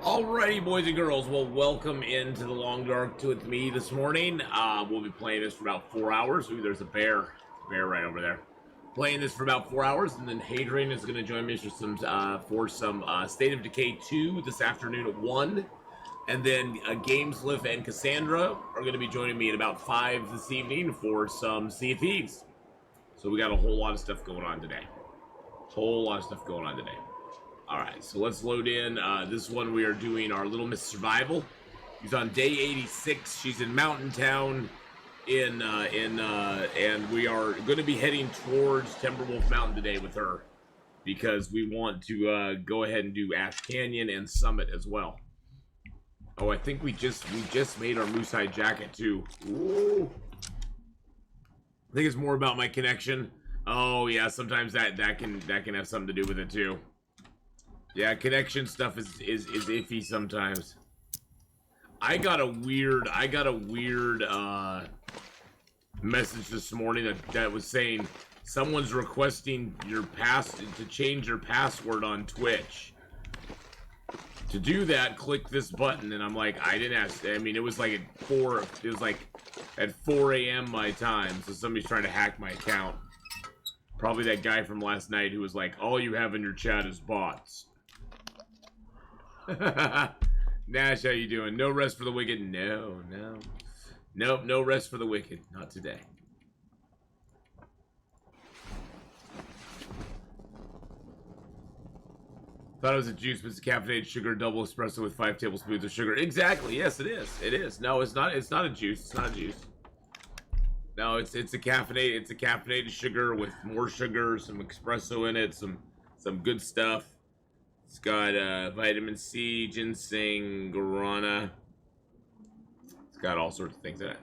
Alrighty, boys and girls, well, welcome into the Long Dark with me this morning. We'll be playing this for about 4 hours. Ooh, there's a bear right over there. Playing this for about 4 hours, and then Hadrian is going to join me for some State of Decay 2 this afternoon at 1. And then Gamesliff and Cassandra are going to be joining me at about 5 this evening for some Sea of Thieves. So we got a whole lot of stuff going on today. Alright, so let's load in. This one we are doing our Little Miss Survival. She's on day 86. She's in Mountain Town and we are going to be heading towards Timberwolf Mountain today with her because we want to go ahead and do Ash Canyon and Summit as well. Oh, I think we just made our moose hide jacket too. Ooh. I think it's more about my connection. Oh yeah, sometimes that can have something to do with it too. Yeah, connection stuff is iffy sometimes. I got a weird message this morning that was saying someone's requesting to change your password on Twitch. To do that, click this button, and I'm like, I didn't ask. I mean, it was like at 4 a.m. my time, so somebody's trying to hack my account. Probably that guy from last night who was like, all you have in your chat is bots. Nash, how you doing? No rest for the wicked? Nope, no rest for the wicked. Not today. Thought it was a juice, but it's a caffeinated sugar double espresso with 5 tablespoons of sugar. Exactly. Yes, it is. It is. No, it's not. It's not a juice. It's not a juice. No, it's a caffeinated. It's a caffeinated sugar with more sugar, some espresso in it, some good stuff. It's got vitamin C, ginseng, guarana. It's got all sorts of things in it.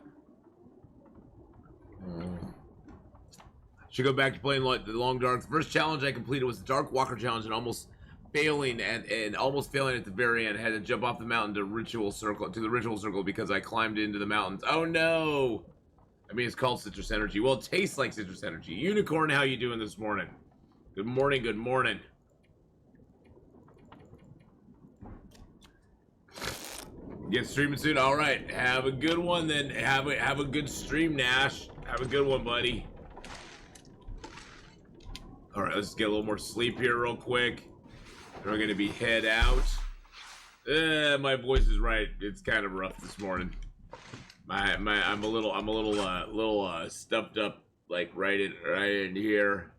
Should go back to playing the Long Dark. The first challenge I completed was the Dark Walker challenge, and almost failing at the very end. I had to jump off the mountain to the ritual circle because I climbed into the mountains. Oh no! I mean, it's called citrus energy. Well, it tastes like citrus energy. Unicorn, how you doing this morning? Good morning. Good morning. Get streaming soon. All right, have a good one then. Have a good stream, Nash. Have a good one, buddy. All right, let's get a little more sleep here real quick. We're gonna be head out. My voice is right. It's kind of rough this morning. I'm a little stuffed up, like right in here.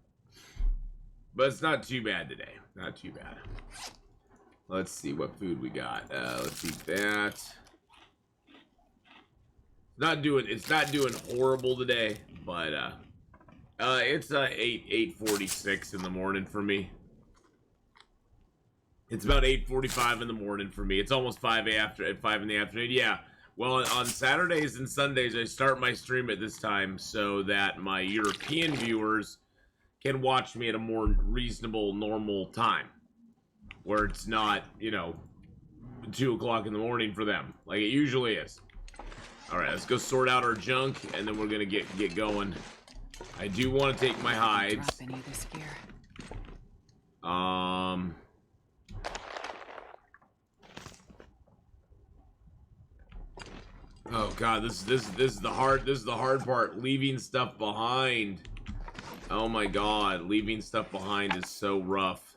But it's not too bad today. Not too bad. Let's see what food we got. Let's eat that. It's not doing horrible today, but it's 8:46 in the morning for me. It's about 8:45 in the morning for me. It's almost 5 in the afternoon. Yeah. Well, on Saturdays and Sundays, I start my stream at this time so that my European viewers can watch me at a more reasonable, normal time. Where it's not, 2 o'clock in the morning for them, like it usually is. All right, let's go sort out our junk, and then we're gonna get going. I do want to take my hides. Oh god, this is the hard part. Leaving stuff behind. Oh my god, leaving stuff behind is so rough.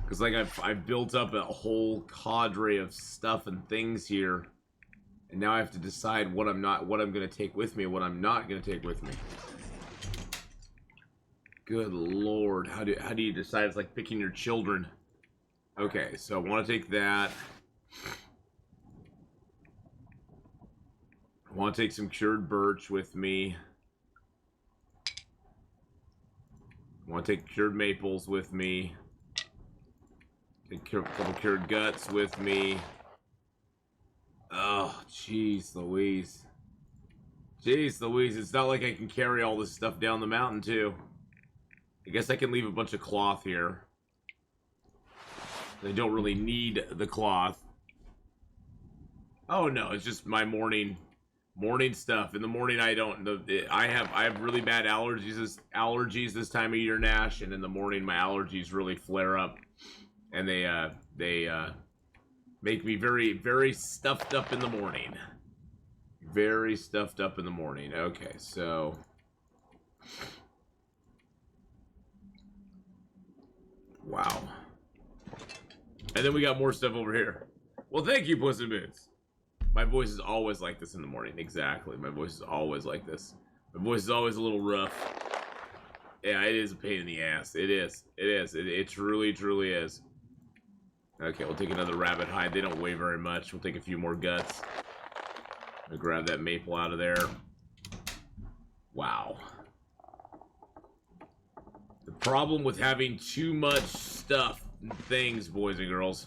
Because like I've built up a whole cadre of stuff and things here, and now I have to decide what I'm gonna take with me and what I'm not gonna take with me. Good lord, how do you decide? It's like picking your children. Okay, so I want to take that. I want to take some cured birch with me. I want to take cured maples with me. Take a couple cured guts with me. Oh, jeez Louise. Jeez Louise, it's not like I can carry all this stuff down the mountain, too. I guess I can leave a bunch of cloth here. I don't really need the cloth. Oh, no, it's just my morning Morning stuff. In the morning, I don't. I have really bad allergies this time of year, Nash. And in the morning, my allergies really flare up, and they make me very, very stuffed up in the morning. Very stuffed up in the morning. Okay, so. Wow. And then we got more stuff over here. Well, thank you, Puss in Boots. My voice is always like this in the morning. Exactly. My voice is always like this. My voice is always a little rough. Yeah, it is a pain in the ass. It is. It is. It truly, truly is. Okay, we'll take another rabbit hide. They don't weigh very much. We'll take a few more guts. I'll grab that maple out of there. Wow. The problem with having too much stuff and things, boys and girls.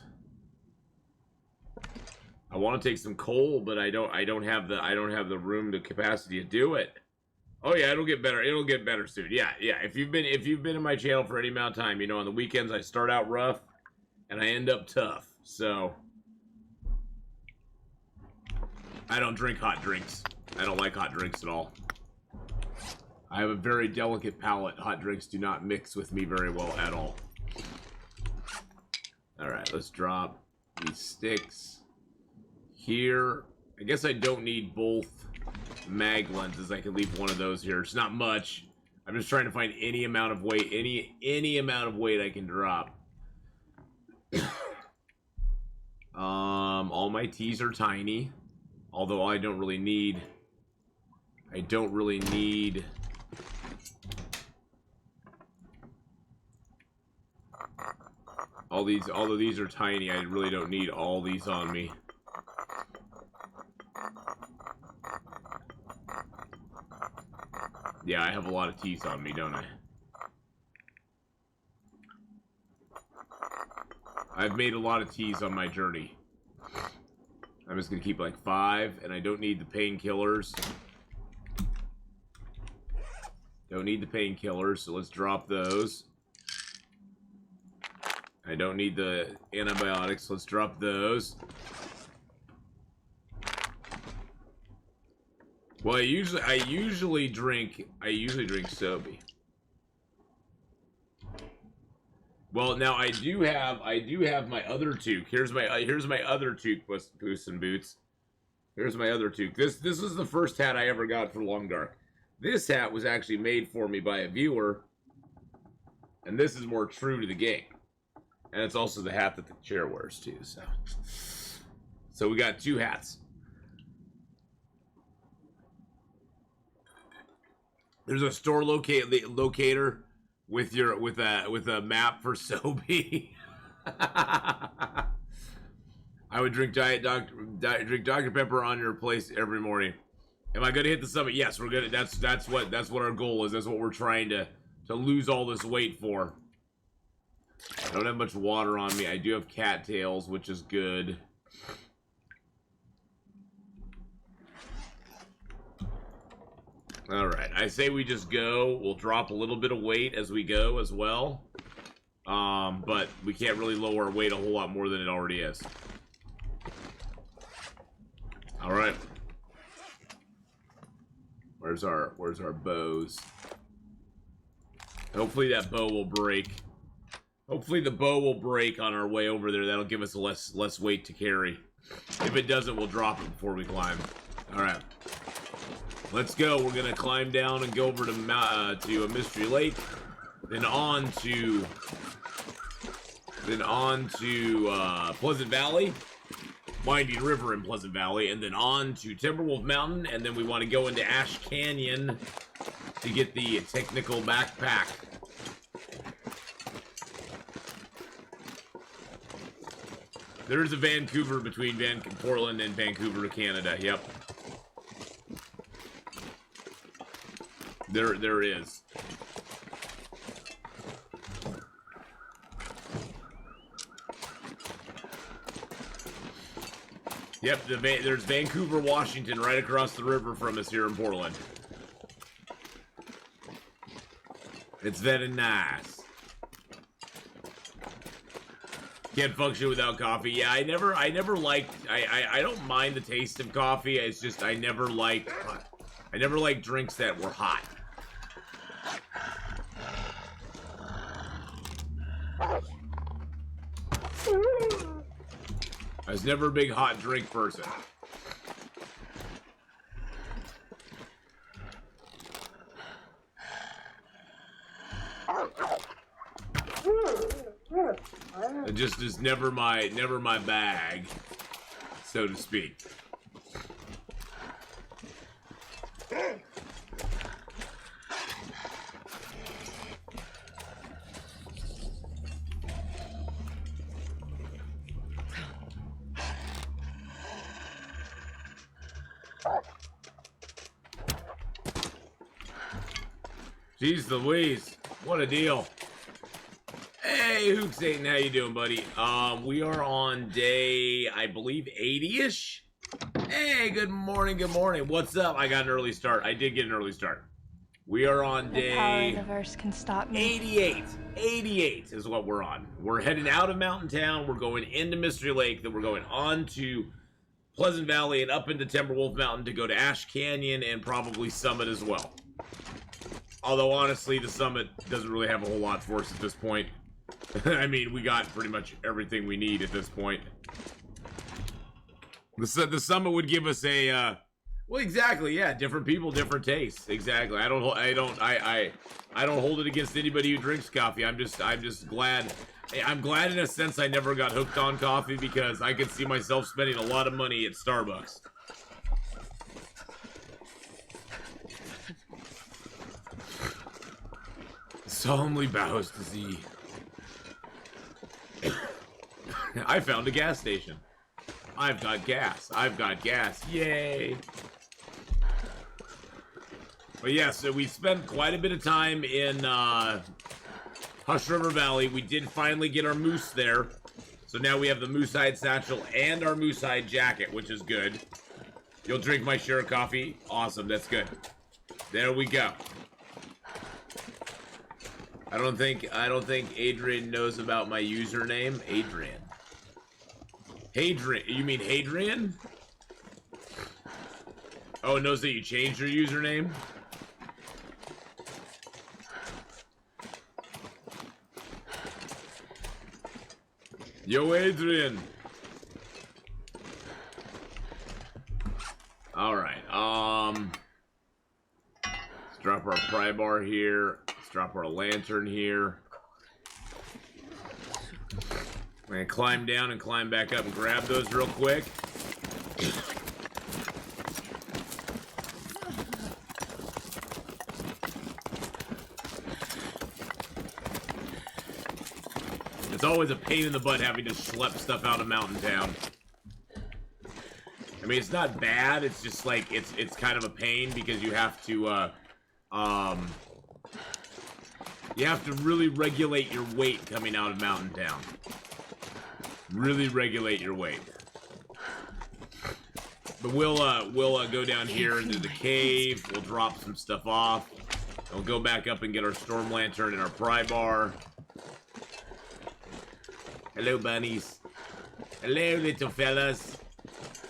I want to take some coal, but I don't have the room, the capacity to do it. Oh yeah, it'll get better. It'll get better soon. Yeah, yeah. If you've been in my channel for any amount of time, you know on the weekends I start out rough and I end up tough. So I don't drink hot drinks. I don't like hot drinks at all. I have a very delicate palate. Hot drinks do not mix with me very well at all. Alright, let's drop these sticks here. I guess I don't need both mag lenses. I can leave one of those here. It's not much. I'm just trying to find any amount of weight, any amount of weight I can drop. All my teas are tiny, although I don't really need all these. Although these are tiny, I really don't need all these on me. Yeah, I have a lot of teas on me, don't I? I've made a lot of teas on my journey. I'm just gonna keep like 5, and I don't need the painkillers. Don't need the painkillers, so let's drop those. I don't need the antibiotics, let's drop those. Well, I usually drink Sobe. Well, now I do have my other toque. Here's my other toque, Puss and Boots. Here's my other toque. This was the first hat I ever got for Long Dark. This hat was actually made for me by a viewer, and this is more true to the game. And it's also the hat that the chair wears too. So we got 2 hats. There's a store locator with a map for Sobe. I would drink Dr. Pepper on your place every morning. Am I gonna hit the summit? Yes, we're gonna. That's what our goal is. That's what we're trying to lose all this weight for. I don't have much water on me. I do have cattails, which is good. Alright, I say we just go. We'll drop a little bit of weight as we go as well. But we can't really lower our weight a whole lot more than it already is. Alright. Where's our bows? Hopefully that bow will break. Hopefully the bow will break on our way over there. That'll give us less weight to carry. If it doesn't, we'll drop it before we climb. Alright. Let's go. We're gonna climb down and go over to a Mystery Lake, then on to Pleasant Valley, Winding River in Pleasant Valley, and then on to Timberwolf Mountain, and then we want to go into Ash Canyon to get the technical backpack. There's a Vancouver between Portland and Vancouver, Canada. Yep. There is. Yep, there's Vancouver, Washington right across the river from us here in Portland. It's very nice. Can't function without coffee. Yeah, I never liked. I don't mind the taste of coffee. It's just I never liked drinks that were hot. I was never a big hot drink person. It just is never my bag, so to speak. Jeez Louise, what a deal. Hey, Hook Satan, how you doing, buddy? We are on day, I believe, 80-ish? Hey, good morning, good morning. What's up? I got an early start. I did get an early start. We are on day... The power of the verse can stop me. 88. 88 is what we're on. We're heading out of Mountain Town. We're going into Mystery Lake. Then we're going on to Pleasant Valley and up into Timberwolf Mountain to go to Ash Canyon and probably Summit as well. Although, honestly, the Summit doesn't really have a whole lot for us at this point. I mean, we got pretty much everything we need at this point. The Summit would give us a, well, exactly, yeah, different people, different tastes. Exactly. I don't hold it against anybody who drinks coffee. I'm just glad. I'm glad in a sense I never got hooked on coffee because I could see myself spending a lot of money at Starbucks. Solemnly bows to thee. I found a gas station. I've got gas. I've got gas. Yay. But yeah, so we spent quite a bit of time in Hush River Valley. We did finally get our moose there. So now we have the moose hide satchel and our moose hide jacket, which is good. You'll drink my share of coffee? Awesome, that's good. There we go. I don't think Adrian knows about my username. Adrian. Hadrian. You mean Hadrian? Oh, it knows that you changed your username? Yo, Adrian. Alright, let's drop our pry bar here. Let's drop our lantern here. We're gonna climb down and climb back up and grab those real quick. It's always a pain in the butt having to schlep stuff out of Mountain Town. I mean, it's not bad. It's just like it's kind of a pain because you have to really regulate your weight coming out of Mountain Town. Really regulate your weight. But we'll go down here into the cave. We'll drop some stuff off. We'll go back up and get our storm lantern and our pry bar. Hello, bunnies. Hello, little fellas.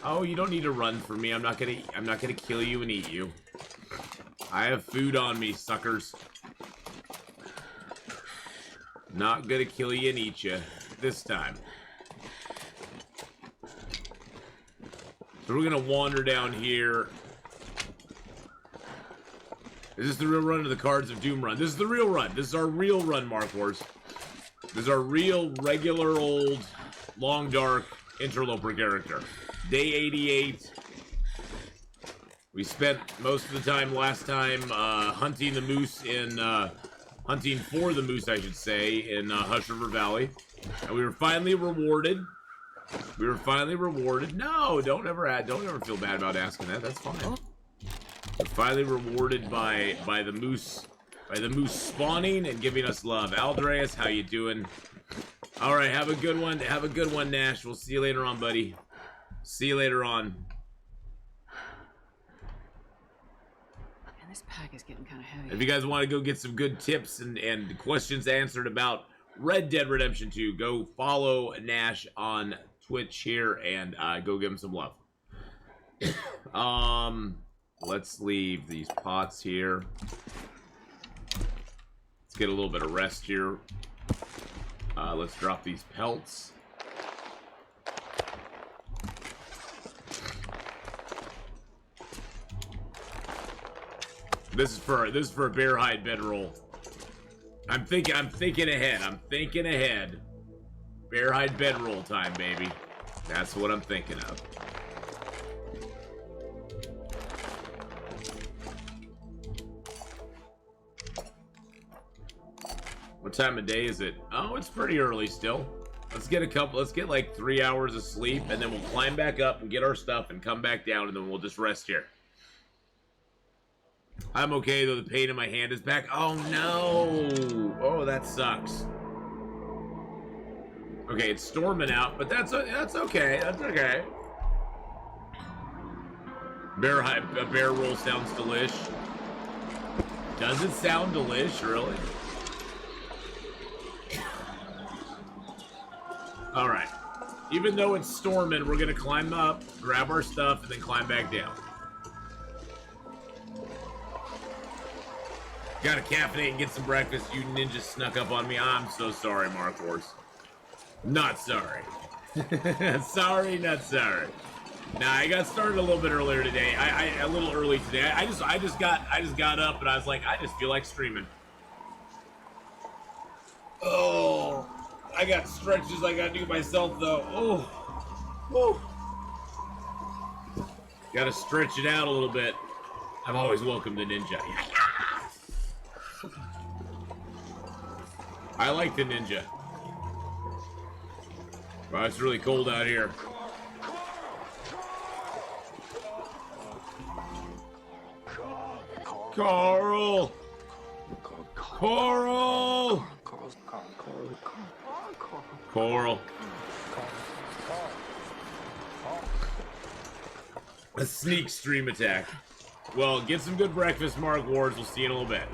Oh, you don't need to run for me. I'm not gonna kill you and eat you. I have food on me, suckers. Not gonna kill you and eat you this time. So we're gonna wander down here. Is this the real run of the Cards of Doom run? This is the real run. This is our real run, Mark Wars. This is our real, regular, old, long, dark Interloper character. Day 88. We spent most of the time last time hunting the moose in, hunting for the moose, I should say, in Hush River Valley. And we were finally rewarded. We were finally rewarded. No, don't ever feel bad about asking that. That's fine. We're finally rewarded by the moose spawning and giving us love. Aldreas, how you doing? All right, have a good one. Have a good one, Nash. We'll see you later on, buddy. See you later on. Man, this pack is getting kind of heavy. If you guys want to go get some good tips and questions answered about Red Dead Redemption 2. Go follow Nash on Twitch here and go give him some love. Let's leave these pots here. Let's get a little bit of rest here. Let's drop these pelts. This is for a bear hide bedroll. I'm thinking ahead. I'm thinking ahead. Bear hide bedroll time, baby. That's what I'm thinking of. What time of day is it? Oh, it's pretty early still. Let's get like 3 hours of sleep, and then we'll climb back up and get our stuff and come back down, and then we'll just rest here. I'm okay, though the pain in my hand is back. Oh, no. Oh, that sucks. Okay, it's storming out, but that's okay. That's okay. A bear roll sounds delish. Does it sound delish, really? All right. Even though it's storming, we're gonna climb up, grab our stuff, and then climb back down. Gotta caffeinate and get some breakfast. You ninjas snuck up on me. I'm so sorry, Mark Wars. Not sorry. Sorry, not sorry. Nah, I got started a little bit earlier today. A little early today. I just got up and I was like, I just feel like streaming. Oh, I got stretches I gotta do myself though. Oh. Gotta stretch it out a little bit. I'm always welcome to Ninja. I like the Ninja. Wow, it's really cold out here. Carl! Coral! Coral. A sneak stream attack. Well, get some good breakfast, Mark Wards. We'll see you in a little bit.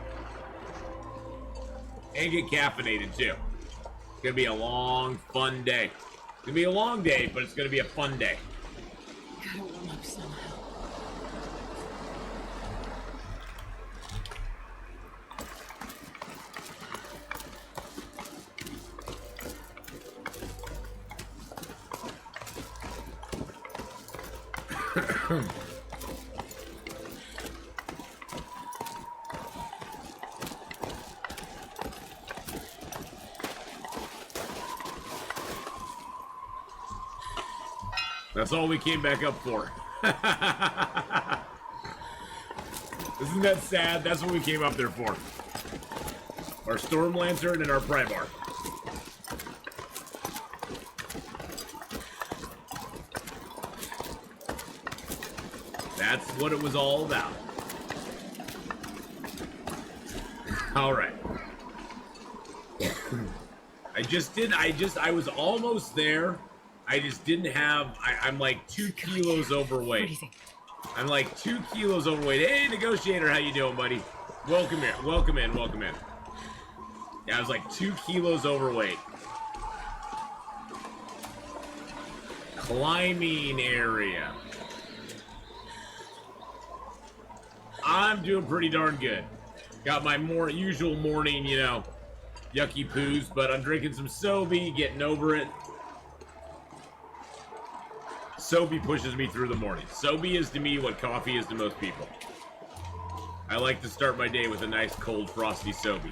And get caffeinated, too. It's gonna be a long, fun day. It's gonna be a long day, but it's gonna be a fun day. Gotta warm up somehow. That's all we came back up for. Isn't that sad? That's what we came up there for. Our Storm Lantern and our Pribar. That's what it was all about. All right. I was almost there. I just didn't have, I'm like 2 kilos overweight. I'm like 2 kilos overweight. Hey, Negotiator, how you doing, buddy? Welcome here. Welcome in. Welcome in. Yeah, I was like 2 kilos overweight. Climbing area. I'm doing pretty darn good. Got my usual morning, you know, yucky poos, but I'm drinking some Sobe, getting over it. Sobe pushes me through the morning. Sobe is to me what coffee is to most people. I like to start my day with a nice cold frosty Sobe.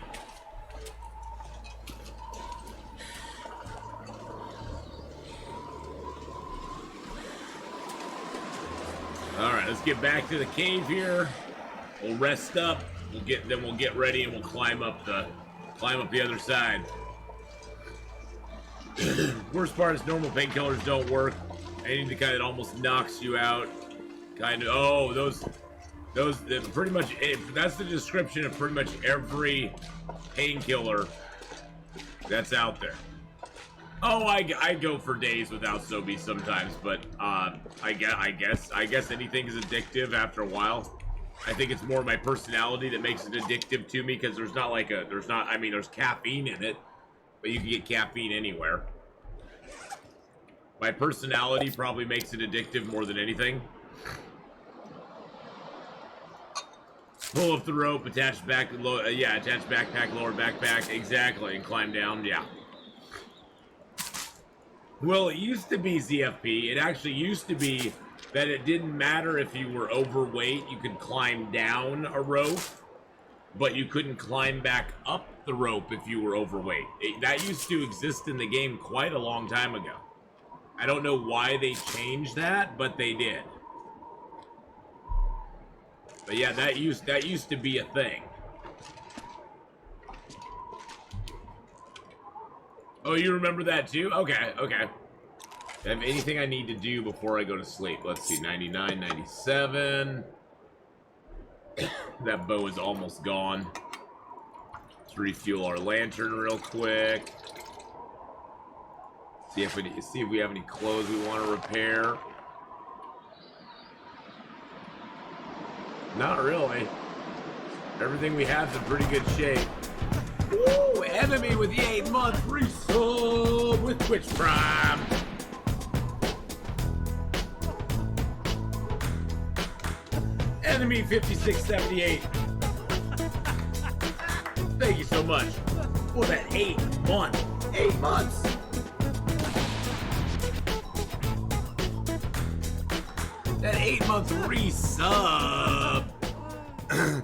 Alright, let's get back to the cave here. We'll rest up. Then we'll get ready and we'll climb up the other side. Worst part is normal painkillers don't work. Anything that kind of almost knocks you out. Kind of, oh, those pretty much, that's the description of pretty much every painkiller that's out there. Oh, I go for days without Sobe sometimes, but I guess anything is addictive after a while. I think it's more my personality that makes it addictive to me because there's caffeine in it, But you can get caffeine anywhere. My personality probably makes it addictive more than anything. Pull up the rope, attach back, attach backpack, lower backpack, exactly, and climb down, yeah. Well, it used to be ZFP. It actually used to be that it didn't matter if you were overweight, you could climb down a rope, but you couldn't climb back up the rope if you were overweight. That used to exist in the game quite a long time ago. I don't know why they changed that, but they did. But yeah, that used to be a thing. Oh, you remember that too? Okay, okay. Do I have anything I need to do before I go to sleep? Let's see, 99, 97. That bow is almost gone. Let's refuel our lantern real quick. See if we have any clothes we want to repair. Not really. Everything we have is in pretty good shape. Ooh, enemy with the 8-month resub with Twitch Prime. Enemy 5678. Thank you so much for that 8 months. 8 months. That 8-month resub.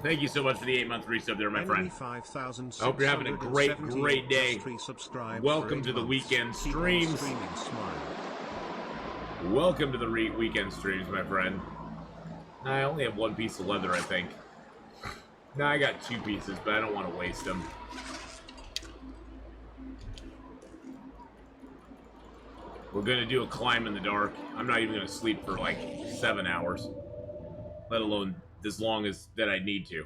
Thank you so much for the 8-month resub there, my friend. I hope you're having a great day. Welcome to the weekend streams. Welcome to the weekend streams, my friend. I only have 1 piece of leather, I think. No, I got 2 pieces, but I don't want to waste them. We're gonna do a climb in the dark. I'm not even gonna sleep for like 7 hours, let alone as long as that I need to.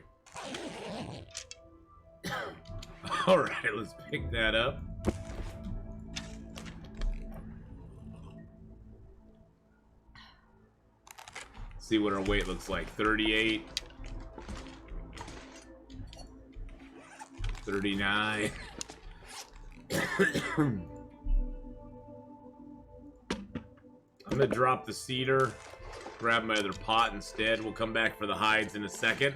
All right, let's pick that up. See what our weight looks like. 38. 39. I'm gonna drop the cedar, grab my other pot instead. We'll come back for the hides in a second.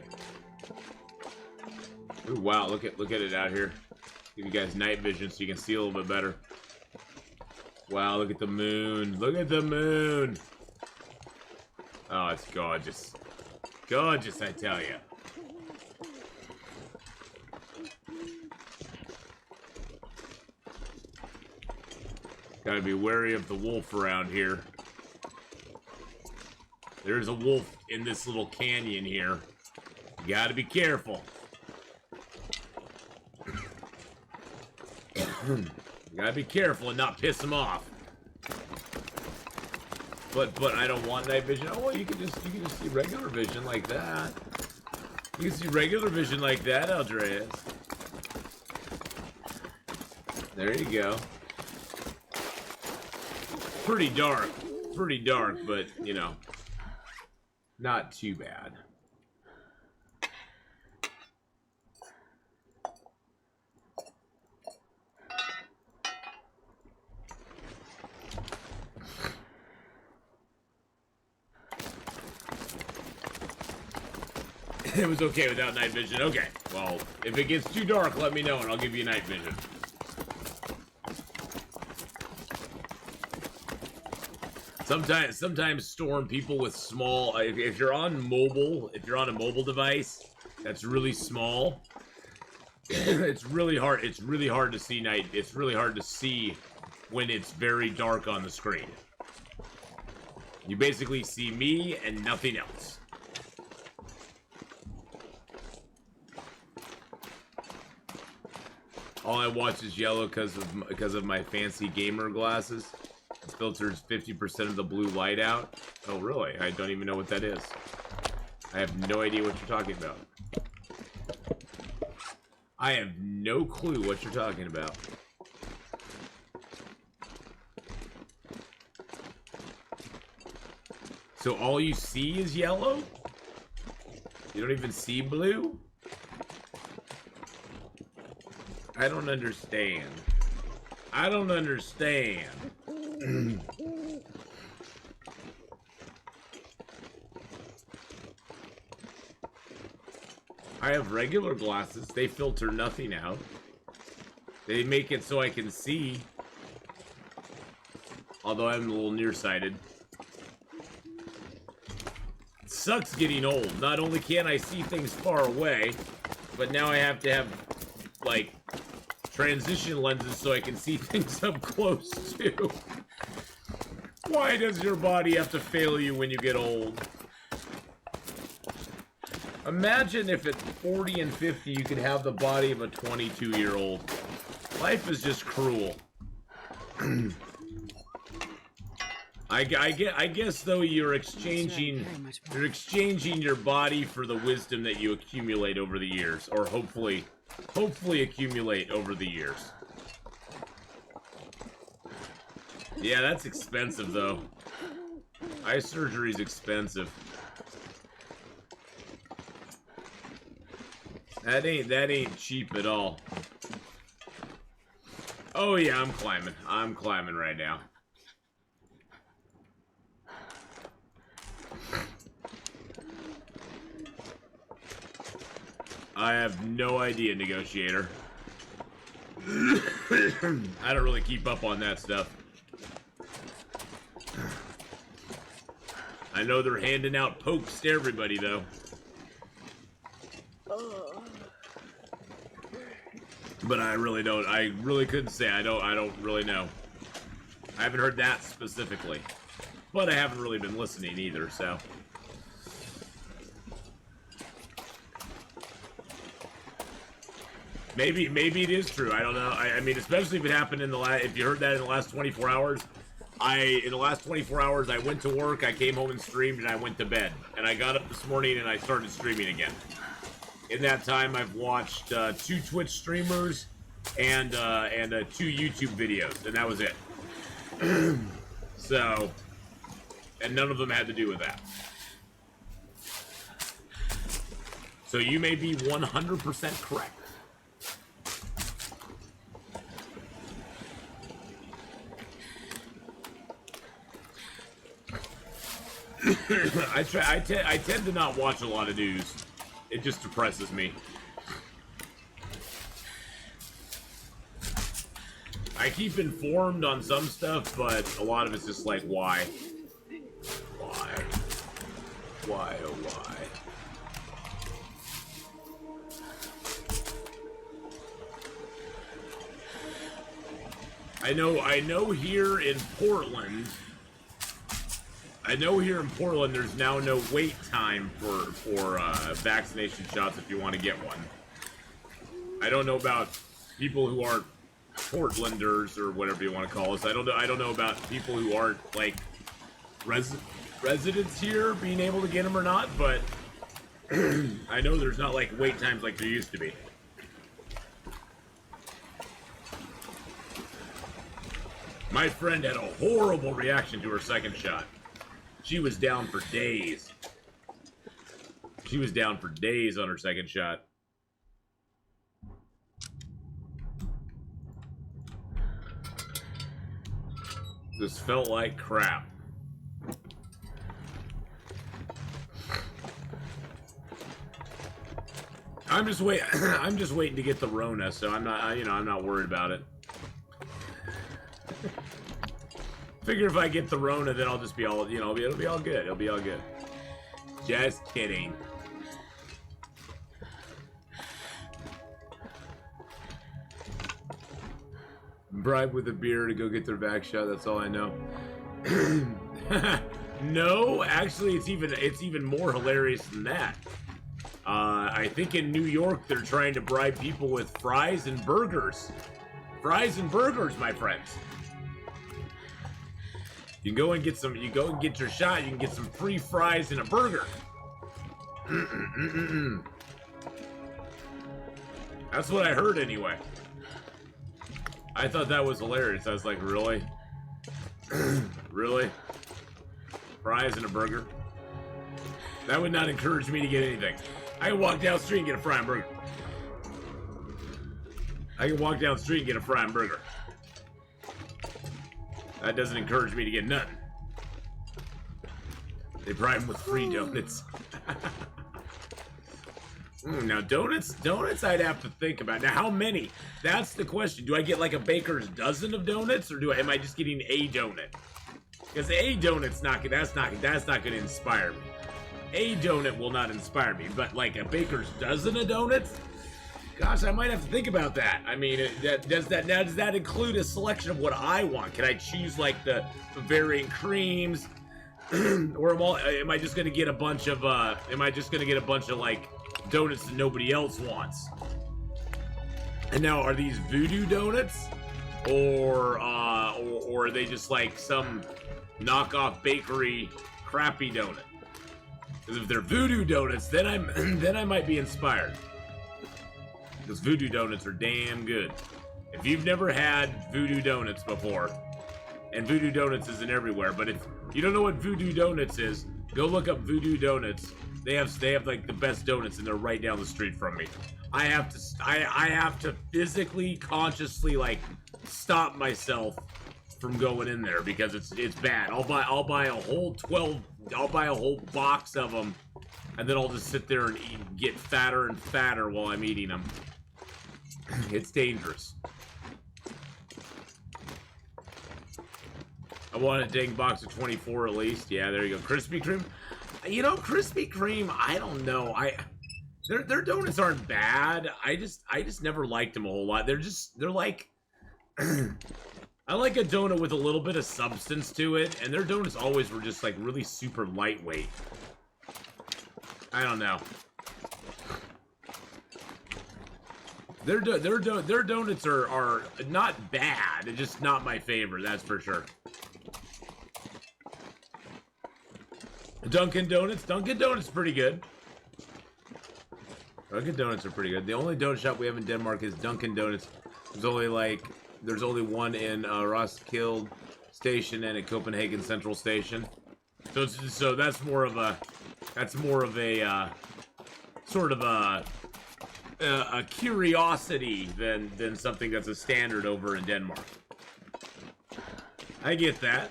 Ooh, wow, look at it out here. Give you guys night vision so you can see a little bit better. Wow, look at the moon. Look at the moon. Oh, it's gorgeous. Gorgeous, I tell you. Gotta be wary of the wolf around here. There's a wolf in this little canyon here. You gotta be careful. You gotta be careful and not piss him off. But I don't want night vision. Oh, well, you can just see regular vision like that. You can see regular vision like that, Aldreas. There you go. Pretty dark, but you know, not too bad. It was okay without night vision. Okay, well, if it gets too dark, let me know and I'll give you night vision. Sometimes Storm, people with small, if you're on a mobile device that's really small, it's really hard to see night. It's really hard to see when it's very dark on the screen. You basically see me and nothing else. All I watch is yellow because of my fancy gamer glasses. It filters 50% of the blue light out. Oh, really? I don't even know what that is. I have no idea what you're talking about. I have no clue what you're talking about. So all you see is yellow? You don't even see blue? I don't understand. I don't understand. I have regular glasses. They filter nothing out. They make it so I can see. Although I'm a little nearsighted. It sucks getting old. Not only can I see things far away, but now I have to have, like, transition lenses so I can see things up close, too. Why does your body have to fail you when you get old? Imagine if at 40 and 50 you could have the body of a 22-year-old. Life is just cruel. I guess though you're exchanging your body for the wisdom that you accumulate over the years, or hopefully accumulate over the years. Yeah, that's expensive though. Eye surgery's expensive. That ain't cheap at all. Oh yeah, I'm climbing. I'm climbing right now. I have no idea, negotiator. I don't really keep up on that stuff. I know they're handing out pokes to everybody, though. But I really don't. I really couldn't say. I don't really know. I haven't heard that specifically. But I haven't really been listening either, so. Maybe it is true. I don't know. I mean, especially if it happened in the last. If you heard that in the last 24 hours, in the last 24 hours, I went to work, I came home and streamed, and I went to bed. And I got up this morning and I started streaming again. In that time, I've watched 2 Twitch streamers and 2 YouTube videos, and that was it. So, and none of them had to do with that. So you may be 100% correct. I tend to not watch a lot of news. It just depresses me. I keep informed on some stuff, but a lot of it's just like, why? Why? Why, oh why? I know here in Portland, there's now no wait time for vaccination shots if you want to get one. I don't know about people who aren't Portlanders or whatever you want to call us. I don't know about people who aren't like residents here being able to get them or not, but I know there's not like wait times like there used to be. My friend had a horrible reaction to her second shot. She was down for days. She was down for days on her second shot. This felt like crap. I'm just waiting to get the Rona, so I'm not worried about it. Figure if I get the Rona, then I'll just be all, it'll be all good. It'll be all good. Just kidding. Bribe with a beer to go get their vax shot. That's all I know. No, actually, it's even more hilarious than that. I think in New York they're trying to bribe people with fries and burgers. Fries and burgers, my friends. You go and get your shot, you can get some free fries and a burger. That's what I heard anyway. I thought that was hilarious. I was like, really? Really? Fries and a burger? That would not encourage me to get anything. I can walk down the street and get a fry and burger. I can walk down the street and get a fry and burger. That doesn't encourage me to get nothing. They bribe them with free donuts. Now donuts I'd have to think about. Now how many? That's the question. Do I get like a baker's dozen of donuts, or am I just getting a donut? Because a donut's that's not going to inspire me. A donut will not inspire me, but like a baker's dozen of donuts? Gosh, I might have to think about that. I mean, does that include a selection of what I want? Can I choose like the varying creams, or am I just gonna get a bunch of like donuts that nobody else wants? And now, are these voodoo donuts, or are they just like some knockoff bakery crappy donut? Because if they're voodoo donuts, then I might be inspired. Because voodoo donuts are damn good. If you've never had voodoo donuts before, and voodoo donuts isn't everywhere, but if you don't know what voodoo donuts is, go look up voodoo donuts. They have like the best donuts, and they're right down the street from me. I have to physically, consciously like stop myself from going in there because it's bad. I'll buy a whole 12. I'll buy a whole box of them, and then I'll just sit there and get fatter and fatter while I'm eating them. It's dangerous. I want a dang box of 24 at least. Yeah, there you go. Krispy Kreme. You know, Krispy Kreme, I don't know. Their donuts aren't bad. I just never liked them a whole lot. They're like I like a donut with a little bit of substance to it, and their donuts always were just like really super lightweight. I don't know. Their donuts are not bad. It's just not my favorite, that's for sure. Dunkin' Donuts is pretty good. Dunkin' Donuts are pretty good. The only donut shop we have in Denmark is Dunkin' Donuts. There's only one in Roskilde Station and at Copenhagen Central Station. So that's more of a sort of a curiosity than something that's a standard over in Denmark. I get that.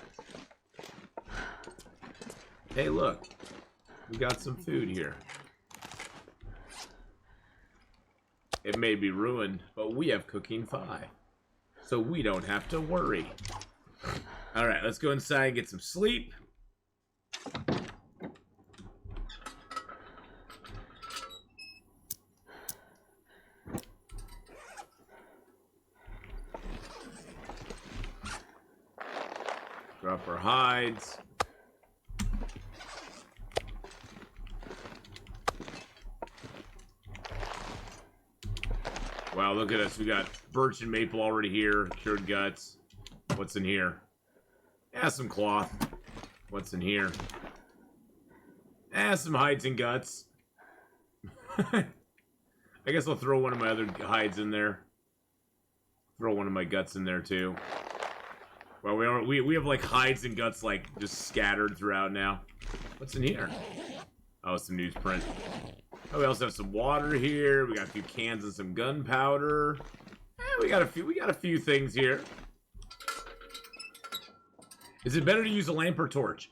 Hey, look, we got some food here. It may be ruined, but we have cooking 5. So we don't have to worry. Alright, let's go inside and get some sleep. Drop our hides. Wow, look at us. We got birch and maple already here. Cured guts. What's in here? Yeah, some cloth. What's in here? Some hides and guts. I guess I'll throw one of my other hides in there. Throw one of my guts in there too. Well, we have like hides and guts like just scattered throughout now. What's in here? Oh, some newsprint. Oh, we also have some water here. We got a few cans and some gunpowder. We got a few things here. Is it better to use a lamp or torch?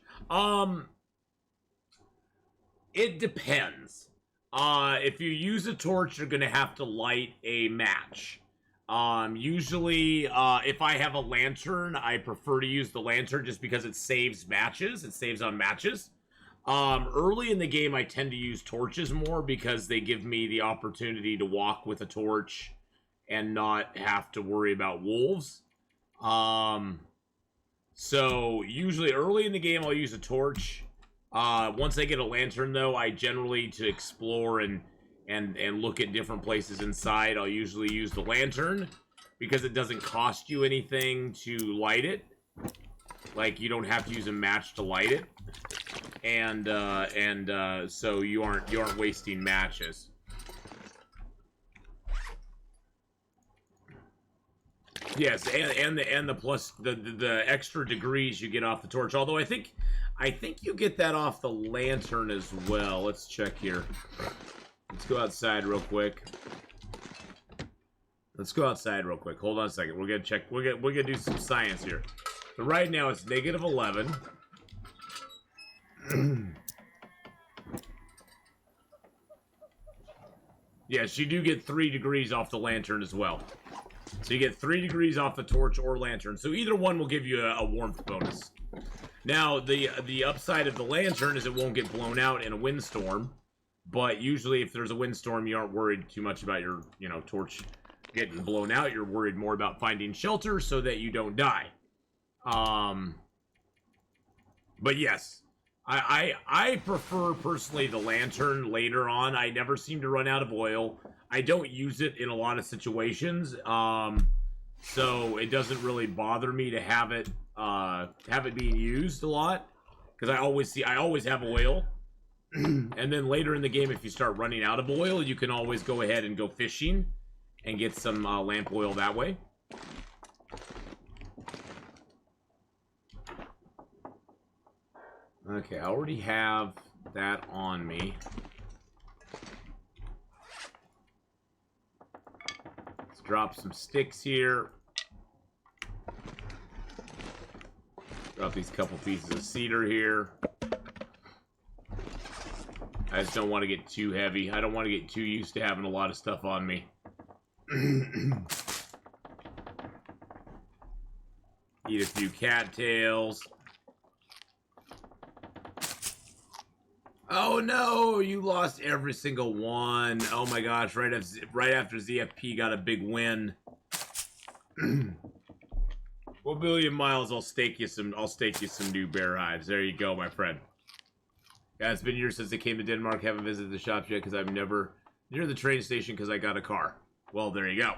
It depends. If you use a torch, you're gonna have to light a match. Usually, if I have a lantern, I prefer to use the lantern just because it saves matches. It saves on matches. Early in the game, I tend to use torches more because they give me the opportunity to walk with a torch and not have to worry about wolves. So usually early in the game, I'll use a torch. Once I get a lantern, though, I generally, to explore and look at different places inside, I'll usually use the lantern because it doesn't cost you anything to light it. Like, you don't have to use a match to light it. And so you aren't wasting matches. Yes, and the plus the extra degrees you get off the torch. Although I think you get that off the lantern as well. Let's check here. Let's go outside real quick. Hold on a second. We're gonna check. We're gonna do some science here. So right now it's negative 11. Yes, you do get 3 degrees off the lantern as well. So you get 3 degrees off the torch or lantern. So either one will give you a warmth bonus. Now, the upside of the lantern is it won't get blown out in a windstorm. But usually if there's a windstorm, you aren't worried too much about your, torch getting blown out. You're worried more about finding shelter so that you don't die. But yes, I prefer personally the lantern later on. I never seem to run out of oil. I don't use it in a lot of situations, so it doesn't really bother me to have it being used a lot because I always have oil. And then later in the game, if you start running out of oil, you can always go ahead and go fishing and get some lamp oil that way. Okay, I already have that on me. Let's drop some sticks here. Drop these couple pieces of cedar here. I just don't want to get too heavy. I don't want to get too used to having a lot of stuff on me. Eat a few cattails. Oh no, you lost every single one. Oh my gosh, right after ZFP got a big win. 1 billion miles, I'll stake you some new bear hives. There you go, my friend. Yeah, it's been years since I came to Denmark. Haven't visited the shops yet because I'm never near the train station because I got a car. Well, there you go.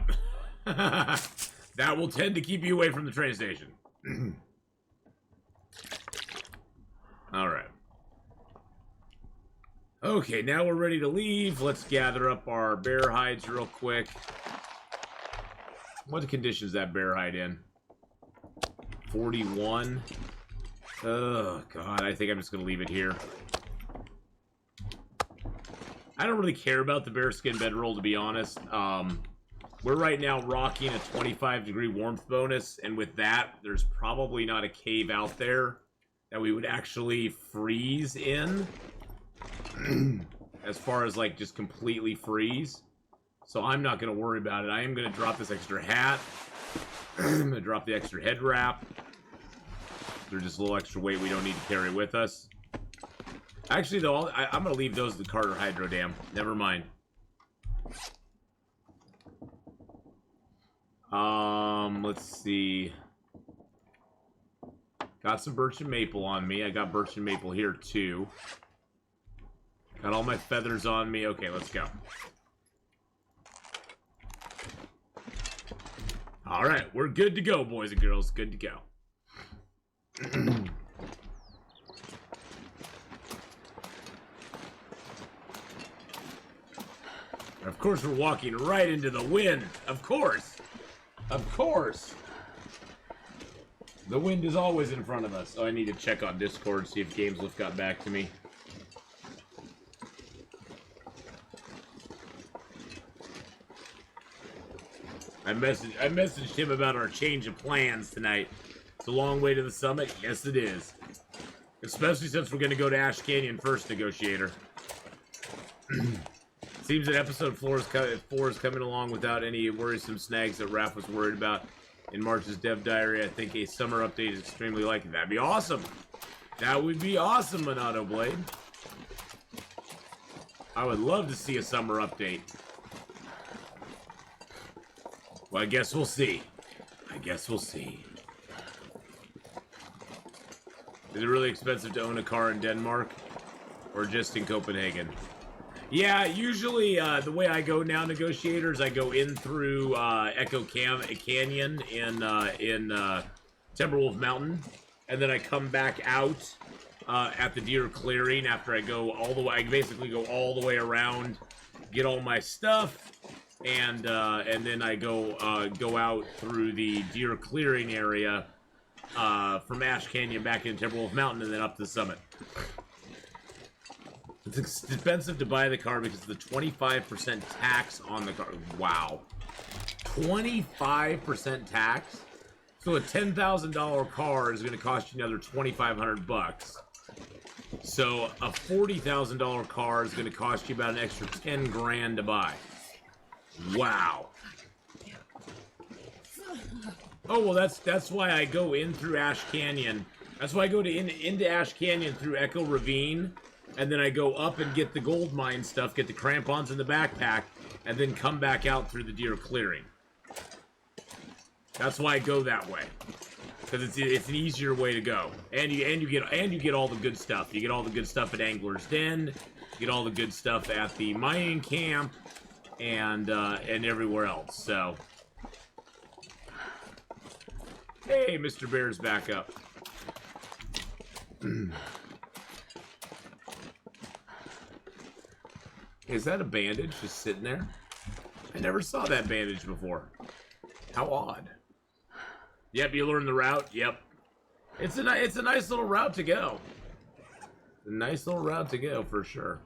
That will tend to keep you away from the train station. Alright. Okay, now we're ready to leave. Let's gather up our bear hides real quick. What condition is that bear hide in? 41. Oh, God. I think I'm just going to leave it here. I don't really care about the bearskin bedroll, to be honest. We're right now rocking a 25-degree warmth bonus, and with that, there's probably not a cave out there that we would actually freeze in. As far as, like, just completely freeze. So I'm not going to worry about it. I am going to drop this extra hat. I'm going to drop the extra head wrap. There's just a little extra weight we don't need to carry with us. Actually, though, I'm going to leave those at the Carter Hydro Dam. Never mind. Let's see. Got some birch and maple on me. I got birch and maple here, too. Got all my feathers on me. Okay, let's go. Alright, we're good to go, boys and girls. Good to go. Of course, we're walking right into the wind. Of course. Of course. The wind is always in front of us. Oh, I need to check on Discord, see if GamesLift got back to me. I messaged him about our change of plans tonight. It's a long way to the summit. Yes, it is. Especially since we're going to go to Ash Canyon first, Negotiator. Seems that episode 4 is coming along without any worrisome snags that Raph was worried about in March's dev diary. I think a summer update is extremely likely. That'd be awesome. That would be awesome, Monado Blade. I would love to see a summer update. Well, I guess we'll see. I guess we'll see. Is it really expensive to own a car in Denmark? Or just in Copenhagen? Yeah, usually the way I go now, Negotiators, I go in through Echo Canyon in Timberwolf Mountain. And then I come back out at the Deer Clearing after I go all the way. I basically go all the way around, get all my stuff. And then I go out through the Deer Clearing area from Ash Canyon back into Timberwolf Mountain and then up to the summit. It's expensive to buy the car because of the 25% tax on the car. Wow. 25% tax? So a $10,000 car is going to cost you another 2,500 bucks. So a $40,000 car is going to cost you about an extra 10 grand to buy. Wow. Oh, well, that's why I go in through Ash Canyon. That's why I go into Ash Canyon through Echo Ravine, and then I go up and get the gold mine stuff, get the crampons in the backpack, and then come back out through the Deer Clearing. That's why I go that way, because it's an easier way to go, and you get all the good stuff. You get all the good stuff at Angler's Den, you get all the good stuff at the mining camp, and everywhere else. So, hey, Mr. Bear's back up. Is that a bandage just sitting there? I never saw that bandage before. How odd. Yep, you learned the route. Yep. It's a nice little route to go. A nice little route to go for sure.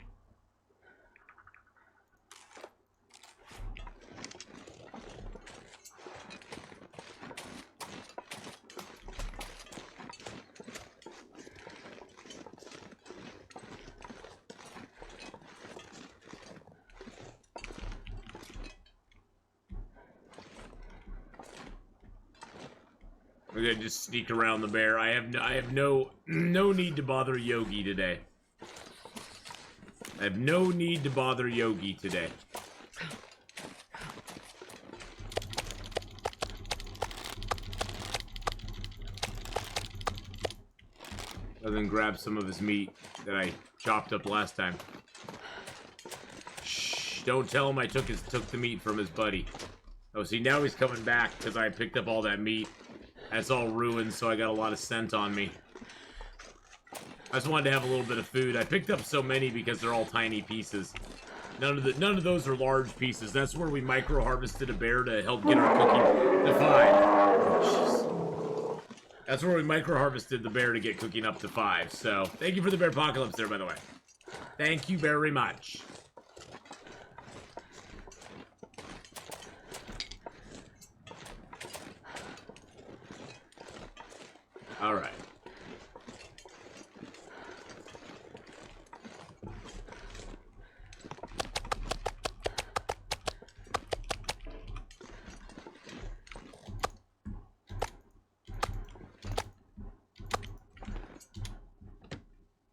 We're gonna just sneak around the bear. I have no need to bother Yogi today. I have no need to bother Yogi today. Other than grab some of his meat that I chopped up last time. Shh! Don't tell him I took the meat from his buddy. Oh, see, now he's coming back because I picked up all that meat. That's all ruined, so I got a lot of scent on me. I just wanted to have a little bit of food. I picked up so many because they're all tiny pieces. None of those are large pieces. That's where we micro harvested a bear to help get our cooking to 5. That's where we micro harvested the bear to get cooking up to 5. So thank you for the bear apocalypse there, by the way. Thank you very much. All right.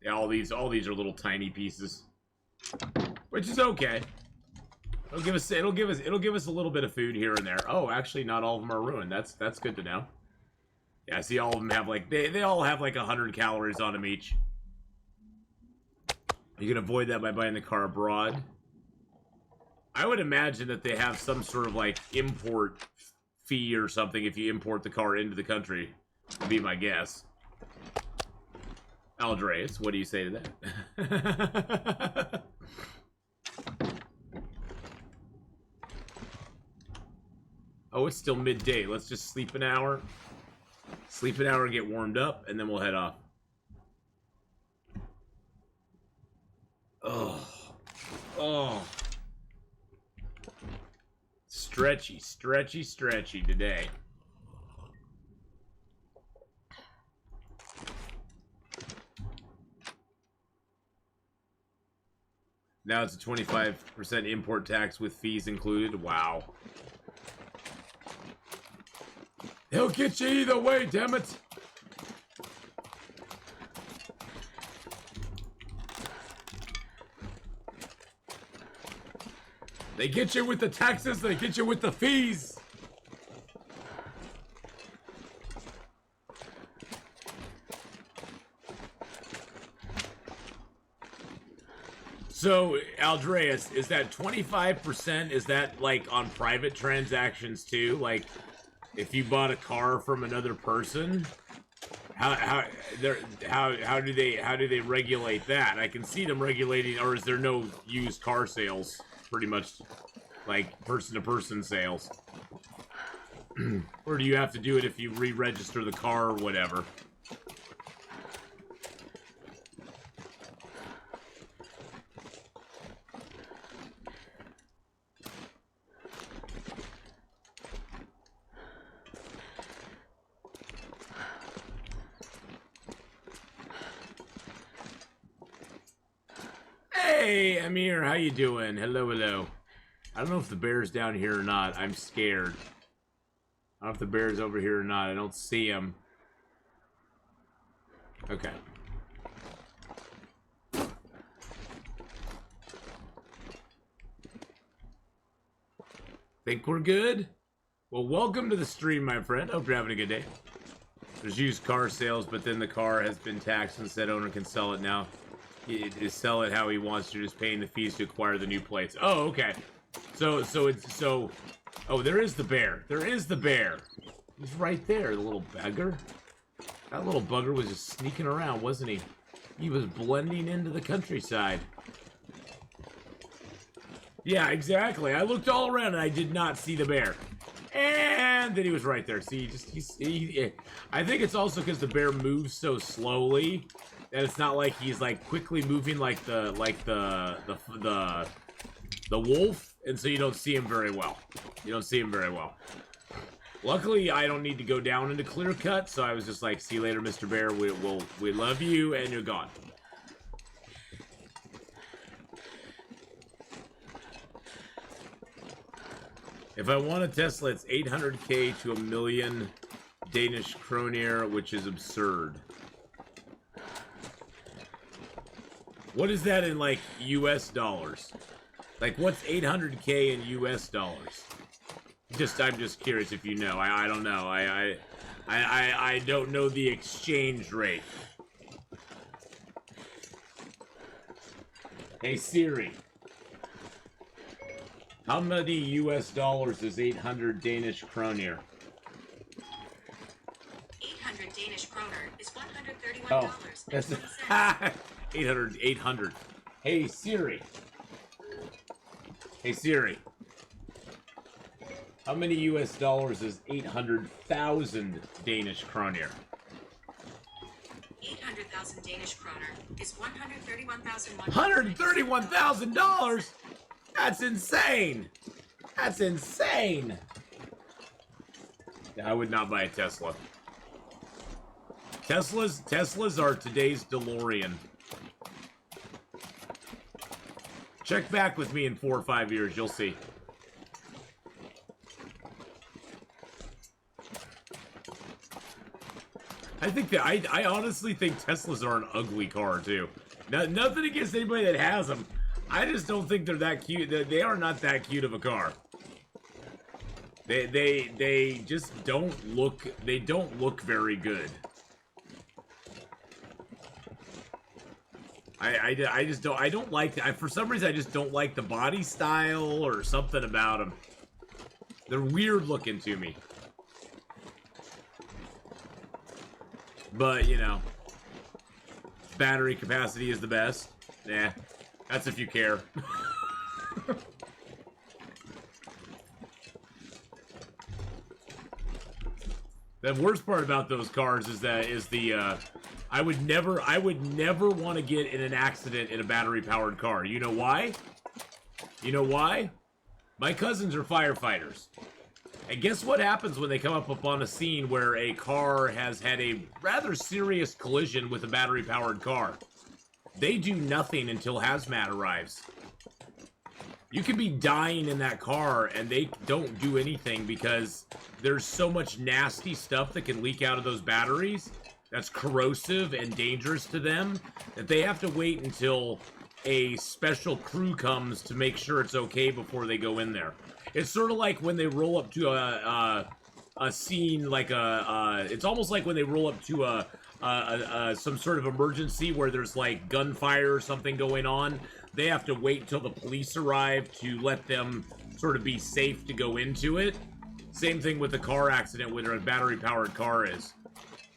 Yeah, all these are little tiny pieces, which is okay. It'll give us a little bit of food here and there. Oh, actually, not all of them are ruined. That's good to know. Yeah, I see all of them have like they all have like 100 calories on them each. You can avoid that by buying the car abroad. I would imagine that they have some sort of like import fee or something if you import the car into the country. Would be my guess. Aldreas, what do you say to that? Oh, it's still midday. Let's just sleep an hour. Sleep an hour and get warmed up, and then we'll head off. Oh. Oh. Stretchy, stretchy, stretchy today. Now it's a 25% import tax with fees included. Wow. He'll get you either way, damn it! They get you with the taxes, they get you with the fees! So, Aldreas, is that 25%, is that, like, on private transactions, too? Like, if you bought a car from another person, how do they regulate that? I can see them regulating, or is there no used car sales? Pretty much, like, person-to-person sales. Or do you have to do it if you re-register the car or whatever? Hey, Amir, how you doing? Hello, hello. I don't know if the bear's down here or not. I'm scared. I don't know if the bear's over here or not. I don't see him. Okay. Think we're good? Well, welcome to the stream, my friend. Hope you're having a good day. There's used car sales, but then the car has been taxed and said owner can sell it now. He sell it how he wants to, just paying the fees to acquire the new plates. Oh, okay. So oh, there is the bear. There is the bear. He's right there, the little bugger. That little bugger was just sneaking around, wasn't he? He was blending into the countryside. Yeah, exactly. I looked all around and I did not see the bear. And then he was right there. See, I think it's also because the bear moves so slowly that it's not like he's like quickly moving like the wolf, and so you don't see him very well. You don't see him very well. Luckily, I don't need to go down into clear cut, so I was just like, "See you later, Mr. Bear. We love you, and you're gone." If I want a Tesla, it's 800K to 1 million Danish kroner, which is absurd. What is that in, like, US dollars? Like, what's 800K in US dollars? I'm just curious if you know. I don't know. I don't know the exchange rate. Hey, Siri. How many US dollars is 800 Danish kroner? 800 Danish kroner is $131. Oh, that's 800. Hey Siri. Hey Siri. How many US dollars is 800,000 Danish kroner? 800,000 Danish kroner is $131,100. $131,000? That's insane! That's insane! I would not buy a Tesla. Teslas are today's DeLorean. Check back with me in 4 or 5 years, you'll see. I honestly think Teslas are an ugly car too. Nothing against anybody that has them. I just don't think they're that cute. They are not that cute of a car. They just don't look. They don't look very good. I just don't. I don't like. For some reason, I just don't like the body style or something about them. They're weird looking to me. But you know, battery capacity is the best. Yeah. That's if you care. The worst part about those cars is I would never want to get in an accident in a battery-powered car. You know why? You know why? My cousins are firefighters. And guess what happens when they come up upon a scene where a car has had a rather serious collision with a battery-powered car? They do nothing until hazmat arrives. You could be dying in that car and they don't do anything because there's so much nasty stuff that can leak out of those batteries that's corrosive and dangerous to them that they have to wait until a special crew comes to make sure it's okay before they go in there. It's sort of like when they roll up to a scene like it's almost like when they roll up to some sort of emergency where there's like gunfire or something going on. They have to wait until the police arrive to let them sort of be safe to go into it. Same thing with a car accident where a battery-powered car is.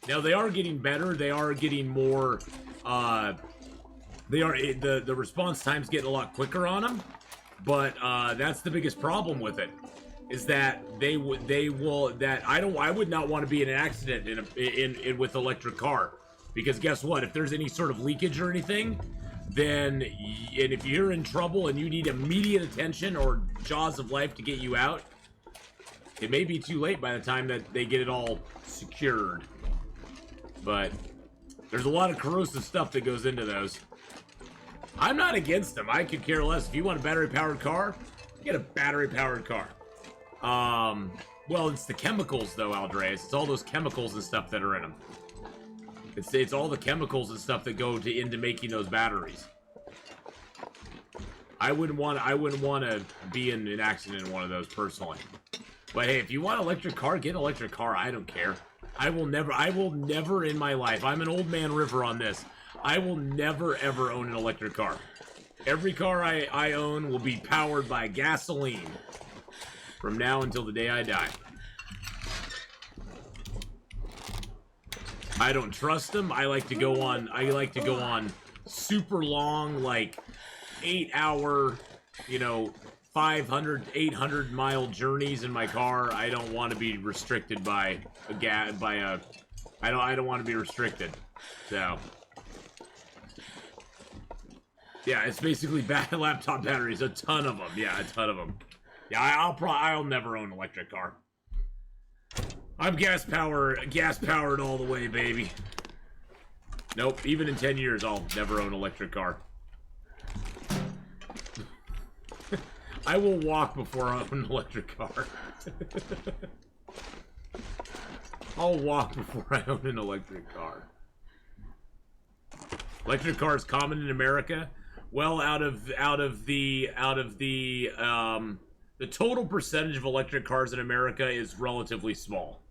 Now they are getting better. They are getting more. The response time's getting a lot quicker on them. But that's the biggest problem with it. Is that I would not want to be in an accident in with electric car, because guess what? If there's any sort of leakage or anything, then and if you're in trouble and you need immediate attention or jaws of life to get you out, it may be too late by the time that they get it all secured. But there's a lot of corrosive stuff that goes into those. I'm not against them. I could care less. If you want a battery-powered car, get a battery-powered car. Well, it's the chemicals, though, Aldreas. It's all those chemicals and stuff that are in them. It's all the chemicals and stuff that go into making those batteries. I wouldn't want to be in an accident in one of those personally. But hey, if you want an electric car, get an electric car. I don't care. I will never in my life. I'm an old man River on this. I will never ever own an electric car. Every car I own will be powered by gasoline from now until the day I die. I don't trust them. I like to go on super long, like 8-hour, 500, 800 mile journeys in my car. I don't want to be restricted by I don't want to be restricted. So yeah, it's basically laptop batteries, a ton of them. Yeah, a ton of them. Yeah, I'll never own an electric car. I'm gas powered all the way, baby. Nope, even in 10 years, I'll never own an electric car. I will walk before I own an electric car. I'll walk before I own an electric car. Electric cars common in America. Well, out of the total percentage of electric cars in America is relatively small.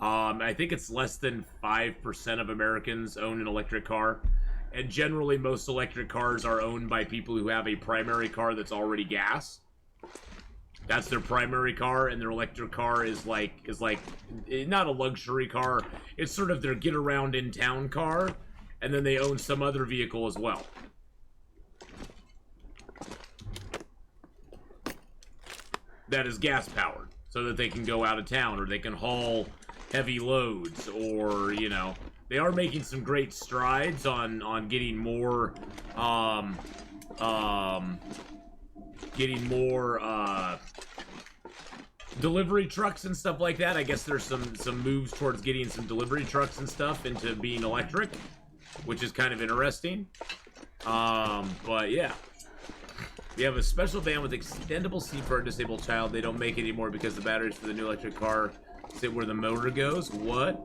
I think it's less than 5% of Americans own an electric car. And generally, most electric cars are owned by people who have a primary car that's already gas. That's their primary car, and their electric car is like not a luxury car. It's sort of their get around in town car, and then they own some other vehicle as well. That is gas powered, so that they can go out of town, or they can haul heavy loads, or they are making some great strides on getting more delivery trucks and stuff like that. I guess there's some moves towards getting some delivery trucks and stuff into being electric, which is kind of interesting. But yeah. We have a special van with extendable seat for a disabled child. They don't make it anymore because the batteries for the new electric car sit where the motor goes. What?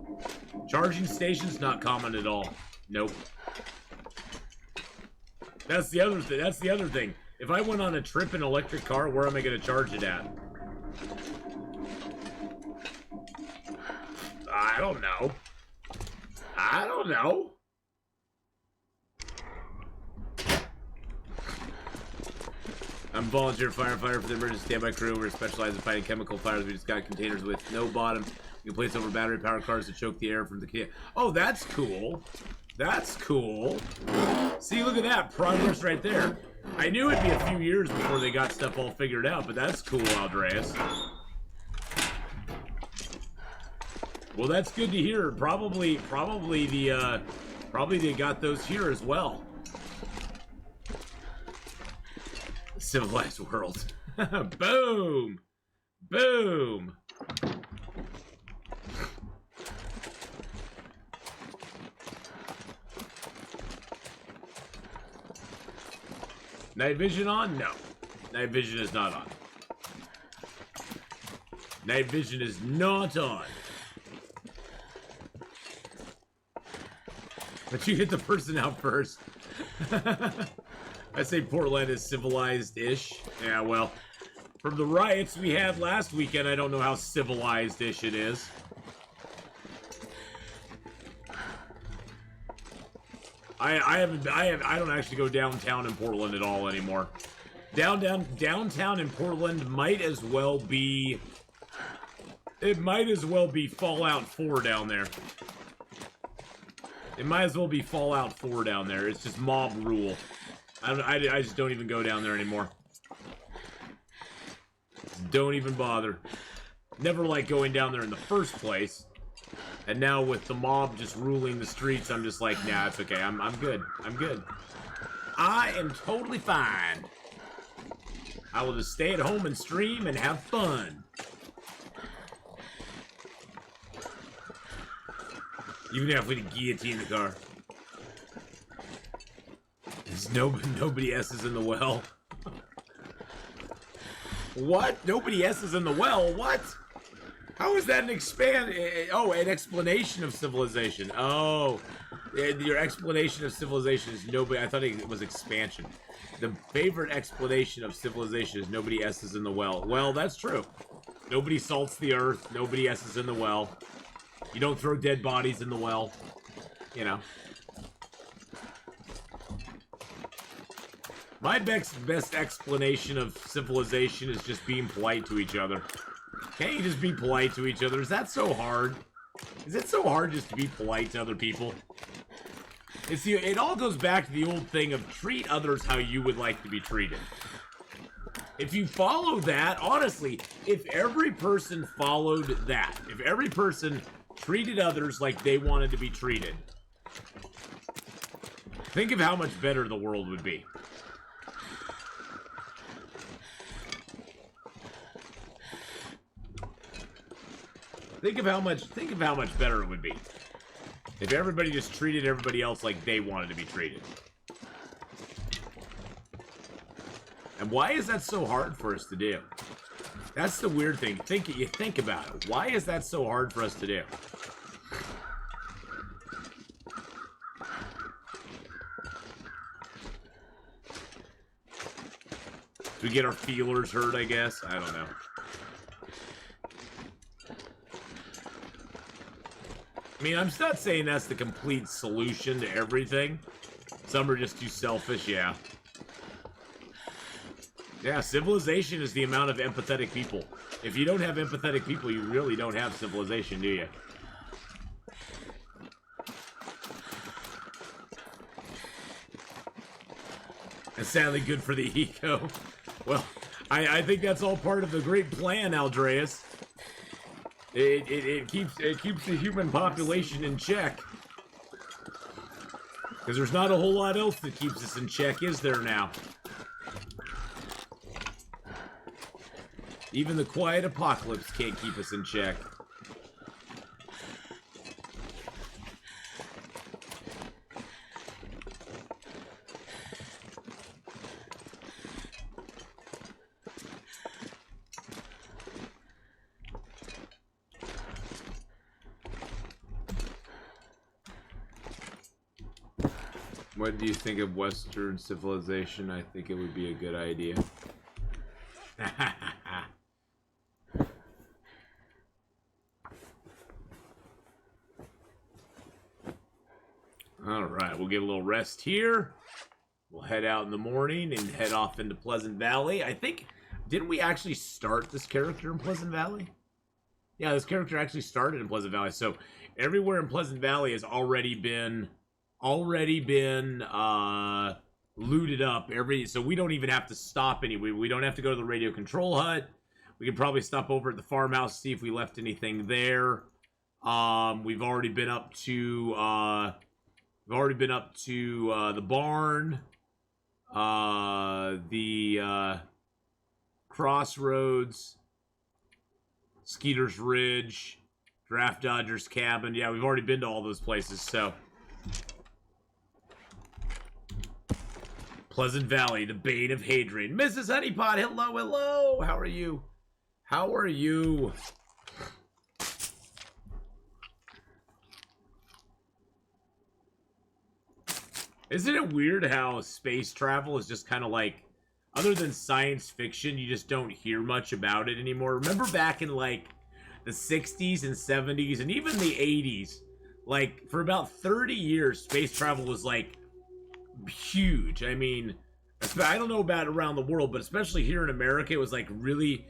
Charging stations not common at all. Nope. That's the other thing. That's the other thing. If I went on a trip in an electric car, where am I going to charge it at? I don't know. I don't know. I'm a volunteer firefighter for the emergency standby crew. We're specialized in fighting chemical fires. We just got containers with no bottom. You can place over battery-powered cars to choke the air from the can. Oh, that's cool. That's cool. See, look at that. Progress right there. I knew it'd be a few years before they got stuff all figured out, but that's cool, Aldreas. Well, that's good to hear. Probably they got those here as well. Civilized world. Boom! Boom! Night vision on? No. Night vision is not on. Night vision is not on. But you hit the person out first. I say Portland is civilized-ish. Yeah, well, from the riots we had last weekend, I don't know how civilized-ish it is. I don't actually go downtown in Portland at all anymore. Downtown in Portland might as well be... It might as well be Fallout 4 down there. It might as well be Fallout 4 down there. It's just mob rule. I just don't even go down there anymore. Don't even bother. Never liked going down there in the first place. And now with the mob just ruling the streets, I'm just like, nah, it's okay. I'm good. I'm good. I am totally fine. I will just stay at home and stream and have fun. Even if we guillotine the car. There's nobody S's in the well. What? Nobody S's in the well? What? How is that an an explanation of civilization. Oh, your explanation of civilization is nobody. I thought it was expansion. The favorite explanation of civilization is nobody S's in the well. Well, that's true. Nobody salts the earth. Nobody S's in the well. You don't throw dead bodies in the well. You know. My best explanation of civilization is just being polite to each other. Can't you just be polite to each other? Is that so hard? Is it so hard just to be polite to other people? It all goes back to the old thing of treat others how you would like to be treated. If you follow that, honestly, if every person followed that, if every person treated others like they wanted to be treated, think of how much better the world would be. Think of how much better it would be if everybody just treated everybody else like they wanted to be treated. And why is that so hard for us to do? That's the weird thing. You think about it. Why is that so hard for us to do? Do we get our feelers hurt, I guess? I don't know. I mean, I'm not saying that's the complete solution to everything. Some are just too selfish, yeah. Yeah, civilization is the amount of empathetic people. If you don't have empathetic people, you really don't have civilization, do you? And sadly good for the eco. Well, I think that's all part of the great plan, Aldreas. It keeps the human population in check. Because there's not a whole lot else that keeps us in check, is there now? Even the quiet apocalypse can't keep us in check. What do you think of Western civilization? I think it would be a good idea. Alright, we'll get a little rest here. We'll head out in the morning and head off into Pleasant Valley. I think, didn't we actually start this character in Pleasant Valley? Yeah, this character actually started in Pleasant Valley. So everywhere in Pleasant Valley has already been looted up. So we don't even have to stop anyway. We don't have to go to the radio control hut. We can probably stop over at the farmhouse, see if we left anything there. We've already been up to the barn, the Crossroads, Skeeter's Ridge, Draft Dodger's Cabin. Yeah, we've already been to all those places, so. Pleasant Valley, the bane of Hadrian. Mrs. Honeypot, hello, hello. How are you? How are you? Isn't it weird how space travel is just kind of like, other than science fiction, you just don't hear much about it anymore? Remember back in like the 60s and 70s and even the 80s, like for about 30 years, space travel was like huge. I mean, I don't know about around the world, but especially here in America, it was like really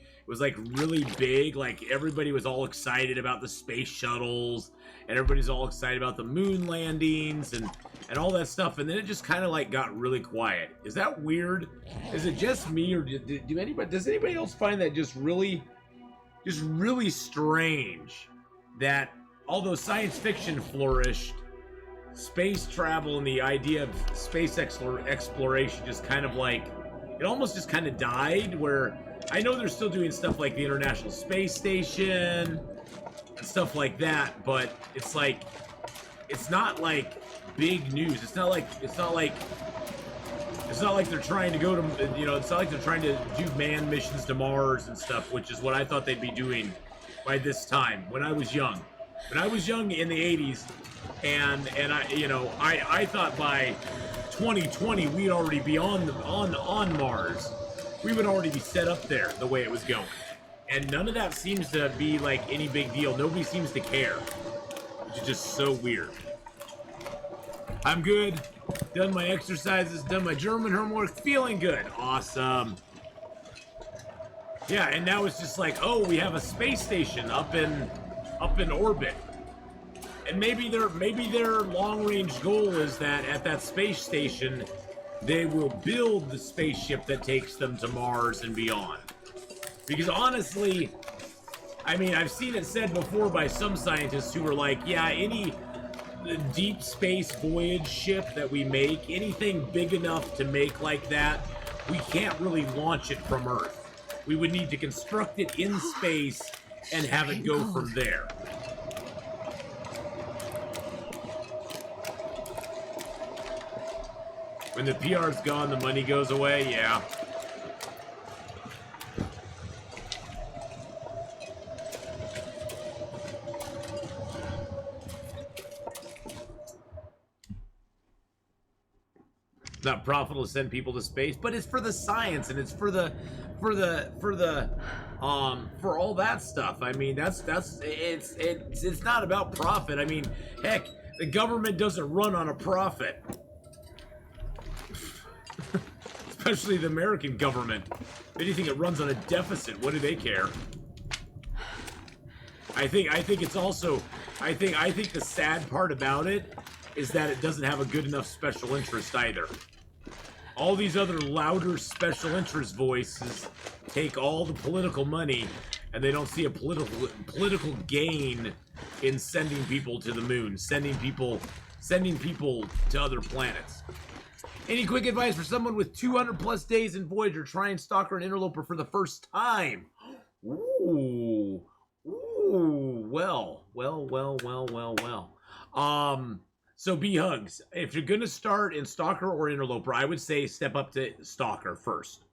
big. Like everybody was all excited about the space shuttles, and everybody's all excited about the moon landings and all that stuff. And then it just kind of like got really quiet. Is that weird? Is it just me, or does anybody else find that just really strange that although science fiction flourished, space travel and the idea of space exploration just kind of like, it almost just kind of died? Where I know they're still doing stuff like the International Space Station and stuff like that, but it's like, it's not like big news. It's not like It's not like they're trying to go to, you know, it's not like they're trying to do manned missions to Mars and stuff, which is what I thought they'd be doing by this time when I was young. When I was young in the 80s, and I, you know, I thought by 2020 we'd already be on Mars. We would already be set up there the way it was going. And none of that seems to be like any big deal. Nobody seems to care. Which is just so weird. I'm good. Done my exercises, done my German homework, feeling good. Awesome. Yeah, and now it's just like, oh, we have a space station up in orbit. And maybe their long-range goal is that at that space station, they will build the spaceship that takes them to Mars and beyond. Because honestly, I mean, I've seen it said before by some scientists who were like, yeah, any deep space voyage ship that we make, anything big enough to make like that, we can't really launch it from Earth. We would need to construct it in space and have it go from there. When the PR's gone, the money goes away, yeah. It's not profitable to send people to space, but it's for the science and it's for all that stuff. I mean, it's not about profit. I mean, heck, the government doesn't run on a profit. Especially the American government. If anything, it runs on a deficit. What do they care? I think it's also, I think the sad part about it is that it doesn't have a good enough special interest either. All these other louder special interest voices take all the political money, and they don't see a political gain in sending people to the moon, sending people to other planets. Any quick advice for someone with 200 plus days in Voyager trying Stalker and Interloper for the first time? Ooh, well. So B-Hugs, if you're gonna start in Stalker or Interloper, I would say step up to Stalker first.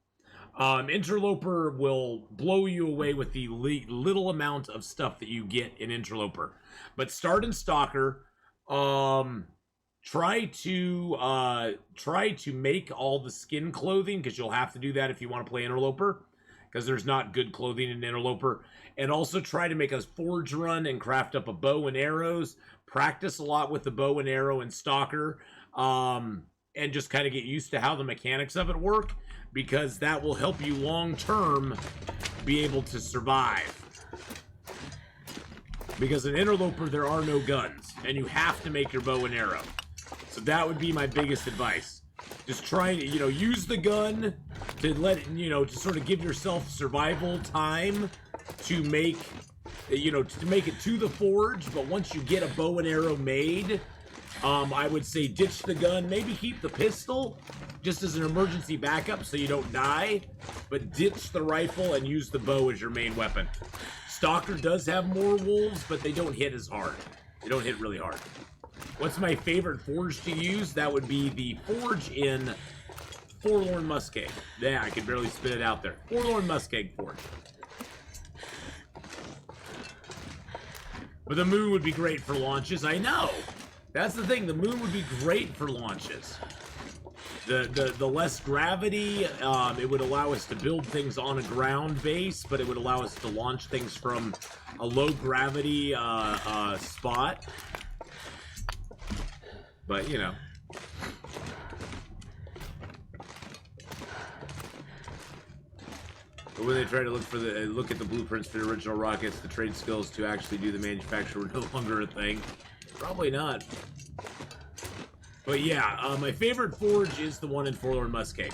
Interloper will blow you away with the little amount of stuff that you get in Interloper. But start in Stalker. Try to make all the skin clothing, because you'll have to do that if you want to play Interloper, because there's not good clothing in Interloper. And also try to make a forge run and craft up a bow and arrows. Practice a lot with the bow and arrow and Stalker, and just kind of get used to how the mechanics of it work, because that will help you long term be able to survive. Because in Interloper there are no guns, and you have to make your bow and arrow. So that would be my biggest advice. Just try to, use the gun to to sort of give yourself survival time to make, to make it to the forge. But once you get a bow and arrow made, I would say ditch the gun. Maybe keep the pistol just as an emergency backup so you don't die. But ditch the rifle and use the bow as your main weapon. Stalker does have more wolves, but they don't hit as hard. They don't hit really hard. What's my favorite forge to use? That would be the forge in Forlorn Muskeg. Yeah, I could barely spit it out there. Forlorn Muskeg forge. But the moon would be great for launches. I know. That's the thing. The moon would be great for launches. The less gravity, it would allow us to build things on a ground base, but it would allow us to launch things from a low gravity spot. But, But when they try to look at the blueprints for the original rockets, the trade skills to actually do the manufacture were no longer a thing. Probably not. But yeah, my favorite forge is the one in Forlorn Muskeg.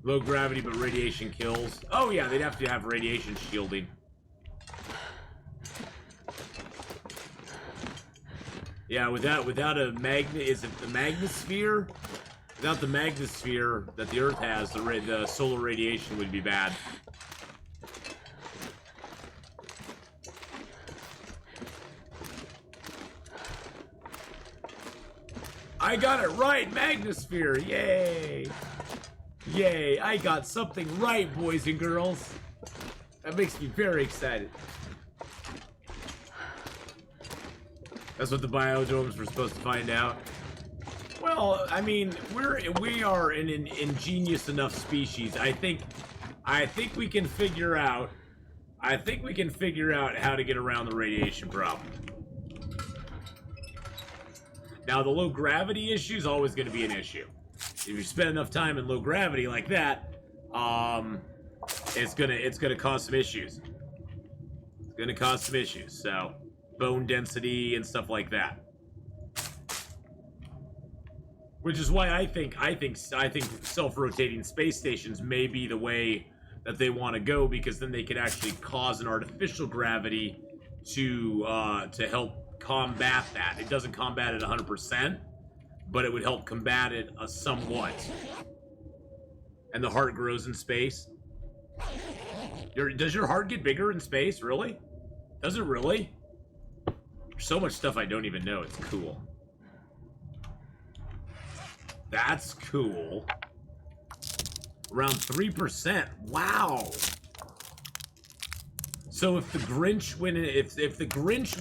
Low gravity, but radiation kills. Oh yeah, they'd have to have radiation shielding. Yeah, without a magnet, is it the magnosphere? Without the magnosphere that the Earth has, the solar radiation would be bad. I got it right, Magnosphere. Yay. Yay, I got something right, boys and girls. That makes me very excited. That's what the biodomes were supposed to find out. Well, I mean, we are an ingenious enough species. I think we can figure out. I think we can figure out how to get around the radiation problem. Now, the low gravity issue is always going to be an issue. If you spend enough time in low gravity like that, it's gonna cause some issues. It's gonna cause some issues. So, bone density and stuff like that. Which is why I think self-rotating space stations may be the way that they want to go, because then they could actually cause an artificial gravity to help combat that. It doesn't combat it 100%, but it would help combat it somewhat. And the heart grows in space. Does your heart get bigger in space? Really? Does it really? There's so much stuff I don't even know. It's cool. That's cool. Around 3%. Wow. So if the Grinch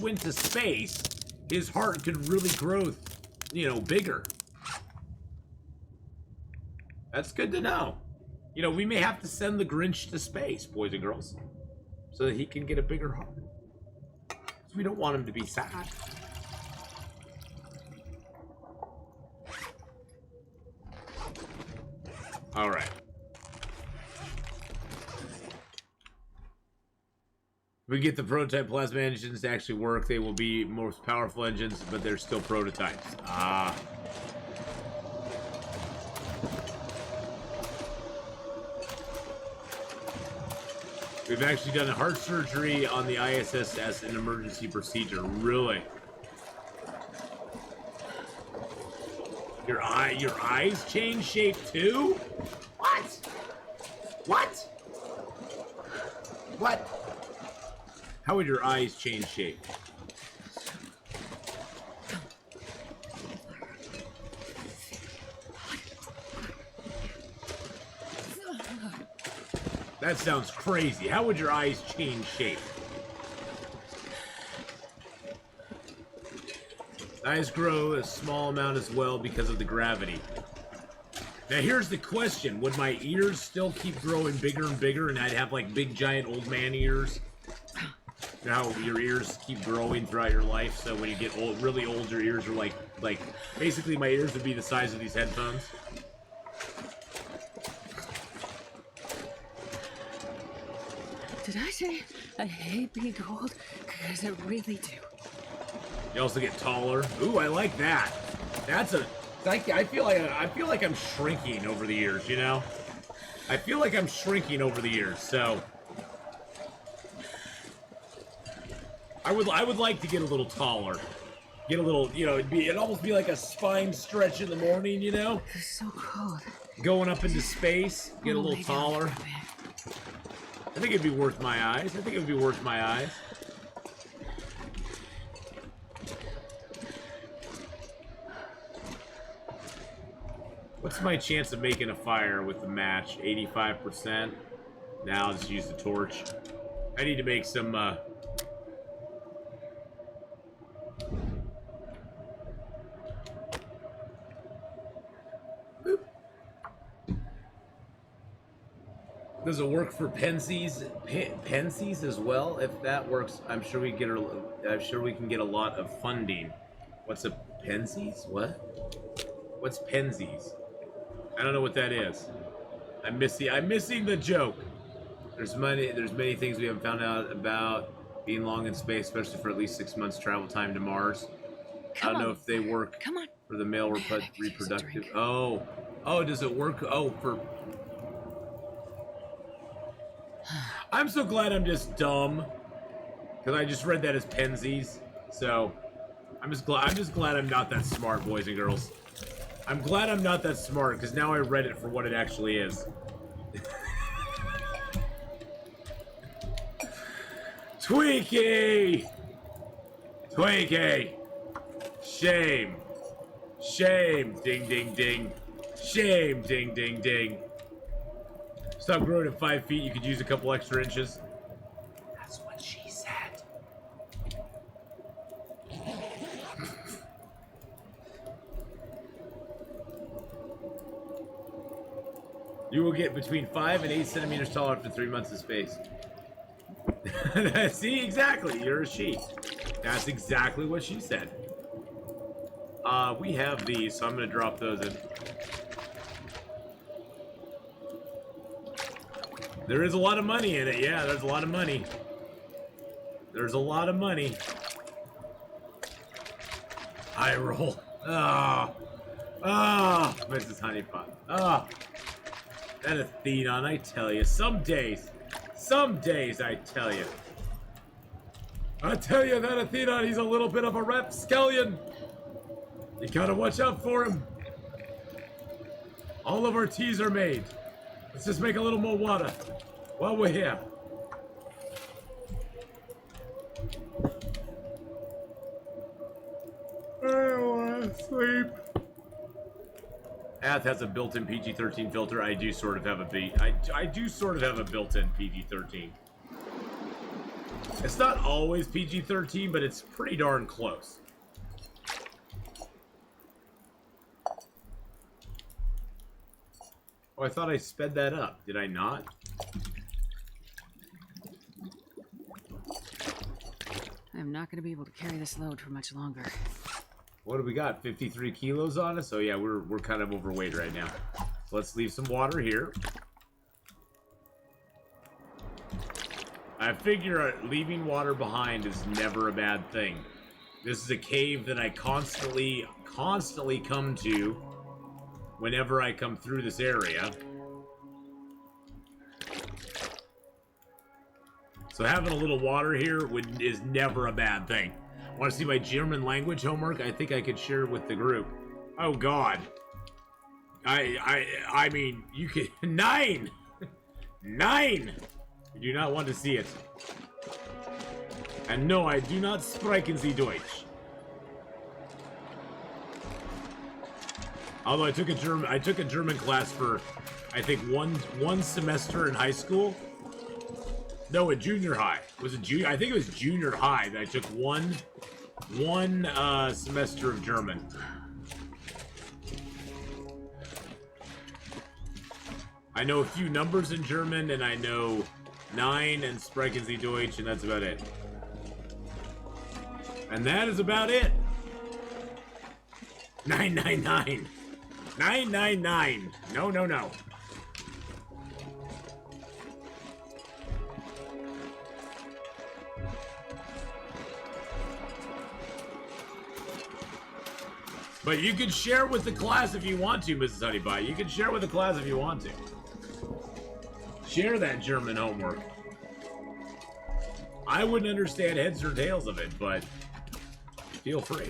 went to space, his heart could really grow, you know, bigger. That's good to know. You know, we may have to send the Grinch to space, boys and girls, so that he can get a bigger heart. We don't want him to be sad. All right. If we get the prototype plasma engines to actually work, they will be most powerful engines, but they're still prototypes. Ah. We've actually done a heart surgery on the ISS as an emergency procedure. Really? Your eyes change shape too? What? What? What? How would your eyes change shape? That sounds crazy. How would your eyes change shape? Eyes grow a small amount as well because of the gravity. Now here's the question. Would my ears still keep growing bigger and bigger and I'd have like big giant old man ears? You know how your ears keep growing throughout your life, so when you get old, really old, your ears are like basically my ears would be the size of these headphones. Did I say I hate being old? Because I really do. You also get taller. Ooh, I like that. That's a. I feel like I'm shrinking over the years. You know, I feel like I'm shrinking over the years. So I would like to get a little taller. Get a little, you know, it'd almost be like a spine stretch in the morning. You know, It's so cold. going up into space, get a little taller. I think it'd be worth my eyes. I think it would be worth my eyes. What's my chance of making a fire with the match? 85%. Now I'll just use the torch. I need to make some, Does it work for Pensies? Pensies as well? If that works, I'm sure we can get a lot of funding. What's a Pensies? What? What's Pensies? I don't know what that is. I'm missing the joke. There's many things we haven't found out about being long in space, especially for at least 6 months travel time to Mars. I don't know if they work for the male reproductive. Oh, does it work? Oh, for. I'm so glad I'm just dumb, because I just read that as Pensies. So I'm just glad I'm not that smart, boys and girls. I'm glad I'm not that smart, because now I read it for what it actually is. Tweaky! Shame. Shame. Ding, ding, ding. Shame. Ding, ding, ding. Stop growing at 5 feet. You could use a couple extra inches. That's what she said. You will get between 5 and 8 centimeters taller after 3 months of space. See, exactly. You're a she. That's exactly what she said. We have these, so I'm going to drop those in. There is a lot of money in it. Yeah, there's a lot of money. There's a lot of money. Eye roll. Ah. Ah. Mrs. Honeypot. Ah. That Atheenon, I tell you. Some days, I tell you. I tell you, that Atheenon, he's a little bit of a rapscallion. You gotta watch out for him. All of our teas are made. Let's just make a little more water while we're here. I wanna sleep. Ath has a built-in PG-13 filter. I do sort of have I do sort of have a built-in PG-13. It's not always PG-13, but it's pretty darn close. Oh, I thought I sped that up. Did I not? I'm not going to be able to carry this load for much longer. What do we got? 53 kilos on us? Oh yeah, we're kind of overweight right now. So let's leave some water here. I figure leaving water behind is never a bad thing. This is a cave that I constantly come to whenever I come through this area. So having a little water here is never a bad thing. Want to see my German language homework? I think I could share it with the group. Oh God. I mean, you could 9. 9. You do not want to see it. And no, I do not sprechen Sie Deutsch. Although I took a German class for, I think one semester in high school. No, at junior high. Was it junior? I think it was junior high that I took one semester of German. I know a few numbers in German, and I know 9 and Sprechen Sie Deutsch, and that's about it. And that is about it. 999. 999. No, no, no. But you can share with the class if you want to, Mrs. Honeybie. You can share with the class if you want to. Share that German homework. I wouldn't understand heads or tails of it, but feel free.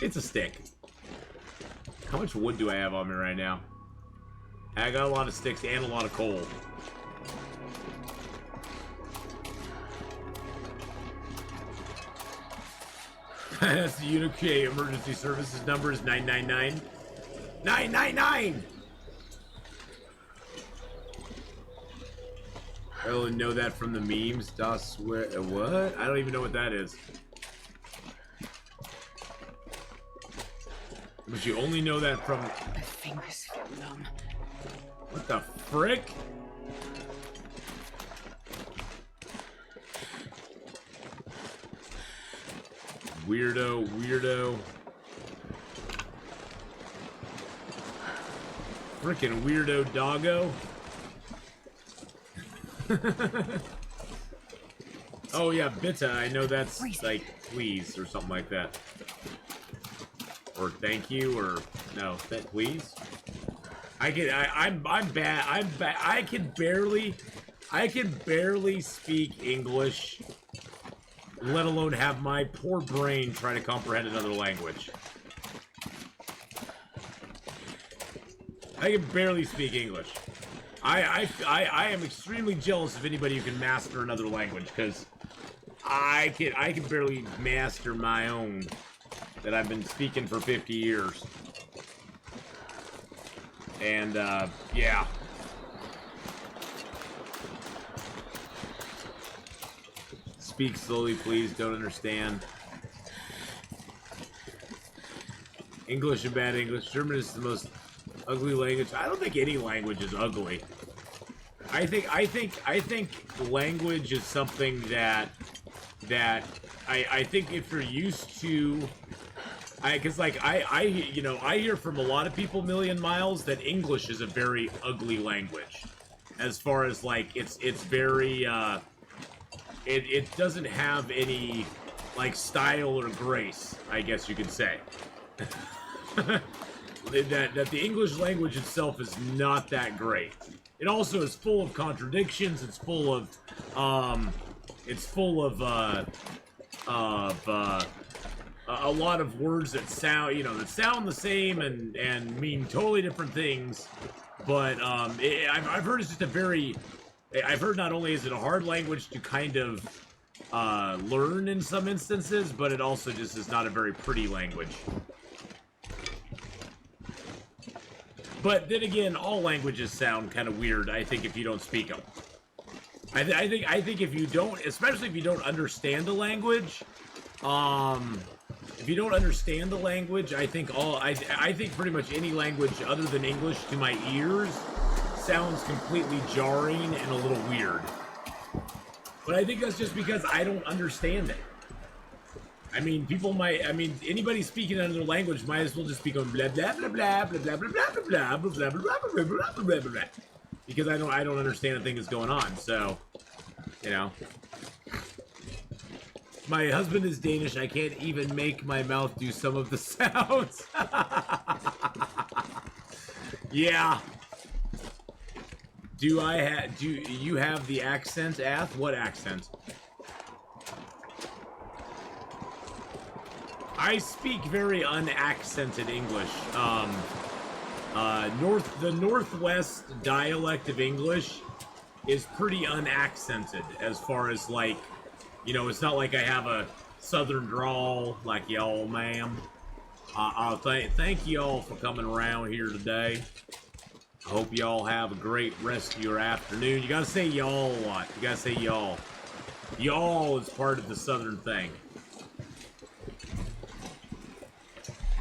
It's a stick. How much wood do I have on me right now? I got a lot of sticks and a lot of coal. That's the UK emergency services number is 999. 999! I only know that from the memes. Das what? I don't even know what that is. But you only know that from... My fingers feel numb. What the frick? Weirdo, weirdo. Frickin' weirdo doggo. Oh yeah, Bitta, I know that's like please or something like that. Or thank you, or no, please. I'm bad. I can barely speak English, let alone have my poor brain try to comprehend another language. I can barely speak English. I am extremely jealous of anybody who can master another language, because I can barely master my own. that I've been speaking for 50 years. And, yeah. Speak slowly, please. Don't understand. English and bad English. German is the most ugly language. I don't think any language is ugly. I think language is something that I think if you're used to, because like I hear from a lot of people million miles that English is a very ugly language, as far as like it's very it doesn't have any like style or grace, I guess you could say. that the English language itself is not that great. It also is full of contradictions. It's full of a lot of words that sound the same and mean totally different things. But I've heard it's just I've heard not only is it a hard language to kind of learn in some instances, but it also just is not a very pretty language. But then again, all languages sound kind of weird, I think, if you don't speak them. I think if you don't, especially if you don't understand a language, if you don't understand the language, I think pretty much any language other than English to my ears sounds completely jarring and a little weird. But I think that's just because I don't understand it. I mean, anybody speaking another language might as well just be going blah blah blah blah blah blah blah blah blah blah blah blah blah blah blah blah, because I don't understand a thing that's going on. So, you know, my husband is Danish. I can't even make my mouth do some of the sounds. Yeah. Do you have the accent, Ath? What accent? I speak very unaccented English. The Northwest dialect of English is pretty unaccented as far as like, it's not like I have a Southern drawl like y'all, ma'am. Thank y'all for coming around here today. I hope y'all have a great rest of your afternoon. You gotta say y'all a lot. You gotta say y'all. Y'all is part of the Southern thing.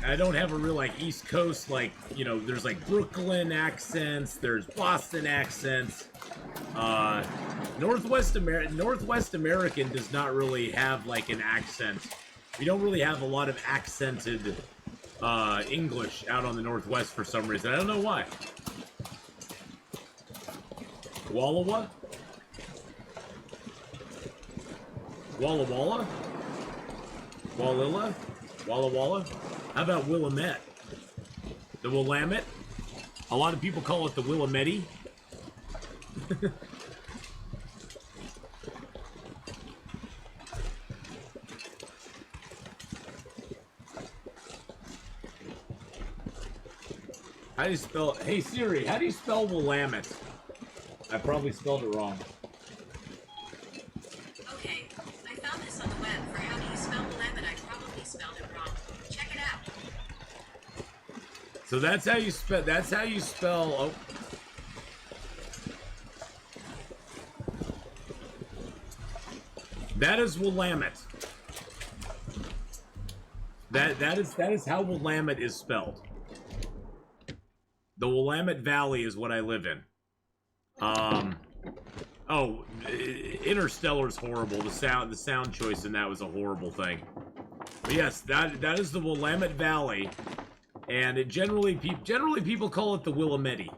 I don't have a real, like, East Coast, like, there's, like, Brooklyn accents, there's Boston accents. Northwest American does not really have, like, an accent. We don't really have a lot of accented, English out on the Northwest for some reason. I don't know why. Wallawa? Walla Walla? Wallilla? Walla Walla? How about Willamette? The Willamette? A lot of people call it the Willamette. How do you spell... Hey Siri, how do you spell Willamette? I probably spelled it wrong. Okay, I found this on the web for how do you spell Willamette. I probably spelled it wrong. Check it out. So that's how you spell. That's how you spell. Oh. That is Willamette. That is how Willamette is spelled. The Willamette Valley is what I live in. Oh, Interstellar's horrible. The sound choice in that was a horrible thing. But yes, that is the Willamette Valley, and it generally people call it the Willamette.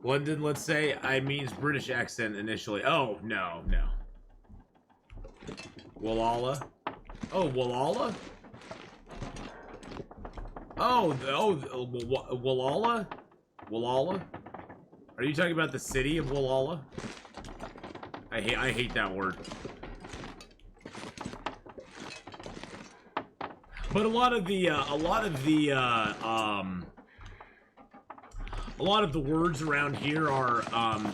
London, let's say, I means British accent initially. Oh, no. Wallala? Oh, Wallala? Oh, Wallala? Wallala? Are you talking about the city of Wallala? I hate that word. A lot of the words around here are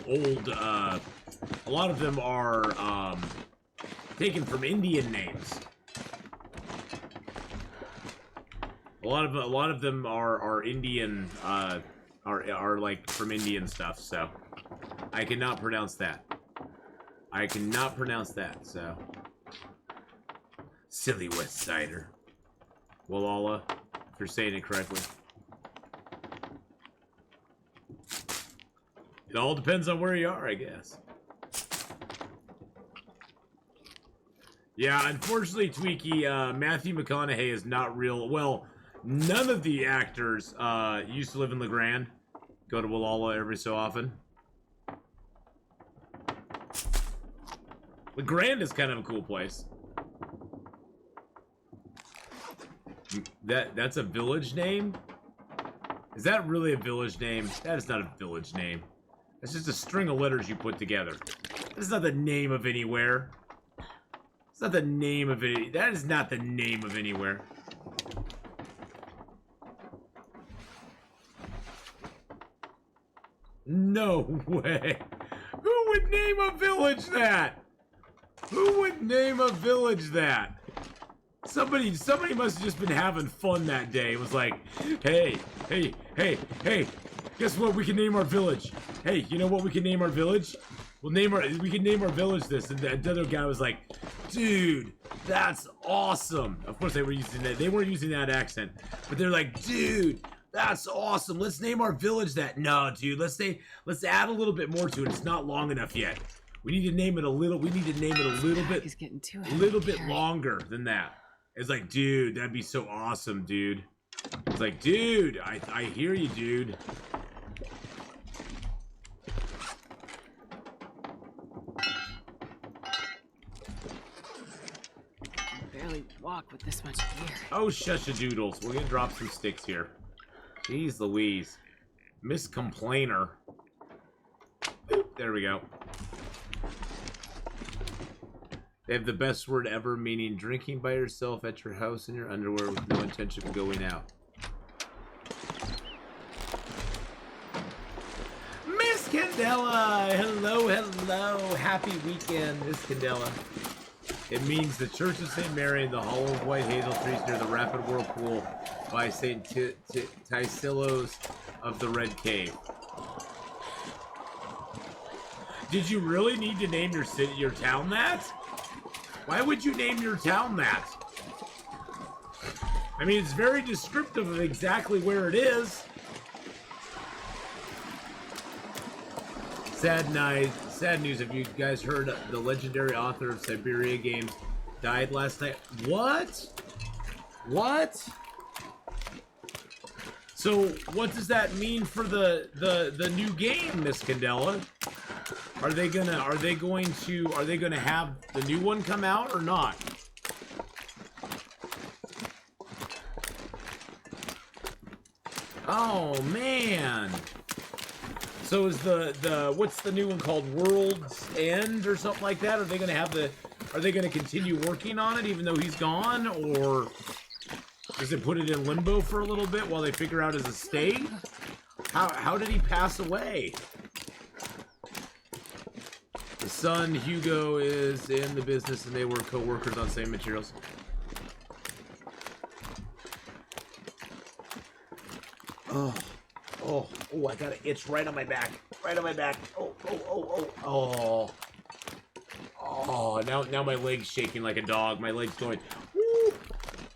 old. A lot of them are taken from Indian names. A lot of them are Indian. Are like from Indian stuff. So I cannot pronounce that. I cannot pronounce that. So silly West Sider. Wallala, if you're saying it correctly. It all depends on where you are, I guess. Yeah, unfortunately, Tweaky, Matthew McConaughey is not real. Well, none of the actors used to live in LeGrand. Go to Wallala every so often. LeGrand is kind of a cool place. That's a village name? Is that really a village name? That is not a village name. That's just a string of letters you put together. That's not the name of anywhere. It's not the name of any. That is not the name of anywhere. No way. Who would name a village that? Who would name a village that? Somebody must have just been having fun that day. It was like, hey, guess what? We can name our village. Hey, you know what we can name our village? We can name our village this. And the other guy was like, dude, that's awesome. Of course they were using that. They weren't using that accent, but they're like, dude, that's awesome. Let's name our village that. No, dude, let's add a little bit more to it. It's not long enough yet. We need to name it a little bit. He's getting too a little bit longer than that. It's like, dude, that'd be so awesome, dude. It's like, dude, I hear you, dude. I can barely walk with this much gear. Oh, shush-a-doodles. We're gonna drop some sticks here. Jeez Louise. Miss Complainer. Boop, there we go. They have the best word ever, meaning drinking by yourself at your house in your underwear with no intention of going out. Miss Candela! Hello, hello. Happy weekend, Miss Candela. It means the Church of St. Mary and the Hollow of White Hazel Trees near the Rapid Whirlpool by St. Tysilos of the Red Cave. Did you really need to name your city, your town that? Why would you name your town that? I mean, it's very descriptive of exactly where it is. Sad news. Have you guys heard the legendary author of Siberia Games died last night? What? What? So, what does that mean for the new game, Miss Candela? Are they gonna have the new one come out or not? Oh man. So is the what's the new one called? World's End or something like that? Are they gonna continue working on it even though he's gone, or does it put it in limbo for a little bit while they figure out his estate? How did he pass away? The son, Hugo, is in the business and they were co-workers on same materials. Oh, I got an itch right on my back. Oh, now my leg's shaking like a dog. My leg's going, woo!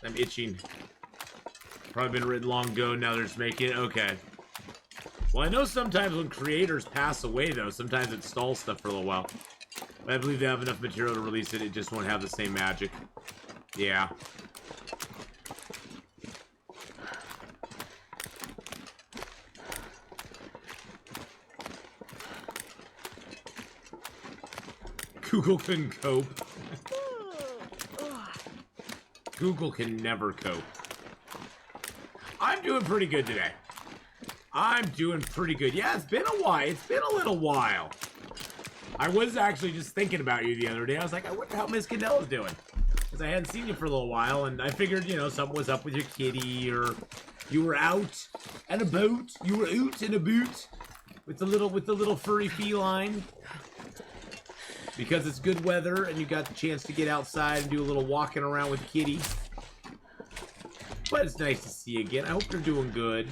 I'm itching. Probably been written long ago, now they're just making it. Okay. Well, I know sometimes when creators pass away, though, sometimes it stalls stuff for a little while. But I believe they have enough material to release it, it just won't have the same magic. Yeah. Google couldn't cope. Google can never cope. I'm doing pretty good today. I'm doing pretty good. Yeah, it's been a while. It's been a little while. I was actually just thinking about you the other day. I was like, I wonder how Miss Candela's doing. Because I hadn't seen you for a little while, and I figured, you know, something was up with your kitty, or You were out and about. You were out and about with the little furry feline. Because it's good weather and you got the chance to get outside and do a little walking around with Kitty. But it's nice to see you again. I hope you're doing good.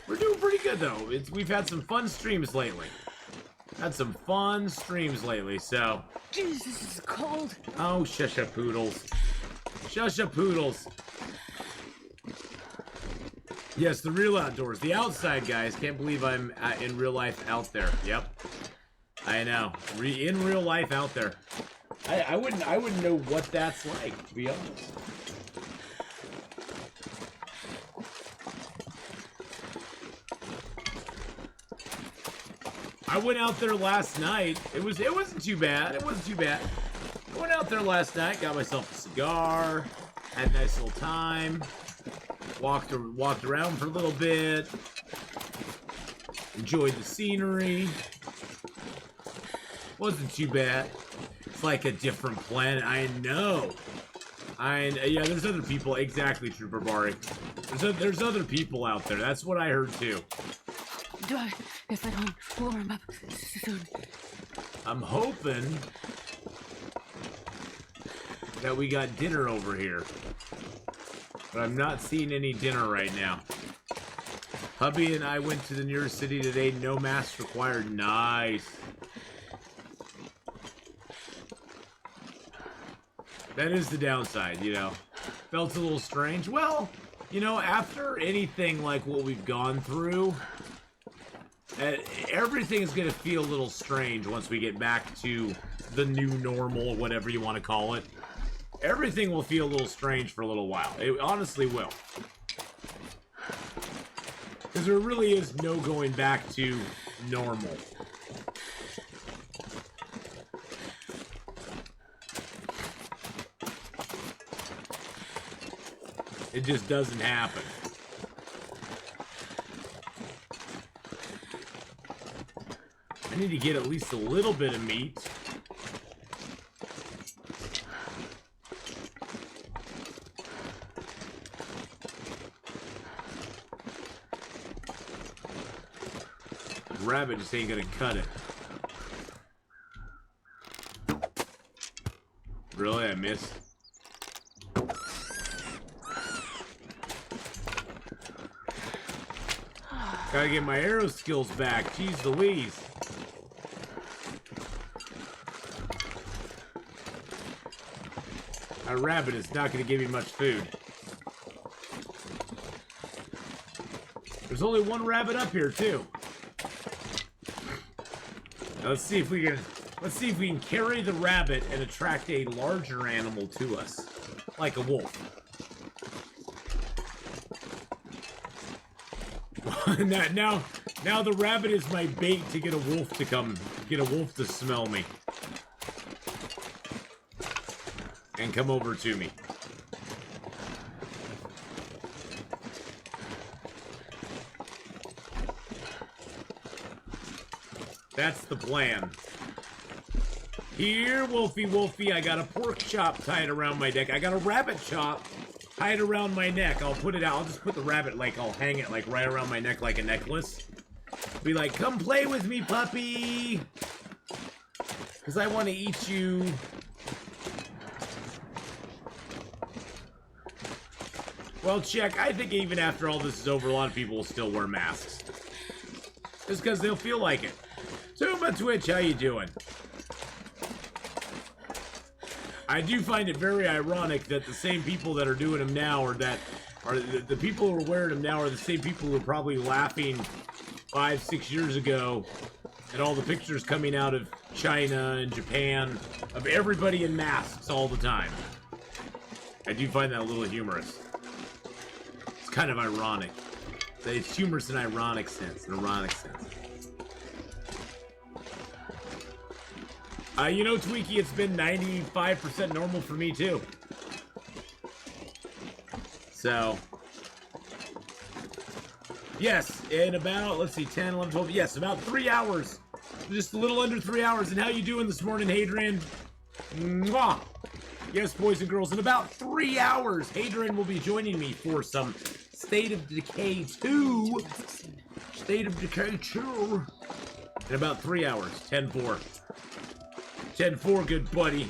We're doing pretty good though. We've had some fun streams lately. So. Jesus, this is cold. Oh, shusha poodles. Shusha poodles. Yes, the real outdoors. The outside, guys. Can't believe I'm in real life out there. Yep. I know. In real life out there. I wouldn't know what that's like, to be honest. I went out there last night. It wasn't too bad. I went out there last night, got myself a cigar, had a nice little time, walked around for a little bit, enjoyed the scenery. Wasn't too bad. It's like a different planet. I know. Yeah, there's other people. Exactly, Trooper Bari. There's other people out there. That's what I heard too. If I don't warm up soon. I'm hoping that we got dinner over here. But I'm not seeing any dinner right now. Hubby and I went to the nearest city today. No mask required. Nice. That is the downside, you know. Felt a little strange. Well, you know, after anything like what we've gone through, everything is going to feel a little strange once we get back to the new normal, whatever you want to call it. Everything will feel a little strange for a little while. It honestly will. Because there really is no going back to normal. It just doesn't happen. I need to get at least a little bit of meat. Rabbit just ain't gonna cut it. Really? I missed? Gotta get my arrow skills back. Jeez Louise. A rabbit is not going to give me much food. There's only one rabbit up here too. Now let's see if we can carry the rabbit and attract a larger animal to us, like a wolf. now the rabbit is my bait to get a wolf to smell me. And come over to me. That's the plan. Here, Wolfie, Wolfie, I got a pork chop tied around my neck. I got a rabbit chop tied around my neck. I'll put it out. I'll just put the rabbit, like, I'll hang it, like, right around my neck like a necklace. Be like, come play with me, puppy! Because I want to eat you. Well, check. I think even after all this is over, a lot of people will still wear masks. Just because they'll feel like it. Tumba Twitch, how you doing? I do find it very ironic that the same people that are doing them now, or that are the people who are wearing them now, are the same people who were probably laughing 5-6 years ago at all the pictures coming out of China and Japan of everybody in masks all the time. I do find that a little humorous. It's kind of ironic. It's humorous in an ironic sense. You know, Tweaky, it's been 95% normal for me, too. So. Yes, in about, let's see, 10, 11, 12, yes, about 3 hours. Just a little under 3 hours. And how you doing this morning, Hadrian? Mwah! Yes, boys and girls, in about 3 hours, Hadrian will be joining me for some State of Decay 2. State of Decay 2. In about 3 hours. 10-4. 10-4, good buddy.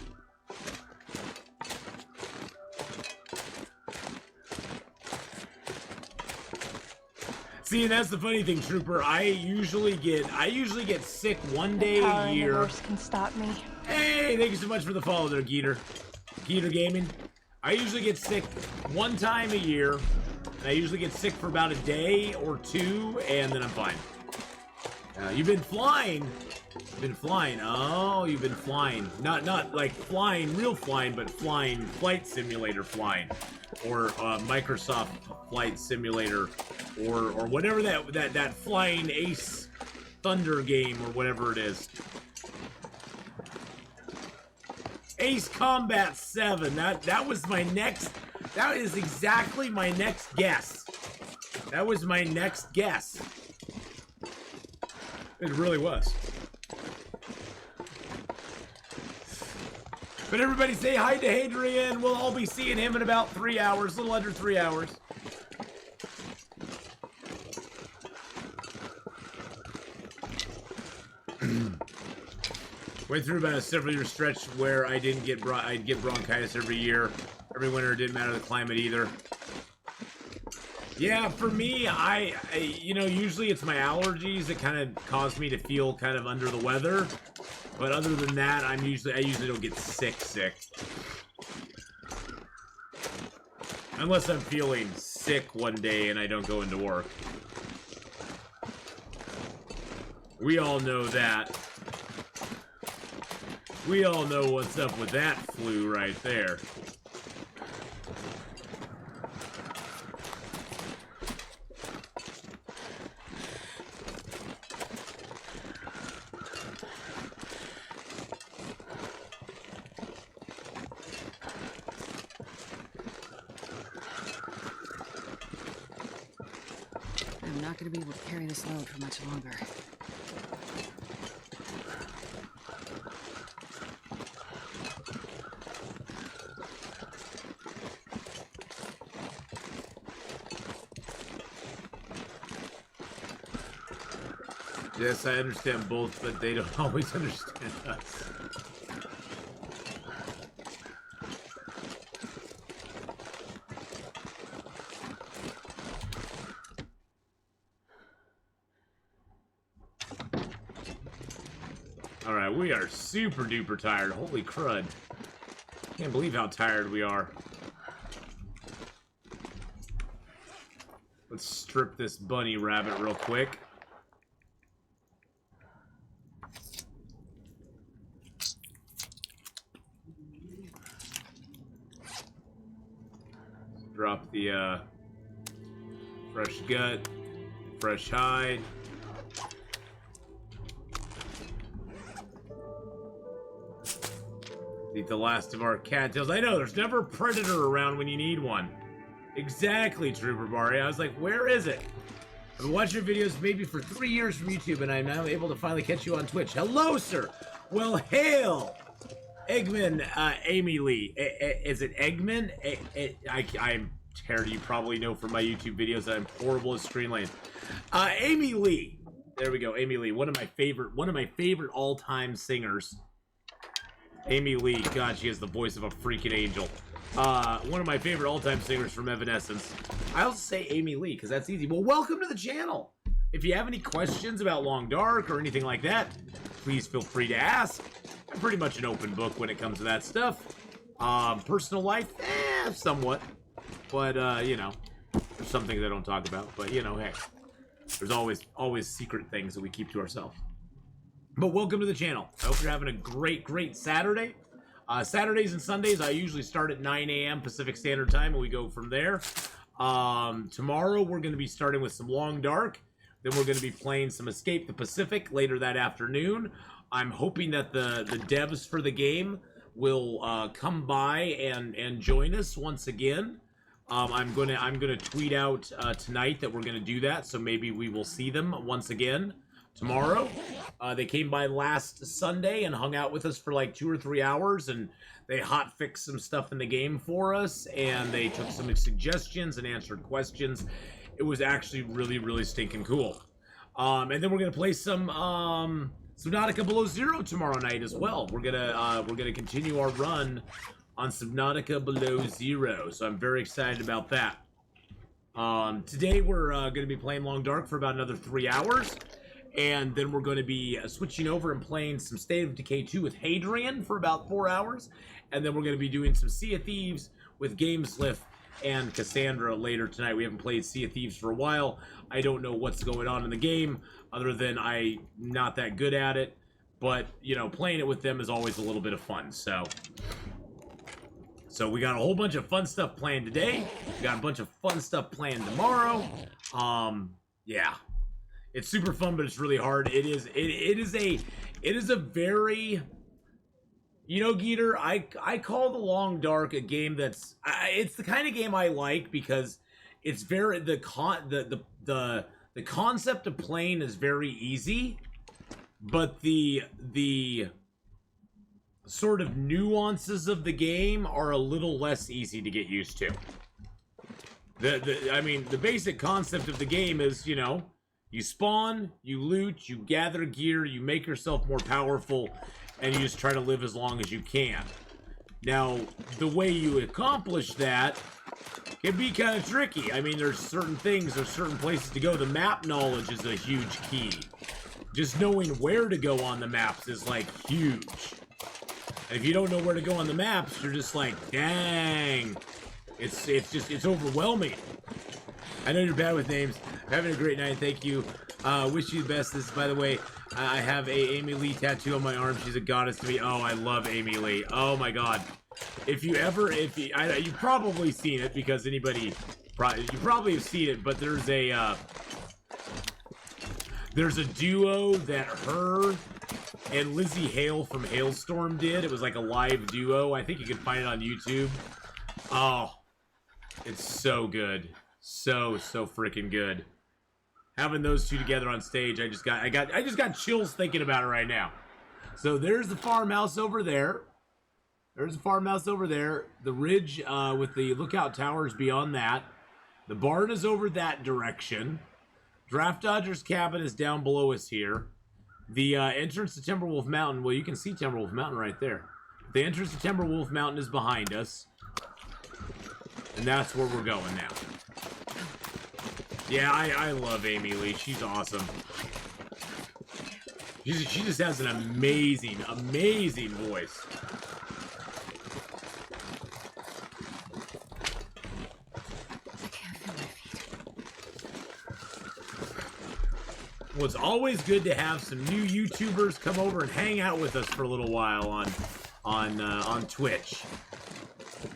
See, and that's the funny thing, Trooper. I usually get sick one day a year. Universe can stop me. Hey, thank you so much for the follow there, Geeter. Geeter Gaming. I usually get sick one time a year, and I usually get sick for about a day or two, and then I'm fine. You've been flying. You've been flying. Oh, you've been flying. Not like flying, real flying, but flying, flight simulator flying. Or Microsoft Flight Simulator, or whatever that flying Ace Thunder game, or whatever it is. Ace Combat 7. That was my next. That is exactly my next guess. That was my next guess. It really was. But everybody say hi to Hadrian. We'll all be seeing him in about 3 hours, a little under 3 hours. Went through about a several-year stretch where I'd get bronchitis every year. Every winter, it didn't matter the climate either. Yeah, for me, I usually it's my allergies that kind of cause me to feel kind of under the weather. But other than that, I usually don't get sick. Unless I'm feeling sick one day and I don't go into work. We all know that. We all know what's up with that flu right there. I'm not going to be able to carry this load for much longer. Yes, I understand both, but they don't always understand us. Alright, we are super duper tired. Holy crud. Can't believe how tired we are. Let's strip this bunny rabbit real quick. Drop the fresh gut, fresh hide. Eat the last of our cattails. I know, there's never a predator around when you need one. Exactly, Trooper Barry. I was like, where is it? I've been watching your videos maybe for 3 years from YouTube, and I'm now able to finally catch you on Twitch. Hello, sir. Well, hail. Eggman, Amy Lee. Is it Eggman? I'm tired. You probably know from my YouTube videos that I'm horrible at screen lanes. Amy Lee. There we go, Amy Lee. One of my favorite all-time singers. Amy Lee. God, she has the voice of a freaking angel. One of my favorite all-time singers from Evanescence. I also say Amy Lee because that's easy. Well, welcome to the channel. If you have any questions about Long Dark or anything like that, please feel free to ask. I'm pretty much an open book when it comes to that stuff. Personal life, somewhat. But, you know, there's some things I don't talk about. But, you know, hey, there's always secret things that we keep to ourselves. But welcome to the channel. I hope you're having a great Saturday. Saturdays and Sundays, I usually start at 9 a.m. Pacific Standard Time, and we go from there. Tomorrow, we're going to be starting with some Long Dark. Then we're going to be playing some Escape the Pacific later that afternoon. I'm hoping that the devs for the game will come by and join us once again. I'm gonna tweet out tonight that we're gonna do that, so maybe we will see them once again tomorrow. They came by last Sunday and hung out with us for like 2 or 3 hours, and they hot fixed some stuff in the game for us, and they took some suggestions and answered questions. It was actually really, really stinking cool. And then we're gonna play some Subnautica Below Zero tomorrow night as well. We're gonna continue our run on Subnautica Below Zero, so I'm very excited about that. Today we're gonna be playing Long Dark for about another 3 hours, and then we're going to be switching over and playing some State of Decay 2 with Hadrian for about 4 hours, and then we're going to be doing some Sea of Thieves with Gamesliff and Cassandra later tonight. We haven't played Sea of Thieves for a while. I don't know what's going on in the game, other than I'm not that good at it, but, you know, playing it with them is always a little bit of fun, so we got a whole bunch of fun stuff planned today. We got a bunch of fun stuff planned tomorrow. Yeah. It's super fun, but it's really hard. It is a very, you know, Geeter, I call the Long Dark a game that's it's the kind of game I like because it's very the concept of playing is very easy, but the sort of nuances of the game are a little less easy to get used to. I mean, the basic concept of the game is, you know, you spawn, you loot, you gather gear, you make yourself more powerful, and you just try to live as long as you can. Now, the way you accomplish that can be kind of tricky. I mean, there's certain things, there's certain places to go. The map knowledge is a huge key. Just knowing where to go on the maps is, like, huge. And if you don't know where to go on the maps, you're just like, dang. It's overwhelming. I know you're bad with names. Having a great night, thank you. Wish you the best. This, by the way, I have a Amy Lee tattoo on my arm. She's a goddess to me. Oh, I love Amy Lee. Oh my god. You've probably seen it because you probably have seen it, but there's a duo that her and Lizzie Hale from Hailstorm did. It was like a live duo. I think you can find it on YouTube. Oh, it's so good. So freaking good. Having those two together on stage, I just got chills thinking about it right now. So there's the farmhouse over there. There's the farmhouse over there. The ridge with the lookout towers beyond that. The barn is over that direction. Draft Dodger's cabin is down below us here. The entrance to Timberwolf Mountain, well, you can see Timberwolf Mountain right there. The entrance to Timberwolf Mountain is behind us. And that's where we're going now. Yeah, I love Amy Lee. She's awesome. She just has an amazing, amazing voice. I can't feel my feet. Well, it's always good to have some new YouTubers come over and hang out with us for a little while on Twitch.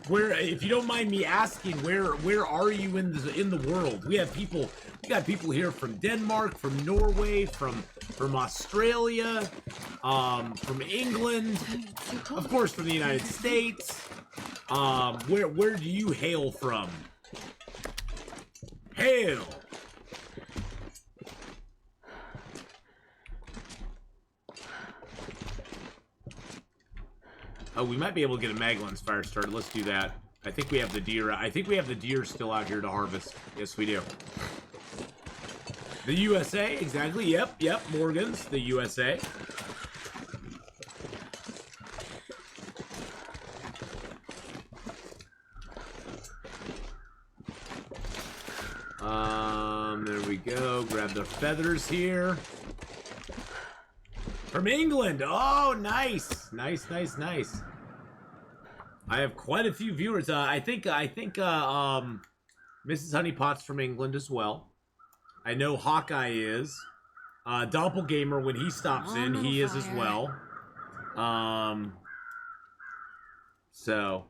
Where, if you don't mind me asking, where are you in the world? We got people here from Denmark, from Norway, from Australia, from England, of course from the United States. Where do you hail from? Hail! Oh, we might be able to get a Maglins fire started. Let's do that. I think we have the deer. I think we have the deer still out here to harvest. Yes, we do. The USA, exactly. Yep. Morgan's, the USA. There we go. Grab the feathers here. From England. Oh, nice. Nice. I have quite a few viewers. I think Mrs. Honeypot's from England as well. I know Hawkeye is. Doppelgamer, when he stops in, he is as well. So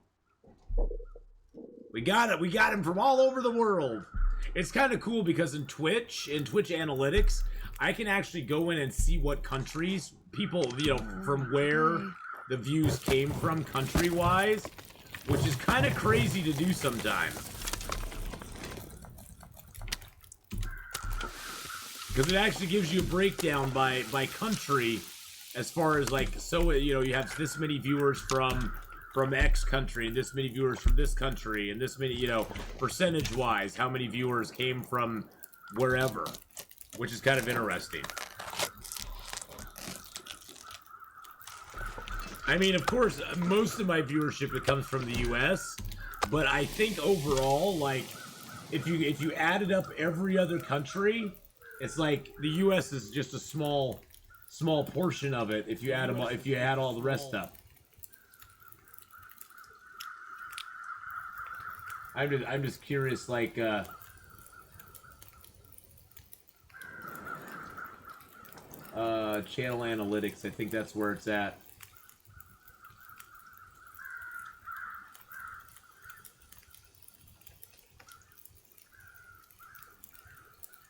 we got it. We got him from all over the world. It's kind of cool because in Twitch Analytics, I can actually go in and see what countries people, you know, from where the views came from country-wise, which is kind of crazy to do sometimes. Because it actually gives you a breakdown by country as far as, like, so, you know, you have this many viewers from from X country, and this many viewers from this country, and this many, you know, percentage-wise, how many viewers came from wherever, which is kind of interesting. I mean, of course, most of my viewership, it comes from the U.S., but I think overall, like, if you added up every other country, it's like the U.S. is just a small portion of it if you add them all, if you add all the rest up. I'm just curious, like, channel analytics, I think that's where it's at.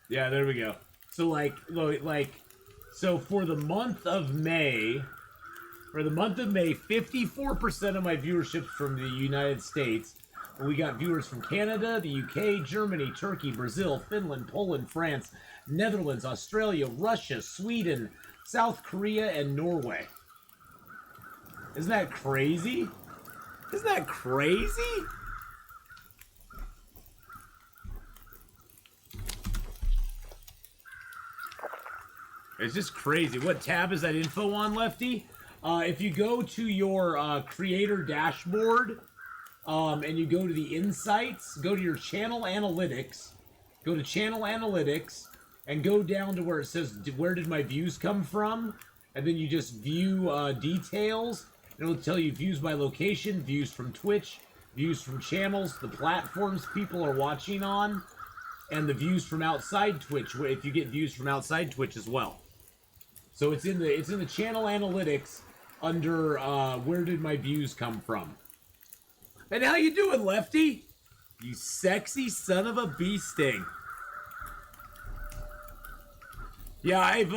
Yeah, there we go. So, so for the month of May, 54% of my viewership's from the United States. We got viewers from Canada, the UK, Germany, Turkey, Brazil, Finland, Poland, France, Netherlands, Australia, Russia, Sweden, South Korea, and Norway. Isn't that crazy? Isn't that crazy? It's just crazy. What tab is that info on, Lefty? If you go to your creator dashboard, and you go to the insights, go to your channel analytics, go to channel analytics, and go down to where it says, where did my views come from? And then you just view details. It'll tell you views by location, views from Twitch, views from channels, the platforms people are watching on, and the views from outside Twitch, if you get views from outside Twitch as well. So it's in the channel analytics under where did my views come from. And how you doing, Lefty? You sexy son of a bee sting. Yeah, I've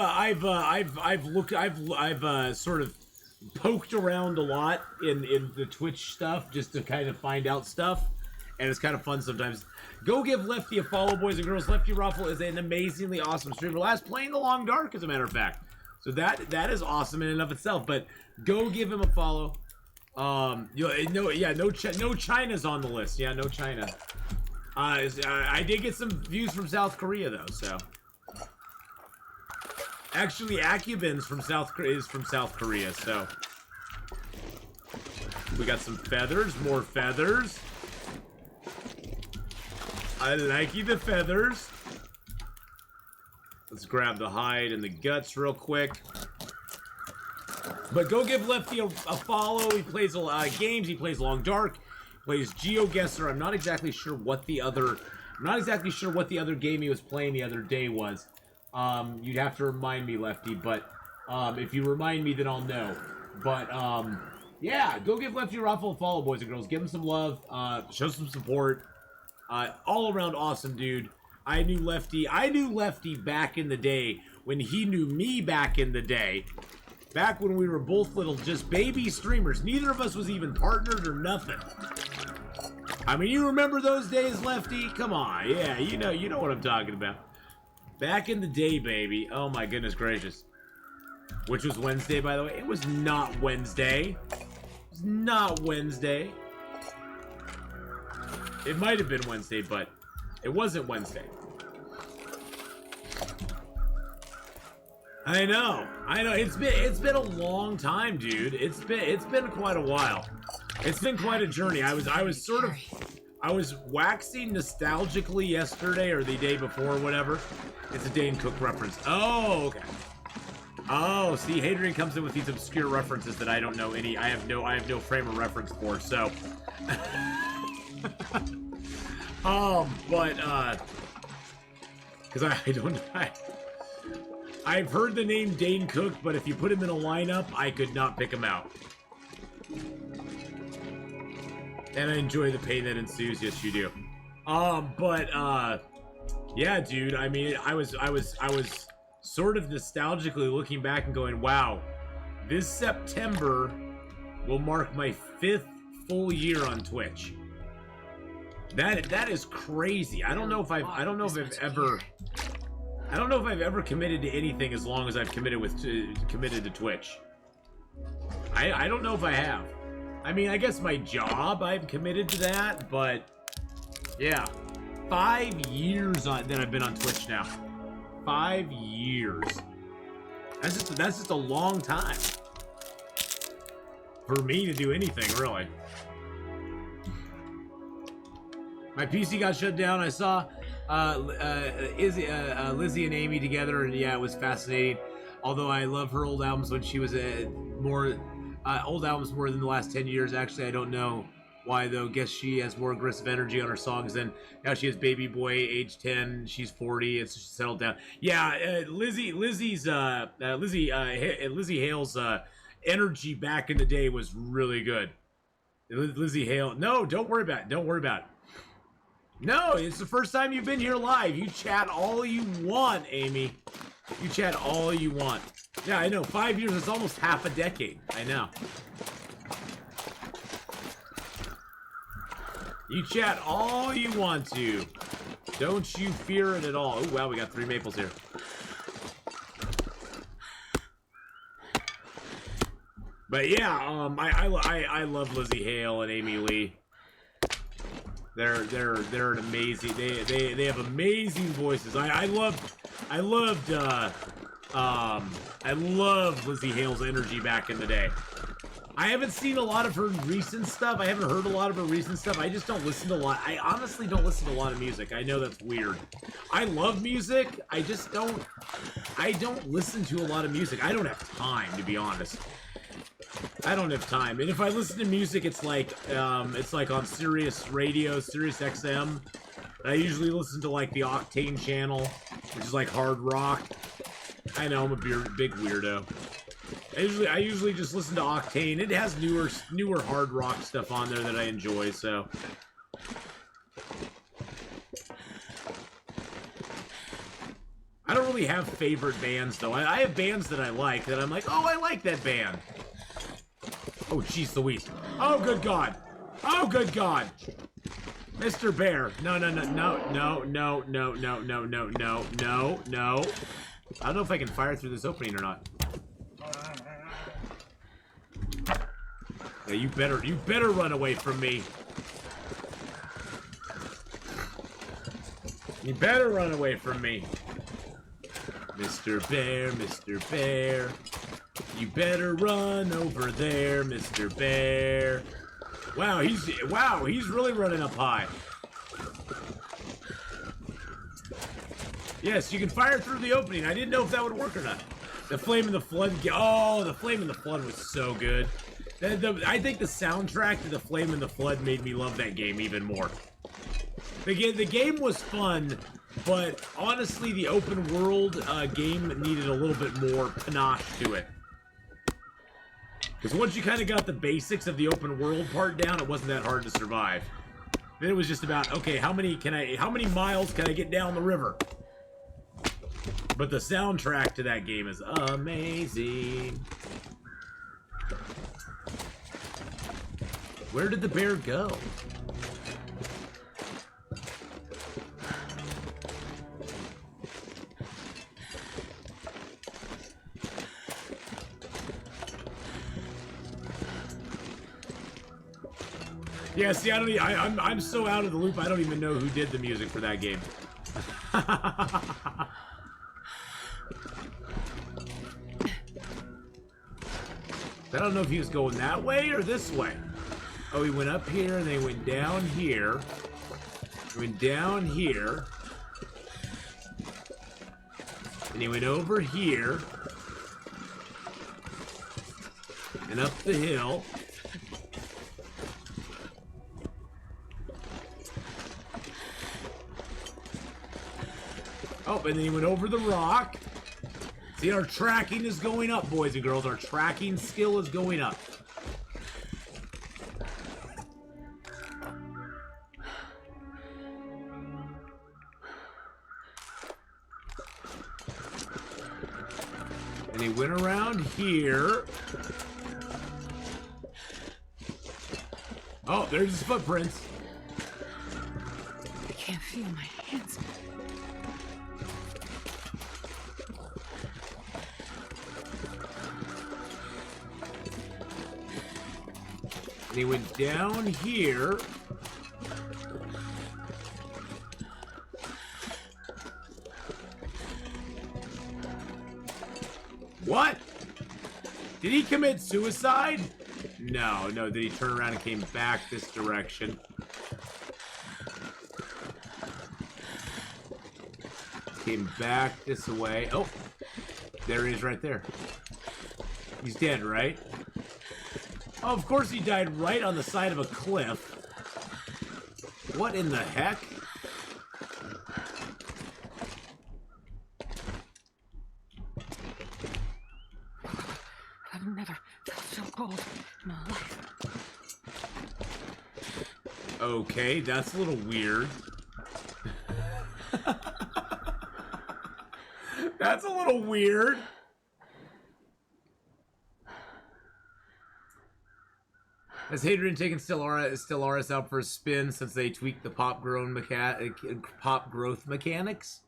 sort of poked around a lot in the Twitch stuff just to kind of find out stuff, and it's kind of fun sometimes. Go give Lefty a follow, boys and girls. Lefty Ruffle is an amazingly awesome streamer. Last playing the Long Dark, as a matter of fact. So that is awesome in and of itself. But go give him a follow. No China's on the list. Yeah, no China. I did get some views from South Korea though. So actually, Akubin's from South Korea. So we got some feathers, more feathers. I like the feathers. Let's grab the hide and the guts real quick. But go give Lefty a follow. He plays a lot of games. He plays Long Dark. Plays GeoGuessr. I'm not exactly sure what the other game he was playing the other day was. You'd have to remind me, Lefty. But if you remind me, then I'll know. But yeah, go give Lefty Ruffle a follow, boys and girls. Give him some love. Show some support. All around awesome dude. I knew Lefty back in the day when he knew me back in the day. Back when we were both little just baby streamers. Neither of us was even partnered or nothing. I mean, you remember those days, Lefty? Come on. Yeah, you know what I'm talking about. Back in the day, baby. Oh my goodness gracious. Which was Wednesday, by the way. It was not Wednesday. It was not Wednesday. It might have been Wednesday, but it wasn't Wednesday. I know. It's been a long time, dude. It's been quite a while. It's been quite a journey. I was waxing nostalgically yesterday or the day before or whatever. It's a Dane Cook reference. Oh, okay. Oh, see, Hadrian comes in with these obscure references that I don't know any. I have no frame of reference for. So, because I've heard the name Dane Cook, but if you put him in a lineup, I could not pick him out. And I enjoy the pain that ensues. Yes, you do. Yeah, dude. I mean, I was sort of nostalgically looking back and going, wow, this September will mark my 5th full year on Twitch. That is crazy. I don't know if I've ever committed to anything as long as I've committed to Twitch. I don't know if I have. I mean, I guess my job, I've committed to that, but yeah. 5 years that I've been on Twitch now. 5 years. That's just a long time. For me to do anything, really. My PC got shut down. I saw Lizzie and Amy together, and yeah, it was fascinating. Although I love her old albums when she was old albums more than the last 10 years. Actually, I don't know why though. Guess she has more aggressive energy on her songs than now. She has Baby Boy, age 10. She's 40. It's just settled down. Yeah, Lizzie Hale's energy back in the day was really good. Lizzie Hale. No, don't worry about it. Don't worry about it. No, it's the first time you've been here live. You chat all you want, Amy. You chat all you want. Yeah, I know. 5 years is almost half a decade. I know. You chat all you want to. Don't you fear it at all. Oh, wow, we got 3 maples here. But yeah, I love Lizzie Hale and Amy Lee. They're an amazing. They have amazing voices. I love Lizzie Hale's energy back in the day. I haven't seen a lot of her recent stuff. I haven't heard a lot of her recent stuff. I just don't listen to a lot. I honestly don't listen to a lot of music. I know that's weird. I love music. I just don't. I don't listen to a lot of music. I don't have time, to be honest. I don't have time. And if I listen to music, it's like on Sirius Radio, Sirius XM. I usually listen to like the Octane channel, which is like hard rock. I know I'm a big weirdo. I usually just listen to Octane. It has newer hard rock stuff on there that I enjoy, so. I don't really have favorite bands though. I have bands that I like that I'm like, oh, I like that band. Oh, jeez Louise. Oh, good God. Oh, good God. Mr. Bear. No. I don't know if I can fire through this opening or not. Yeah, you better run away from me. You better run away from me. Mr. Bear, you better run over there, Mr. Bear. Wow, he's really running up high. Yes, you can fire through the opening. I didn't know if that would work or not. The Flame in the Flood. Oh, the Flame in the Flood was so good. I think the soundtrack to the Flame in the Flood made me love that game even more. The game was fun, but honestly, the open world game needed a little bit more panache to it. Because once you kind of got the basics of the open world part down, it wasn't that hard to survive. Then it was just about, okay, how many miles can I get down the river? But the soundtrack to that game is amazing. Where did the bear go? Yeah, see, I'm so out of the loop, I don't even know who did the music for that game. I don't know if he was going that way or this way. Oh, he went up here, and then he went down here. He went down here. And he went over here. And up the hill. Oh, and then he went over the rock. See, our tracking is going up, boys and girls. Our tracking skill is going up. And he went around here. Oh, there's his footprints. I can't feel my hands. And he went down here. What? Did he commit suicide? No, no. Did he turn around and came back this direction? Came back this way. Oh, there he is right there. He's dead, right? Oh, of course he died right on the side of a cliff. What in the heck? I've never felt so cold in my life. Okay, that's a little weird. That's a little weird. Has Hadrian taken Stellaris out for a spin since they tweaked the pop growth mechanics?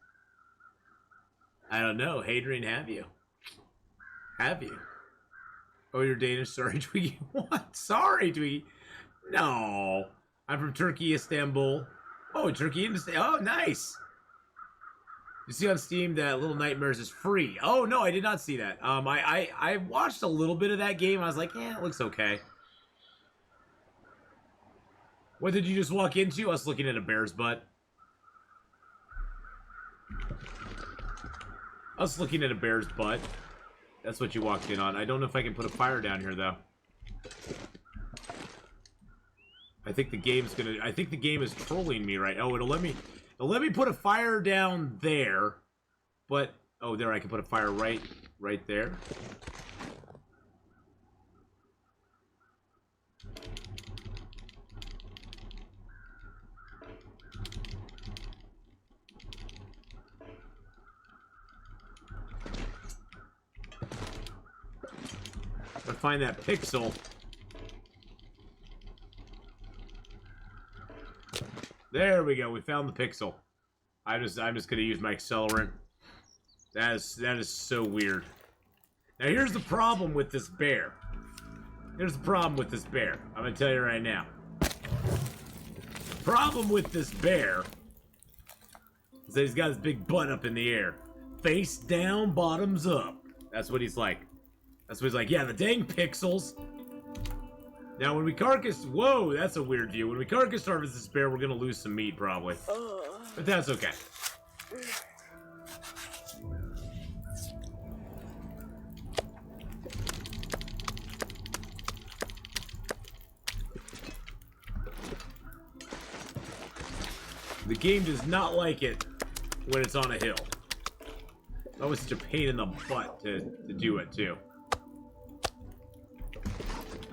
I don't know. Hadrian, have you? Have you? Oh, you're Danish? Sorry, Twiggy. What? Sorry, Twiggy. No. I'm from Turkey, Istanbul. Oh, Turkey, Istanbul. Oh, nice. You see on Steam that Little Nightmares is free. Oh, no, I did not see that. I watched a little bit of that game. I was like, yeah, it looks okay. What did you just walk into? Us looking at a bear's butt. Us looking at a bear's butt. That's what you walked in on. I don't know if I can put a fire down here, though. I think the game's gonna... I think the game is trolling me right... Oh, it'll let me put a fire down there. But... Oh, there, I can put a fire right there. If I find that pixel... There we go. We found the pixel. I'm just gonna use my accelerant. That is so weird. Now here's the problem with this bear. Here's the problem with this bear. I'm gonna tell you right now. Problem with this bear is that he's got his big butt up in the air, face down, bottoms up. That's what he's like. That's what he's like. Yeah, the dang pixels. Now, when we carcass... Whoa, that's a weird view. When we carcass harvest this bear, we're going to lose some meat, probably. But that's okay. The game does not like it when it's on a hill. It's always such a pain in the butt to do it, too.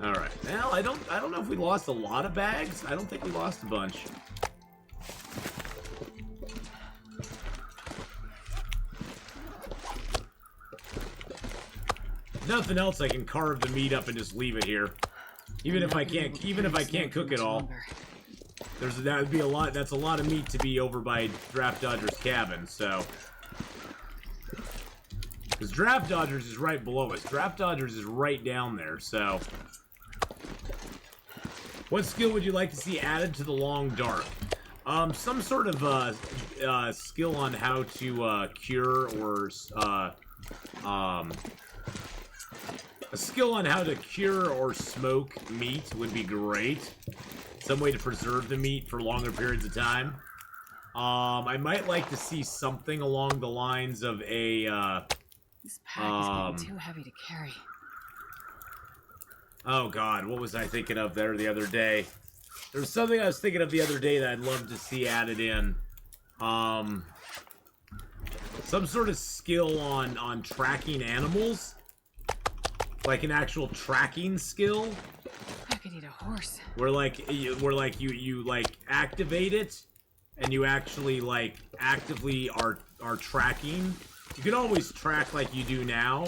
All right. Well, I don't know if we lost a lot of bags. I don't think we lost a bunch. If nothing else, I can carve the meat up and just leave it here. Even if I can't cook it all. That would be a lot. That's a lot of meat to be over by Draft Dodger's cabin. So, because Draft Dodgers is right below us. Draft Dodgers is right down there. So. What skill would you like to see added to the Long Dark? Some sort of skill on how to cure or a skill on how to cure or smoke meat would be great. Some way to preserve the meat for longer periods of time. I might like to see something along the lines of a this pack is getting too heavy to carry. Oh god, what was I thinking of there the other day? There was something I was thinking of the other day that I'd love to see added in. Some sort of skill on tracking animals. Like an actual tracking skill. I could eat a horse. Where you activate it and you actually like actively are tracking. You can always track like you do now.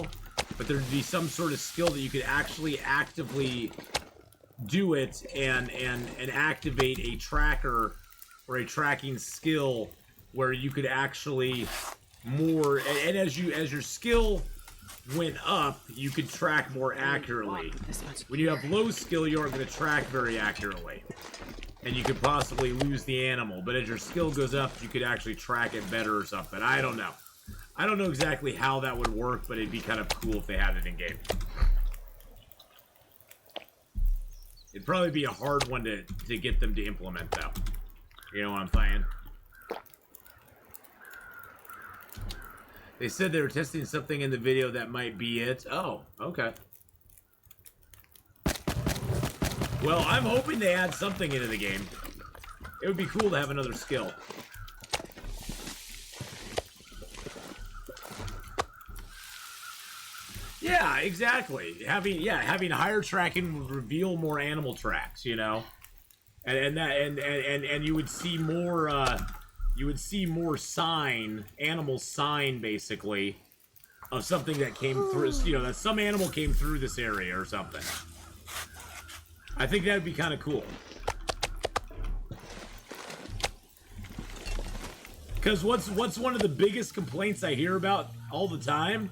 But there'd be some sort of skill that you could actually actively do it and activate a tracker or a tracking skill where you could actually more and as your skill went up, you could track more accurately. This much When you have low skill, you aren't going to track very accurately. And you could possibly lose the animal. But as your skill goes up, you could actually track it better or something. I don't know. I don't know exactly how that would work, but it'd be kind of cool if they had it in game. It'd probably be a hard one to get them to implement, though. You know what I'm saying? They said they were testing something in the video that might be it. Oh, okay. Well, I'm hoping they add something into the game. It would be cool to have another skill. Yeah, exactly. Having higher tracking would reveal more animal tracks, you know, and you would see more. You would see more animal sign, basically, of something that came through. You know, that some animal came through this area or something. I think that would be kind of cool. Because what's one of the biggest complaints I hear about all the time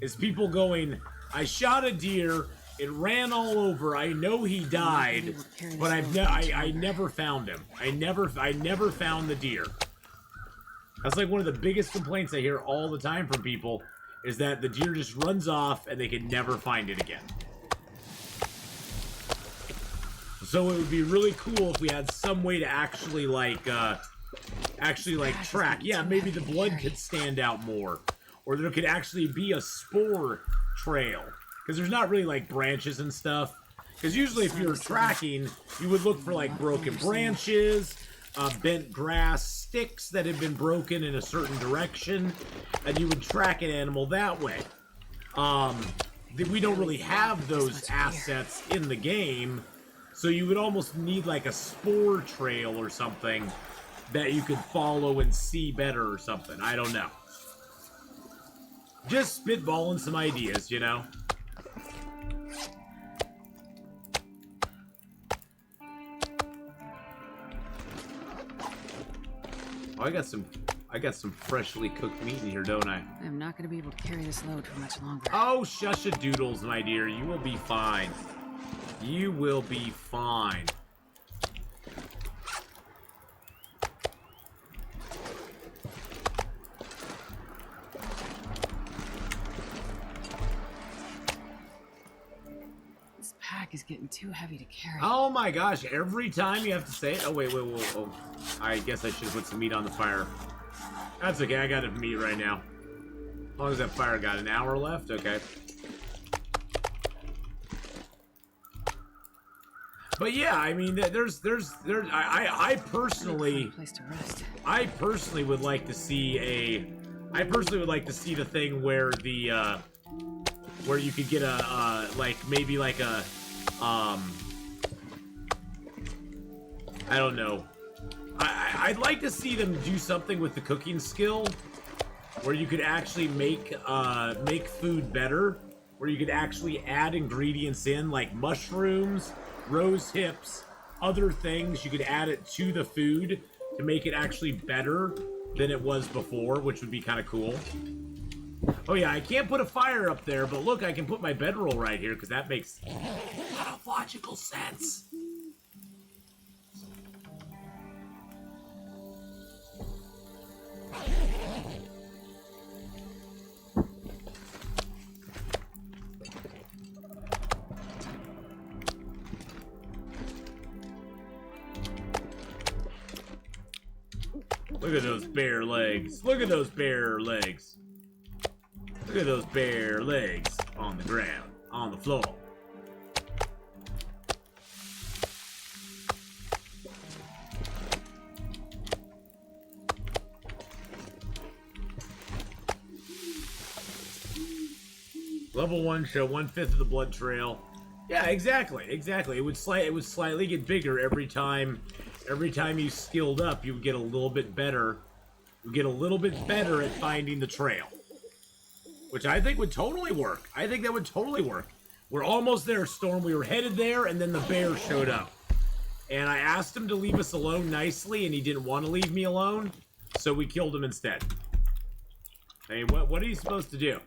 is people going, I shot a deer, it ran all over, I know he died, but I never found him. I never found the deer. That's like one of the biggest complaints I hear all the time from people, is that the deer just runs off and they can never find it again. So it would be really cool if we had some way to actually track. Yeah, maybe the blood could stand out more. Or there could actually be a spore trail. Because there's not really like branches and stuff. Because usually if you're tracking, you would look for like broken branches, bent grass, sticks that had been broken in a certain direction, and you would track an animal that way. We don't really have those assets in the game, so you would almost need like a spore trail or something that you could follow and see better or something. I don't know. Just spitballing some ideas, you know? Oh, I got some freshly cooked meat in here, don't I? I'm not going to be able to carry this load for much longer. Oh, shush-a-doodles, my dear. You will be fine. You will be fine. This pack is getting too heavy to carry. Oh my gosh, every time you have to say it? Oh, wait. Oh, I guess I should put some meat on the fire. That's okay, I got enough meat right now. As long as that fire got an hour left, okay. But yeah, I mean, I personally would like to see the thing where where you could get maybe like a, I don't know. I'd like to see them do something with the cooking skill where you could actually make food better, where you could actually add ingredients in, like mushrooms, rose hips, other things. You could add it to the food to make it actually better than it was before, which would be kind of cool. Oh yeah, I can't put a fire up there, but look, I can put my bedroll right here, because that makes a lot of logical sense. Look at those bare legs. Look at those bare legs. Look at those bare legs on the ground, on the floor. Level 1 show 1/5 of the blood trail. Yeah, exactly. It would slightly get bigger every time you skilled up. You would get a little bit better. You get a little bit better at finding the trail, which I think would totally work. I think that would totally work. We're almost there, Storm. We were headed there, and then the bear showed up, and I asked him to leave us alone nicely, and he didn't want to leave me alone, so we killed him instead. I mean, what are you supposed to do?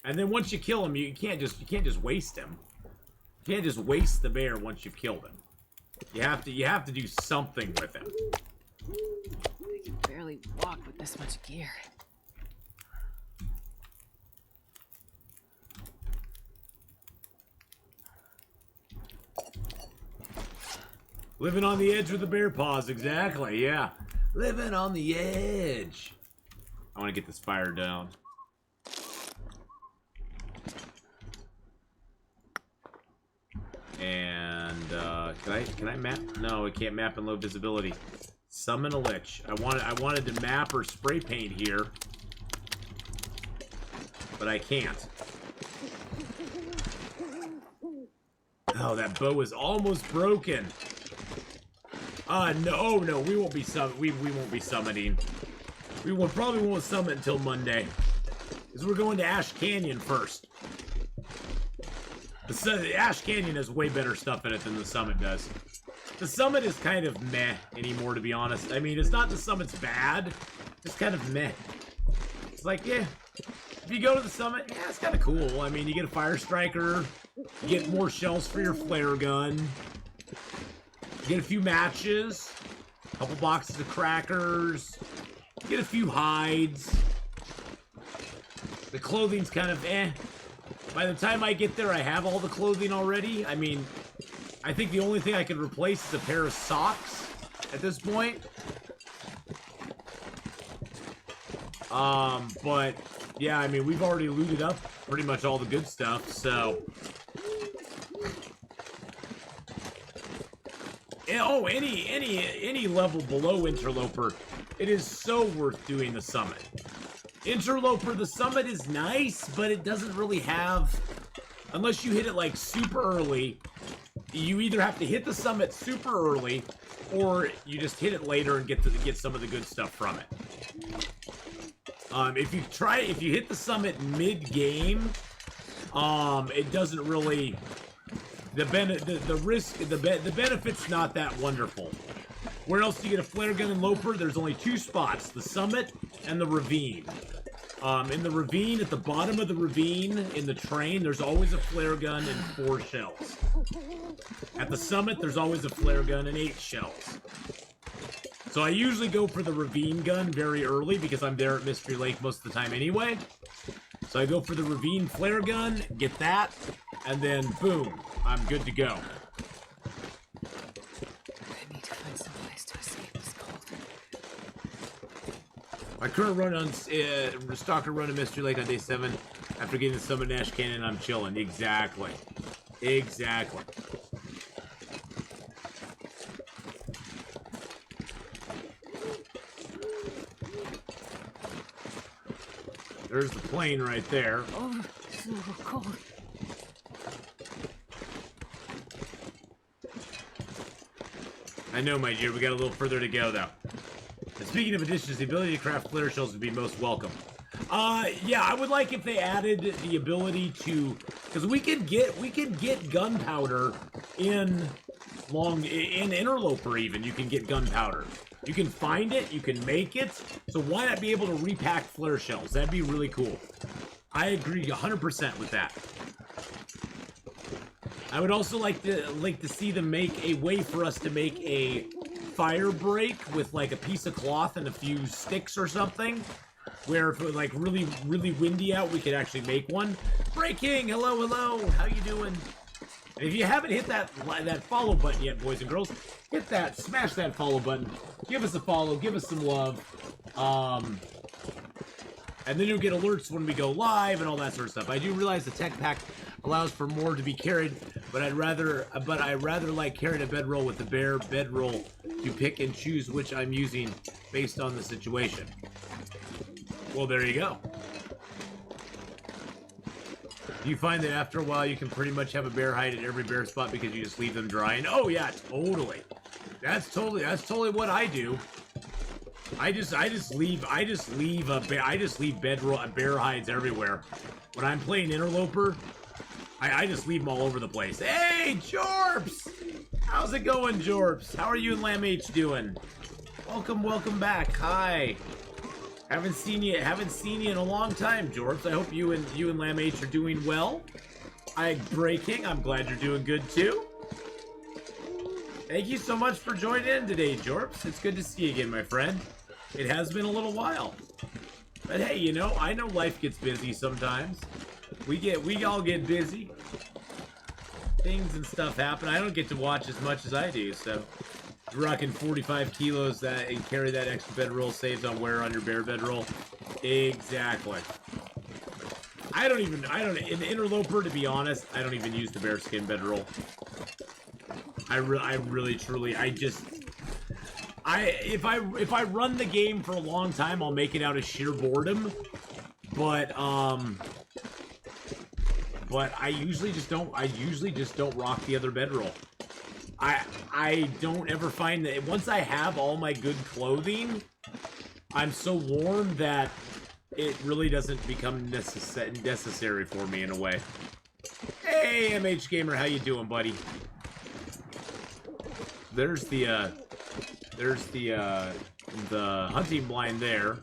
And then once you kill him, you can't just waste him. You can't just waste the bear once you've killed him. You have to do something with him. I can barely walk with this much gear. Living on the edge with the bear paws, exactly, yeah. Living on the edge. I want to get this fire down. And can I map? No, I can't map in low visibility. Summon a lich. I wanted to map or spray paint here, but I can't. Oh, that bow is almost broken. No, we won't be we won't be summoning. We probably won't summon until Monday, because we're going to Ash Canyon first. The Ash Canyon has way better stuff in it than the Summit does. The Summit is kind of meh anymore, to be honest. I mean, it's not the Summit's bad, it's kind of meh. It's like, yeah, if you go to the Summit, yeah, it's kind of cool. I mean, you get a Fire Striker, you get more shells for your flare gun, you get a few matches, a couple boxes of crackers, you get a few hides. The clothing's kind of eh. By the time I get there, I have all the clothing already. I mean, I think the only thing I could replace is a pair of socks at this point. But yeah, I mean, we've already looted up pretty much all the good stuff, so. Oh, any level below Interloper, it is so worth doing the Summit. Interloper, the Summit is nice, but it doesn't really have, unless you hit it like super early, you either have to hit the Summit super early, or you just hit it later and get some of the good stuff from it. If you hit the Summit mid-game, it doesn't really, the benefit's not that wonderful. Where else do you get a flare gun in Loper? There's only two spots, the Summit and the Ravine. In the ravine, at the bottom of the ravine, in the train, there's always a flare gun and 4 shells. At the Summit, there's always a flare gun and 8 shells. So I usually go for the ravine gun very early because I'm there at Mystery Lake most of the time anyway. So I go for the ravine flare gun, get that, and then boom, I'm good to go. I need to find some place to escape this cold. My current run on Stalker run to Mystery Lake on day 7. After getting the Summit Ash Canyon, I'm chilling. Exactly. Exactly. There's the plane right there. Oh, it's a little cold. I know, my dear. We got a little further to go, though. And speaking of additions, the ability to craft flare shells would be most welcome. Yeah, I would like if they added the ability to, because we could get gunpowder in Interloper. Even you can get gunpowder. You can find it, you can make it. So why not be able to repack flare shells? That'd be really cool. I agree 100% with that. I would also like to see them make a way for us to make a fire break with like a piece of cloth and a few sticks or something, where if it was like really windy out, we could actually make one. Breaking, hello, how you doing? And if you haven't hit that follow button yet, boys and girls, hit that, smash that follow button, give us a follow, give us some love, and then you'll get alerts when we go live and all that sort of stuff. I do realize the tech pack allows for more to be carried, but I'd rather like carrying a bedroll with the bare bedroll to pick and choose which I'm using based on the situation. Well, there you go. You find that after a while you can pretty much have a bear hide at every bear spot because you just leave them drying? Oh yeah, totally. That's totally what I do. I just leave bear hides everywhere. When I'm playing Interloper, I just leave them all over the place. Hey, Jorps! How's it going, Jorps? How are you and Lamb H doing? Welcome back. Hi. Haven't seen you in a long time, Jorps. I hope you and Lamb H are doing well. Breaking. I'm glad you're doing good too. Thank you so much for joining in today, Jorps. It's good to see you again, my friend. It has been a little while. But hey, you know, I know life gets busy sometimes. We all get busy. Things and stuff happen. I don't get to watch as much as I do, so rocking 45 kilos that and carry that extra bedroll saves on wear on your bare bedroll. Exactly. I don't in the Interloper, to be honest, I don't even use the bearskin bedroll. I really truly if I run the game for a long time, I'll make it out of sheer boredom. But I usually just don't rock the other bedroll. I don't ever find that once I have all my good clothing, I'm so warm that it really doesn't become necessary for me in a way. Hey, MH Gamer, how you doing, buddy? There's the hunting blind there.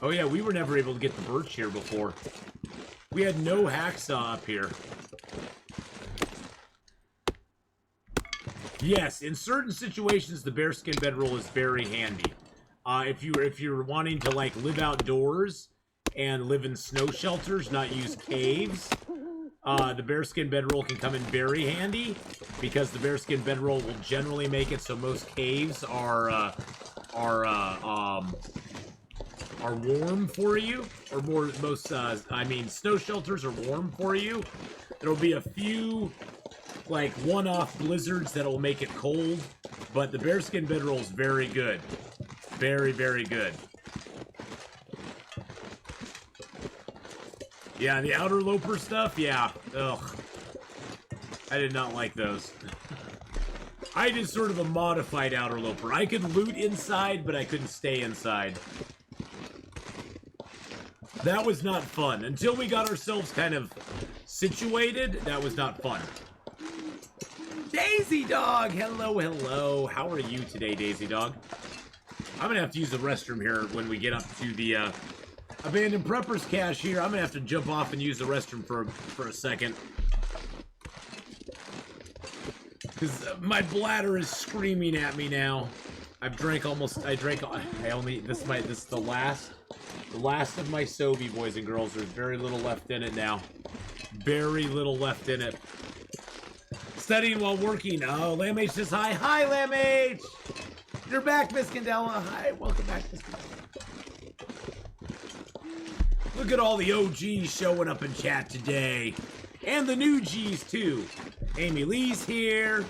Oh yeah, we were never able to get the birch here before. We had no hacksaw up here. Yes, in certain situations, the bearskin bedroll is very handy. If you're wanting to like live outdoors and live in snow shelters, not use caves, the bearskin bedroll can come in very handy because the bearskin bedroll will generally make it so most caves are warm for you, or snow shelters are warm for you. There'll be a few like one-off blizzards that'll make it cold, but the bearskin bedroll is very good. Very, very good. Yeah, the outer loper stuff, yeah. Ugh. I did not like those. I did sort of a modified outer loper. I could loot inside, but I couldn't stay inside. That was not fun. Until we got ourselves kind of situated, that was not fun. Daisy Dog! Hello, hello. How are you today, Daisy Dog? I'm gonna have to use the restroom here when we get up to the abandoned preppers cache here. I'm gonna have to jump off and use the restroom for a second. Because my bladder is screaming at me now. This is the last of my Sobe, boys and girls. There's very little left in it now. Very little left in it. Studying while working. Oh, Lamb H says hi. Hi, Lamb H! You're back, Miss Candela. Hi, welcome back, Miss Candela. Look at all the OGs showing up in chat today. And the new G's, too. Amy Lee's here.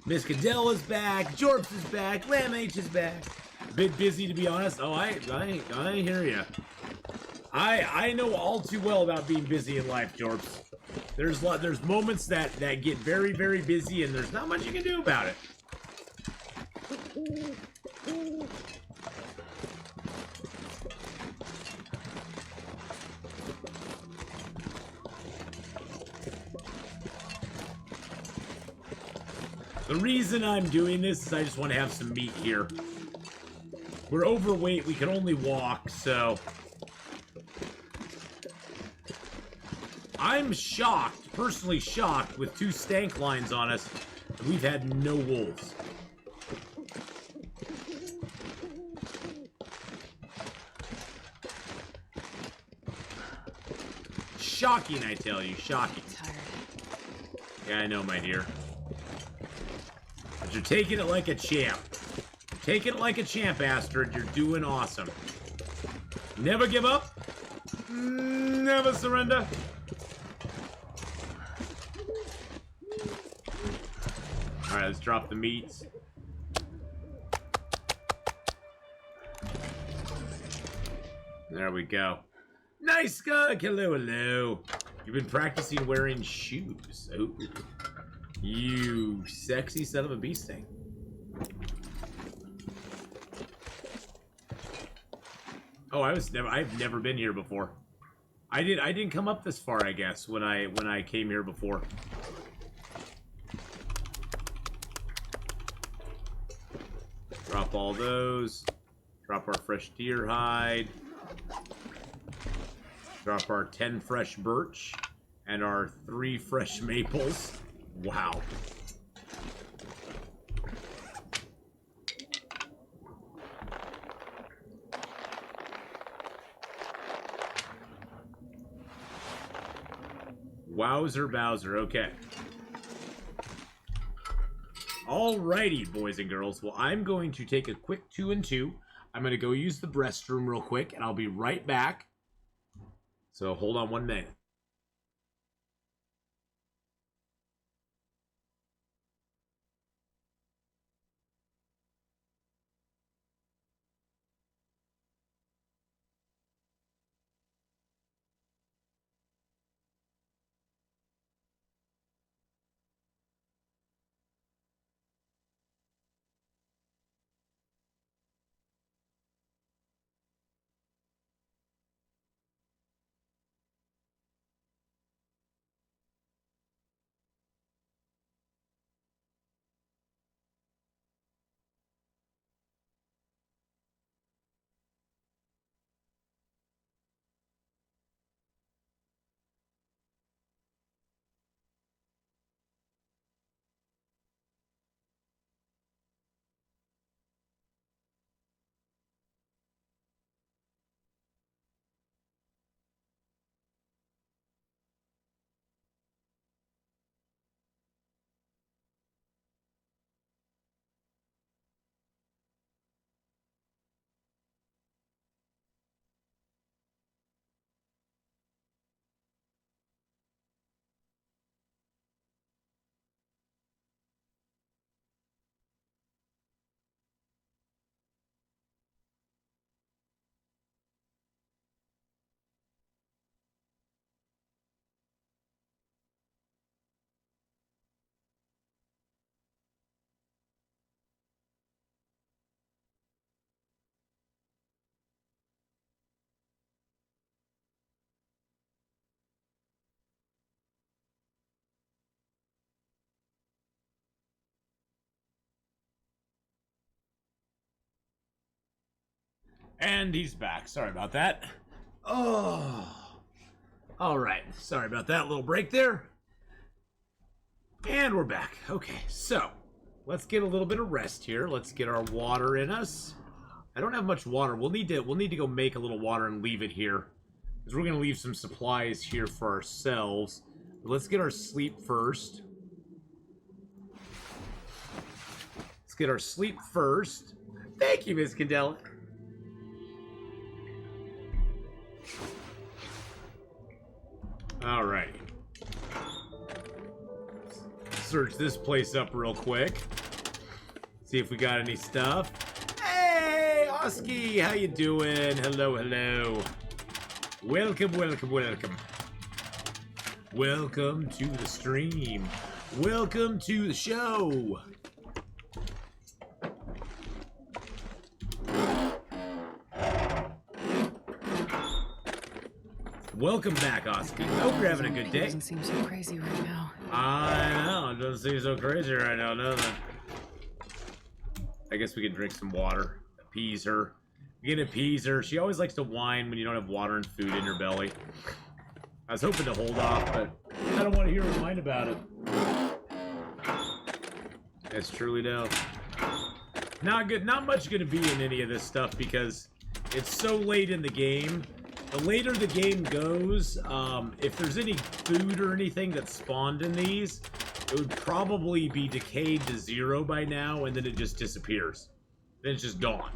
Miss Candela's back. Jorps is back. Lamb H is back. Bit busy, to be honest. Oh, I hear you. I know all too well about being busy in life, Jorps. There's moments that get very, very busy, and there's not much you can do about it. The reason I'm doing this is I just want to have some meat here. We're overweight, we can only walk, so... I'm shocked, personally shocked, with 2 stank lines on us, that we've had no wolves. Shocking, I tell you, shocking. Tired. Yeah, I know, my dear. But you're taking it like a champ. Taking it like a champ, Astrid. You're doing awesome. Never give up. Never surrender. Alright, let's drop the meats. There we go. Nice Skug! Hello, hello. You've been practicing wearing shoes. Ooh. You sexy son of a bee sting. Oh, I've never been here before. I didn't come up this far, I guess, when I came here before. Drop all those. Drop our fresh deer hide. Drop our 10 fresh birch. And our 3 fresh maples. Wow. Wowzer Bowser, okay. Alrighty, boys and girls. Well, I'm going to take a quick 2 and 2. I'm going to go use the restroom real quick, and I'll be right back. So hold on 1 minute. And he's back. Sorry about that. Oh. Alright. Sorry about that little break there. And we're back. Okay, so let's get a little bit of rest here. Let's get our water in us. I don't have much water. We'll need to go make a little water and leave it here. Because we're gonna leave some supplies here for ourselves. But let's get our sleep first. Let's get our sleep first. Thank you, Miss Candela. Alrighty. Search this place up real quick. See if we got any stuff. Hey, Oski, how you doing? Hello, hello. Welcome, welcome, welcome. Welcome to the stream. Welcome to the show. Welcome back, Oski. Hope you're having a good day. Doesn't seem so crazy right now. I know, it doesn't seem so crazy right now, does it? I guess we can drink some water. Appease her. We can appease her. She always likes to whine when you don't have water and food in her belly. I was hoping to hold off, but I don't want to hear her whine about it. That's truly no. Not good. Not much going to be in any of this stuff because it's so late in the game. The later the game goes, if there's any food or anything that spawned in these, it would probably be decayed to 0 by now, and then it just disappears. Then it's just gone.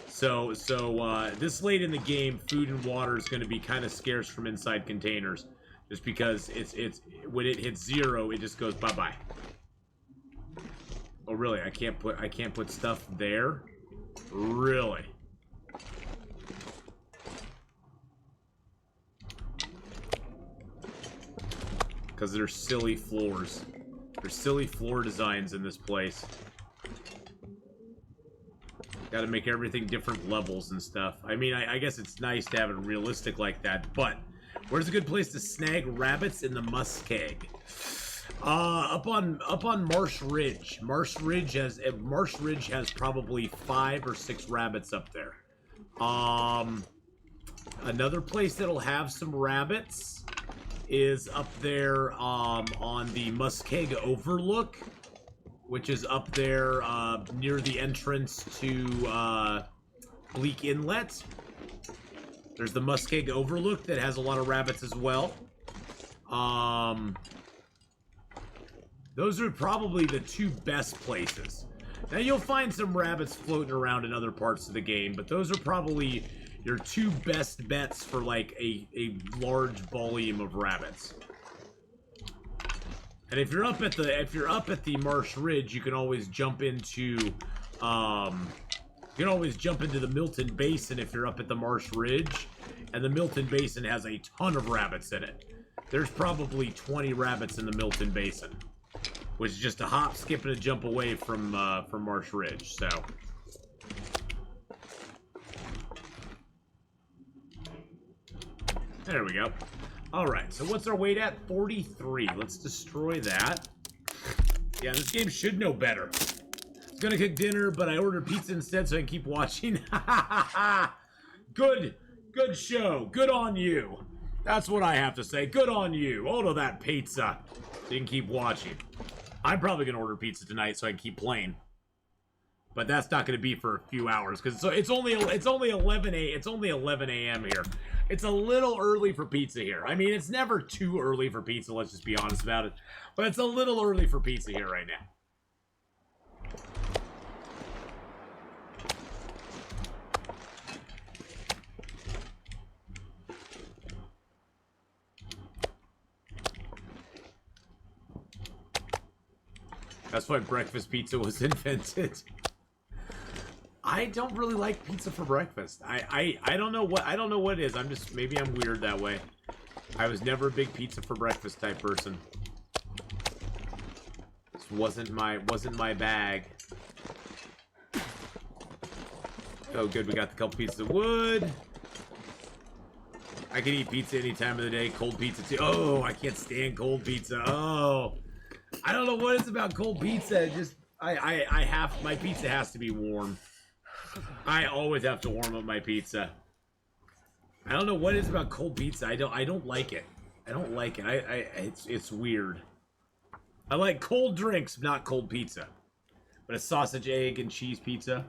So this late in the game, food and water is going to be kind of scarce from inside containers, just because it's when it hits 0, it just goes bye-bye. Oh really? I can't put stuff there? Really? Because there's silly floors. There's silly floor designs in this place. Gotta make everything different levels and stuff. I mean, I guess it's nice to have it realistic like that, but where's a good place to snag rabbits in the muskeg? Up on Marsh Ridge. Marsh Ridge has probably 5 or 6 rabbits up there. Another place that'll have some rabbits is up there on the Muskeg Overlook, which is up there near the entrance to Bleak Inlet. There's the Muskeg Overlook that has a lot of rabbits as well. Those are probably the 2 best places. Now, you'll find some rabbits floating around in other parts of the game, but those are probably your 2 best bets for, like, a large volume of rabbits. And if you're up at the Marsh Ridge, you can always jump into the Milton Basin if you're up at the Marsh Ridge, and the Milton Basin has a ton of rabbits in it. There's probably 20 rabbits in the Milton Basin, which is just a hop, skip, and a jump away from Marsh Ridge. So, there we go. All right, so what's our weight at? 43. Let's destroy that. Yeah, this game should know better. I was gonna cook dinner, but I ordered pizza instead so I can keep watching. Good show. Good on you. That's what I have to say. Good on you. Order that pizza so you can keep watching. I'm probably gonna order pizza tonight so I can keep playing, but that's not gonna be for a few hours because it's only 11 a.m. here. It's a little early for pizza here. I mean, it's never too early for pizza. Let's just be honest about it. But it's a little early for pizza here right now. That's why breakfast pizza was invented. I don't really like pizza for breakfast. I don't know what it is. Maybe I'm weird that way. I was never a big pizza for breakfast type person. This wasn't my bag. Oh good, we got the couple pieces of wood. I can eat pizza any time of the day. Cold pizza too. Oh, I can't stand cold pizza. Oh. I don't know what it's about cold pizza. Just my pizza has to be warm. I always have to warm up my pizza. I don't know what it is about cold pizza. I don't like it. I don't like it. It's weird. I like cold drinks, not cold pizza. But a sausage, egg, and cheese pizza.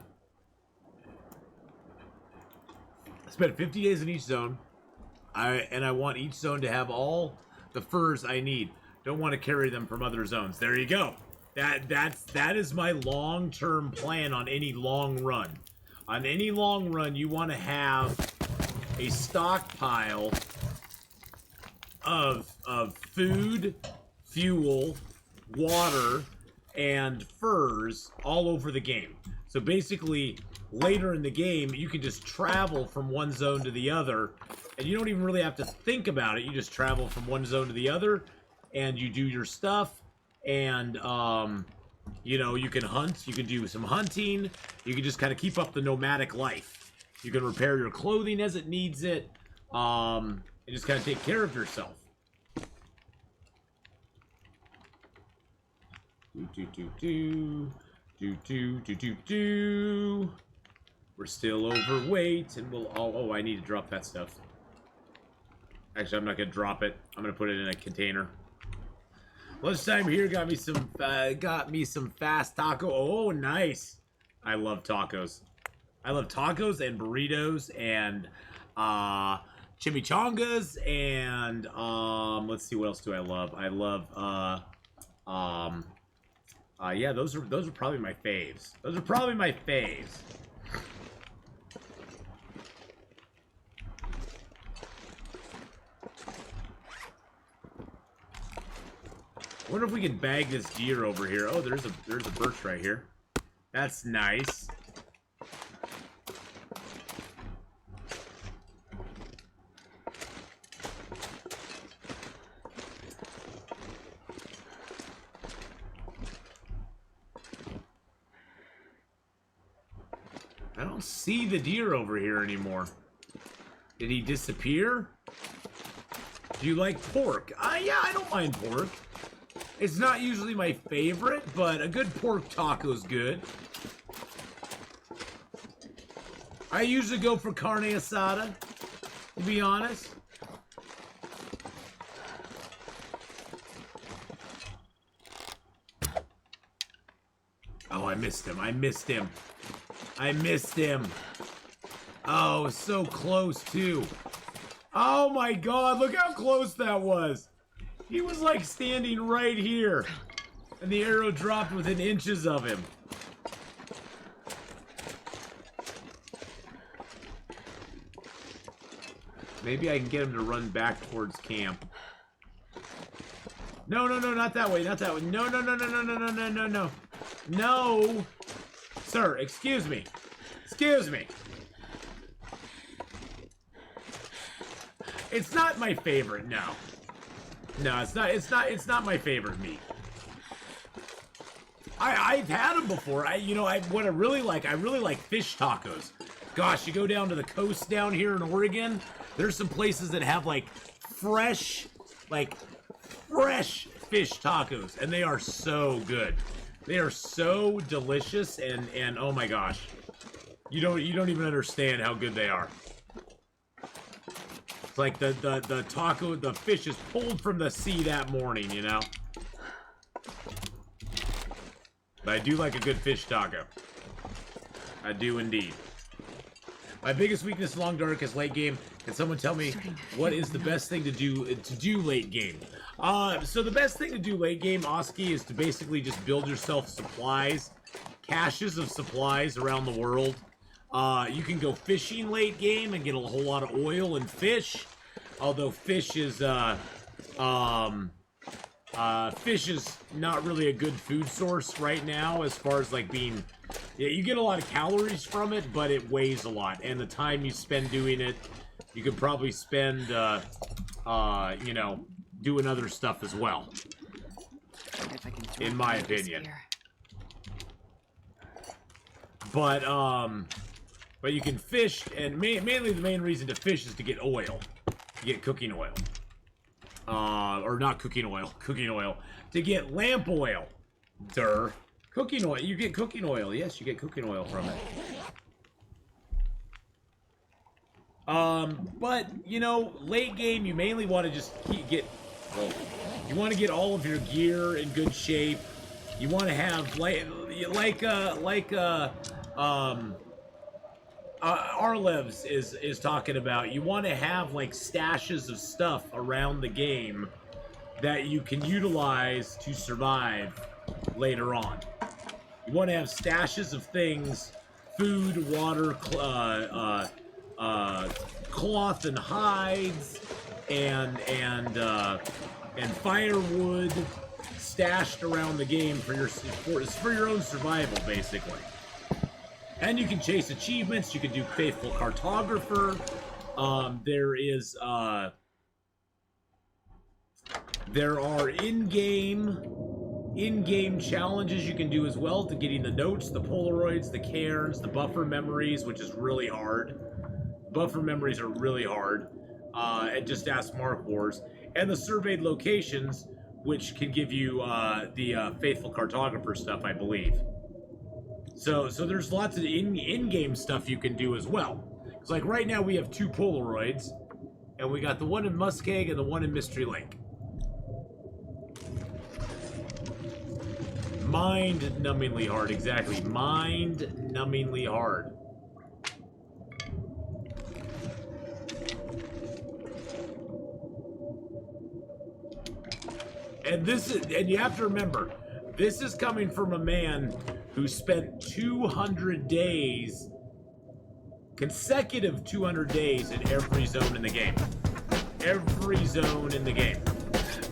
I spent 50 days in each zone. I want each zone to have all the furs I need. Don't want to carry them from other zones. There you go. That is my long-term plan on any long run. On any long run, you want to have a stockpile of food, fuel, water, and furs all over the game. So basically, later in the game, you can just travel from one zone to the other, and you don't even really have to think about it. You just travel from one zone to the other, and you do your stuff, and you know, you can hunt, you can do some hunting, you can just kind of keep up the nomadic life. You can repair your clothing as it needs it, and just kind of take care of yourself. We're still overweight, and we'll. Oh, I need to drop that stuff. Actually, I'm not gonna drop it. I'm gonna put it in a container. Lunchtime here got me some fast taco. Oh, nice. I love tacos. I love tacos and burritos and chimichangas and let's see, what else do I love? I love yeah, those are probably my faves. Those are probably my faves. I wonder if we can bag this deer over here. Oh, there's a birch right here. That's nice. I don't see the deer over here anymore. Did he disappear? Do you like pork? Yeah, I don't mind pork. It's not usually my favorite, but a good pork taco is good. I usually go for carne asada, to be honest. Oh, I missed him. I missed him. I missed him. Oh, so close, too. Oh, my God. Look how close that was. He was, like, standing right here. And the arrow dropped within inches of him. Maybe I can get him to run back towards camp. No, no, no, not that way, not that way. No, no, no, no, no, no, no, no, no, no. No! Sir, excuse me. Excuse me. It's not my favorite, no. No, it's not my favorite meat. I've had them before. What I really like fish tacos. Gosh, you go down to the coast down here in Oregon, there's some places that have fresh fish tacos, and they are so good. They are so delicious, and oh my gosh, you don't even understand how good they are. It's like the taco, the fish is pulled from the sea that morning, you know. But I do like a good fish taco. I do indeed. My biggest weakness in Long Dark is late game. Can someone tell me what is the best thing to do late game? So the best thing to do late game, Oski, is to basically just build yourself supplies, caches of supplies around the world. You can go fishing late game and get a whole lot of oil and fish. Although fish is not really a good food source right now as far as being. Yeah, you get a lot of calories from it, but it weighs a lot, and the time you spend doing it, you could probably spend, doing other stuff as well. In my opinion. But you can fish, and mainly the main reason to fish is to get oil. To get cooking oil. Or not cooking oil, cooking oil. To get lamp oil. Durr. Cooking oil. You get cooking oil. Yes, you get cooking oil from it. But, late game, you mainly want to just you want to get all of your gear in good shape. You want to have, Arlevs is talking about, you want to have, stashes of stuff around the game that you can utilize to survive later on. You want to have stashes of things, food, water, cloth and hides, and firewood stashed around the game for your own survival, basically. And you can chase achievements. You can do Faithful Cartographer. There are in-game challenges you can do as well to getting the notes, the Polaroids, the cairns, the buffer memories, which is really hard. Buffer memories are really hard. And just ask Mark Wars. And the surveyed locations, which can give you the Faithful Cartographer stuff, I believe. So there's lots of in-game stuff you can do as well. It's right now we have 2 Polaroids, and we got the one in Muskeg and the one in Mystery Lake. Mind-numbingly hard, exactly. Mind-numbingly hard. And you have to remember, this is coming from a man who spent 200 days, consecutive 200 days in every zone in the game. Every zone in the game.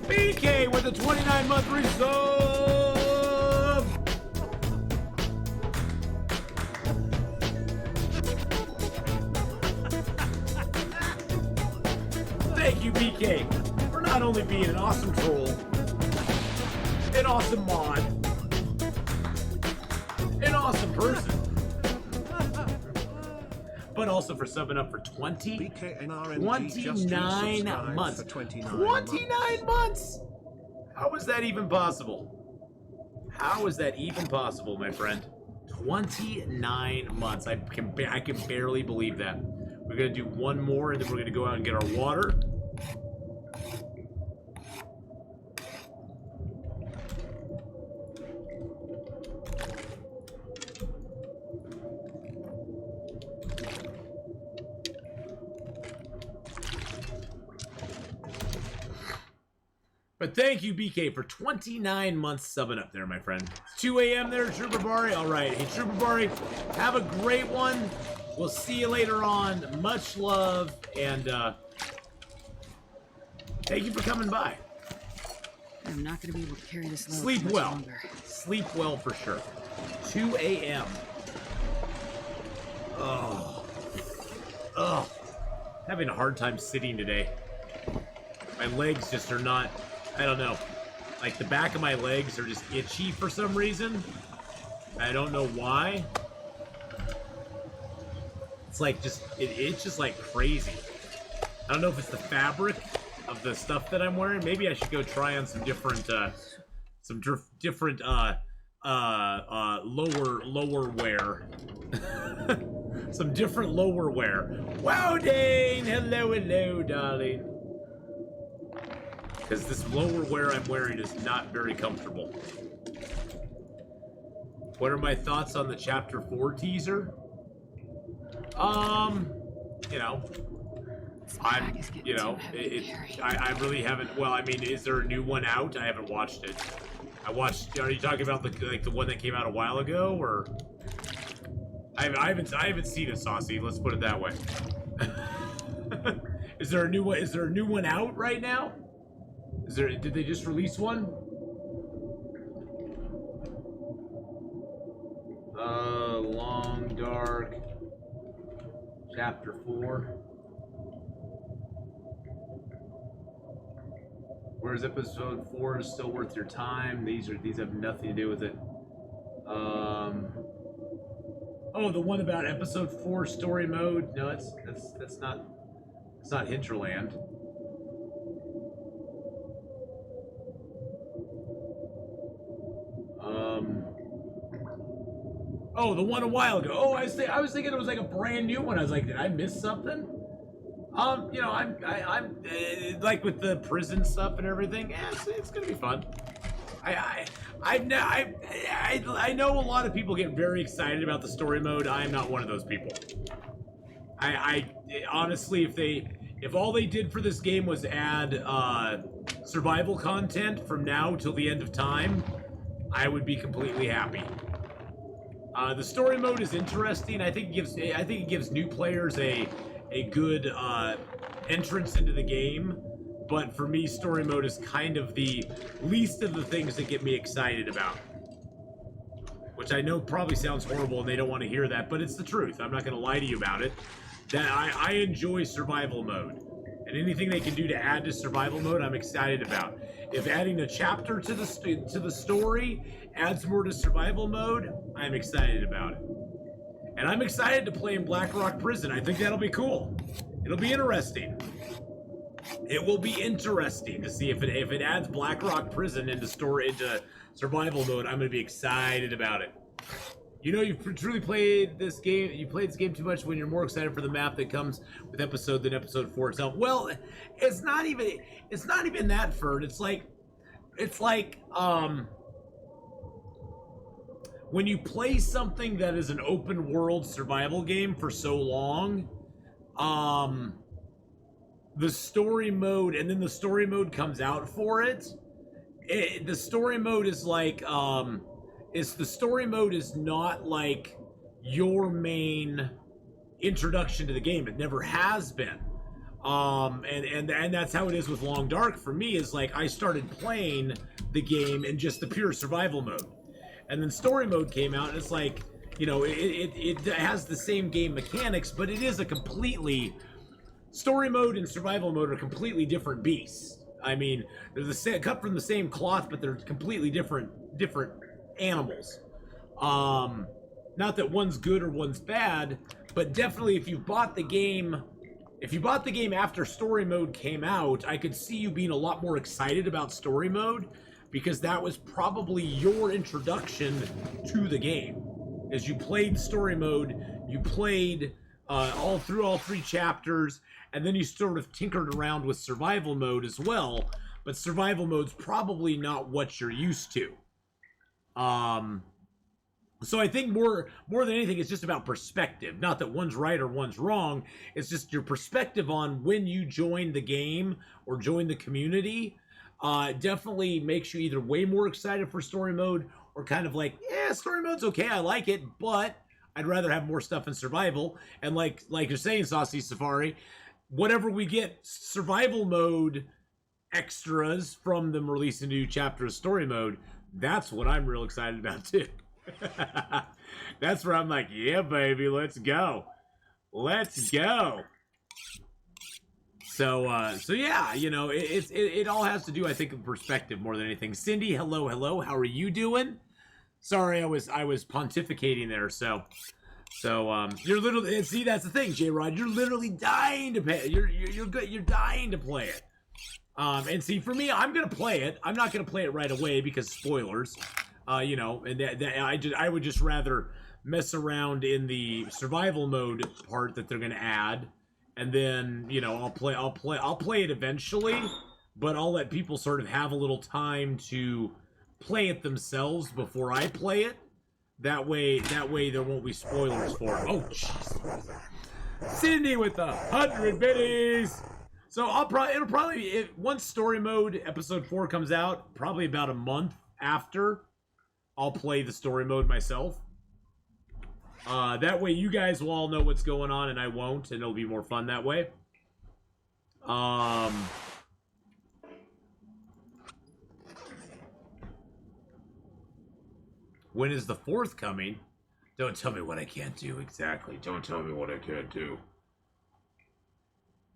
BK with a 29-month resub! Thank you, BK, for not only being an awesome troll, an awesome mod, an awesome person, but also for subbing up for 29 months. 29 months! How is that even possible? How is that even possible, my friend? 29 months. I can barely believe that. We're gonna do one more, and then we're gonna go out and get our water. But thank you, BK, for 29 months subbing up there, my friend. It's 2 a.m. there, Trooper Bari. All right. Hey, Trooper Bari, have a great one. We'll see you later on. Much love, and thank you for coming by. I'm not going to be able to carry this load Sleep much well. longer. Sleep well for sure. 2 a.m. Oh. Having a hard time sitting today. My legs just are not... I don't know. Like, the back of my legs are just itchy for some reason. I don't know why. It's like just... It's just like crazy. I don't know if it's the fabric of the stuff that I'm wearing. Maybe I should go try on some different... different, lower wear. Some different lower wear. Wow, Dane! Hello, darling. Because this lower wear I'm wearing is not very comfortable. What are my thoughts on the Chapter 4 teaser? You know, I really haven't, well, I mean, is there a new one out? I haven't watched it. Are you talking about the one that came out a while ago, or? I haven't seen it, Saucy, let's put it that way. Is there a new one out right now? Did they just release one? Long Dark Chapter 4. Whereas episode 4 is still worth your time. These have nothing to do with it. Oh, the one about episode 4 story mode? No, that's not Hinterland. Oh, the one a while ago. Oh, I was thinking it was like a brand new one. I was like, did I miss something? You know, I'm like with the prison stuff and everything. Yeah, it's gonna be fun. I know a lot of people get very excited about the story mode. I am not one of those people. I honestly, if all they did for this game was add survival content from now till the end of time, I would be completely happy. The story mode is interesting. I think it gives new players a good entrance into the game. But for me, story mode is kind of the least of the things that get me excited about. Which I know probably sounds horrible and they don't want to hear that, but it's the truth. I'm not going to lie to you about it. That I enjoy survival mode. And anything they can do to add to survival mode, I'm excited about. If adding a chapter to the story adds more to survival mode, I'm excited about it. And I'm excited to play in Blackrock Prison. I think that'll be cool. It'll be interesting. It will be interesting to see if it adds Blackrock Prison into survival mode. I'm going to be excited about it. You know, you've truly played this game. You played this game too much when you're more excited for the map that comes with episode than episode 4 itself. Well, it's not even that, Ferd. It's like when you play something that is an open world survival game for so long, the story mode, and then the story mode comes out for it. The story mode is like, the story mode is not like your main introduction to the game. It never has been. And that's how it is with Long Dark for me, is like I started playing the game in just the pure survival mode. And then story mode came out, and it's like, you know, it has the same game mechanics, but it is a completely... Story mode and survival mode are completely different beasts. I mean, they're cut from the same cloth, but they're completely different animals. Not that one's good or one's bad, but definitely if you've bought the game if you bought the game after story mode came out, I could see you being a lot more excited about story mode, because that was probably your introduction to the game. As you played story mode, you played all through all 3 chapters, and then you sort of tinkered around with survival mode as well, but survival mode's probably not what you're used to. So I think more than anything, it's just about perspective. Not that one's right or one's wrong. It's just your perspective on when you join the game or join the community. Definitely makes you either way more excited for story mode or kind of like, yeah, story mode's okay, I like it, but I'd rather have more stuff in survival. And like you're saying, Saucy Safari, whatever we get survival mode extras from them releasing a new chapter of story mode, that's what I'm real excited about too. That's where I'm like, yeah, baby, let's go. Let's go. So yeah, you know, it all has to do, I think, with perspective more than anything. Cindy, hello. How are you doing? Sorry, I was pontificating there. So you're literally, see, that's the thing, J-Rod, you're literally dying to play. You're good. You're dying to play it. And see, for me, I'm gonna play it. I'm not gonna play it right away because spoilers. You know, and I would just rather mess around in the survival mode part that they're gonna add, and then, you know, I'll play it eventually, but I'll let people sort of have a little time to play it themselves before I play it. That way there won't be spoilers for it. Oh, jeez. Cindy with the 100 biddies. So it'll probably be, once story mode episode 4 comes out, probably about a month after, I'll play the story mode myself. That way you guys will all know what's going on and I won't, and it'll be more fun that way. When is the 4th coming? Don't tell me what I can't do. Exactly. Don't tell me what I can't do.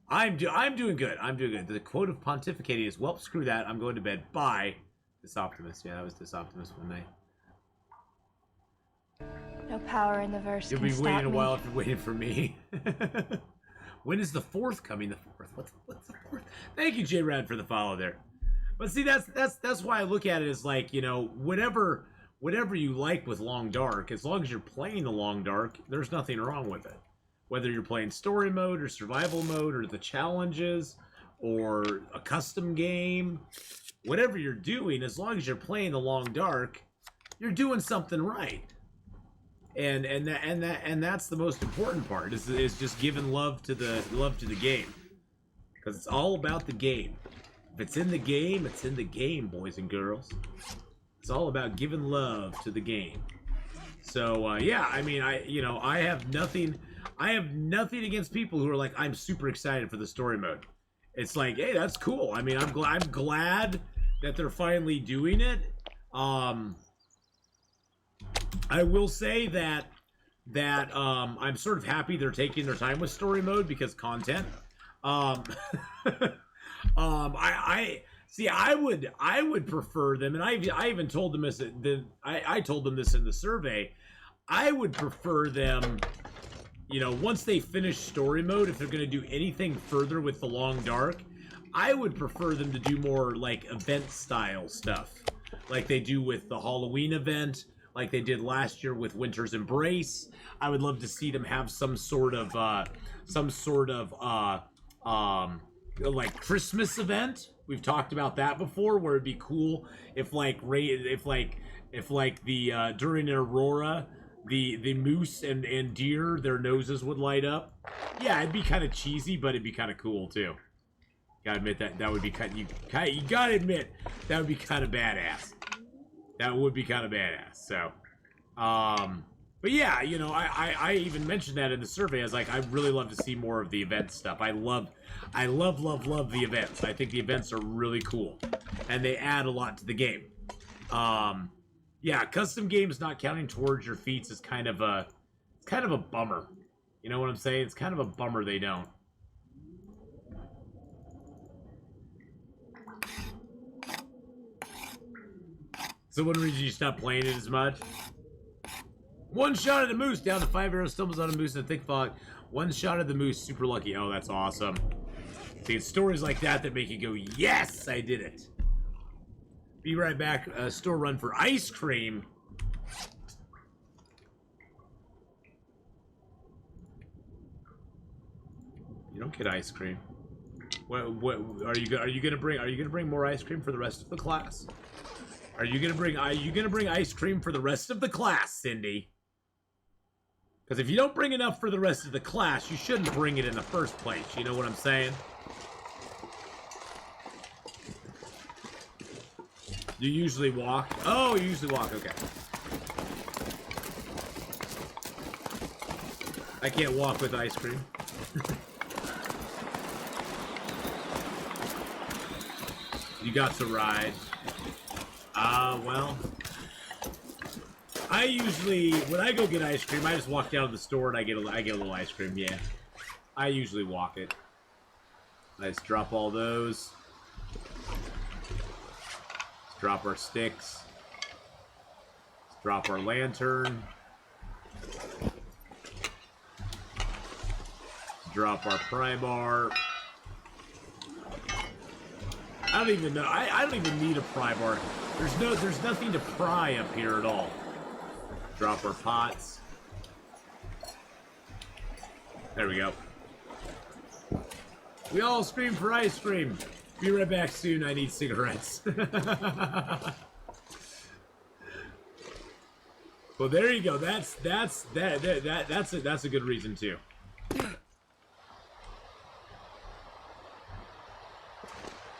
I'm doing good. I'm doing good. The quote of pontificating is, well, screw that. I'm going to bed. Bye. This Optimist. Yeah, that was this Optimist one night. No power in the verse You'll can be stop waiting a me. while if you're waiting for me. When is the 4th coming? The 4th? What's the 4th? Thank you, J-Rad, for the follow there. But see, that's why I look at it as like, you know, whatever you like with Long Dark, as long as you're playing the Long Dark, there's nothing wrong with it. Whether you're playing story mode or survival mode or the challenges or a custom game, whatever you're doing, as long as you're playing the Long Dark, you're doing something right. And that's the most important part is just giving love to the game, because it's all about the game. If it's in the game, it's in the game, boys and girls. It's all about giving love to the game. So yeah, I mean, I have nothing against people who are like, I'm super excited for the story mode. It's like, hey, that's cool. I mean, I'm glad that they're finally doing it. I will say that I'm sort of happy they're taking their time with story mode, because content. I would prefer them, and I even told them this. I told them this in the survey. I would prefer them, you know, once they finish story mode, if they're going to do anything further with the Long Dark, I would prefer them to do more like event style stuff, like they do with the Halloween event, like they did last year with Winter's Embrace. I would love to see them have some sort of like Christmas event. We've talked about that before, where it'd be cool if the during an aurora, the moose and deer, their noses would light up. Yeah, it'd be kind of cheesy, but it'd be kind of cool too. Gotta admit that would be you gotta admit that would be kind of badass. That would be kind of badass. So, but yeah, you know, I even mentioned that in the survey. I was like, I really love to see more of the event stuff. I love the events. I think the events are really cool, and they add a lot to the game. Yeah, custom games not counting towards your feats is kind of a bummer. You know what I'm saying? It's kind of a bummer they don't. So one reason you stop playing it as much? One shot at a moose, down to 5 arrows, stumbles on a moose in a thick fog. One shot of the moose, super lucky. Oh, that's awesome. See, it's stories like that that make you go, yes, I did it. Be right back. Store run for ice cream. You don't get ice cream. What are you gonna bring? Are you gonna bring more ice cream for the rest of the class? Are you gonna bring ice cream for the rest of the class, Cindy? Because if you don't bring enough for the rest of the class, you shouldn't bring it in the first place. You know what I'm saying? You usually walk. Oh, you usually walk. Okay. I can't walk with ice cream. You got to ride. Well, I usually, when I go get ice cream, I just walk down to the store and I get a little ice cream. Yeah, I usually walk it. Let's drop all those. Let's drop our sticks. Let's drop our lantern. Drop our pry bar. I don't even know. I don't even need a pry bar. There's nothing to pry up here at all. Drop our pots. There we go. We all scream for ice cream. Be right back soon. I need cigarettes. Well, there you go. That's a good reason too.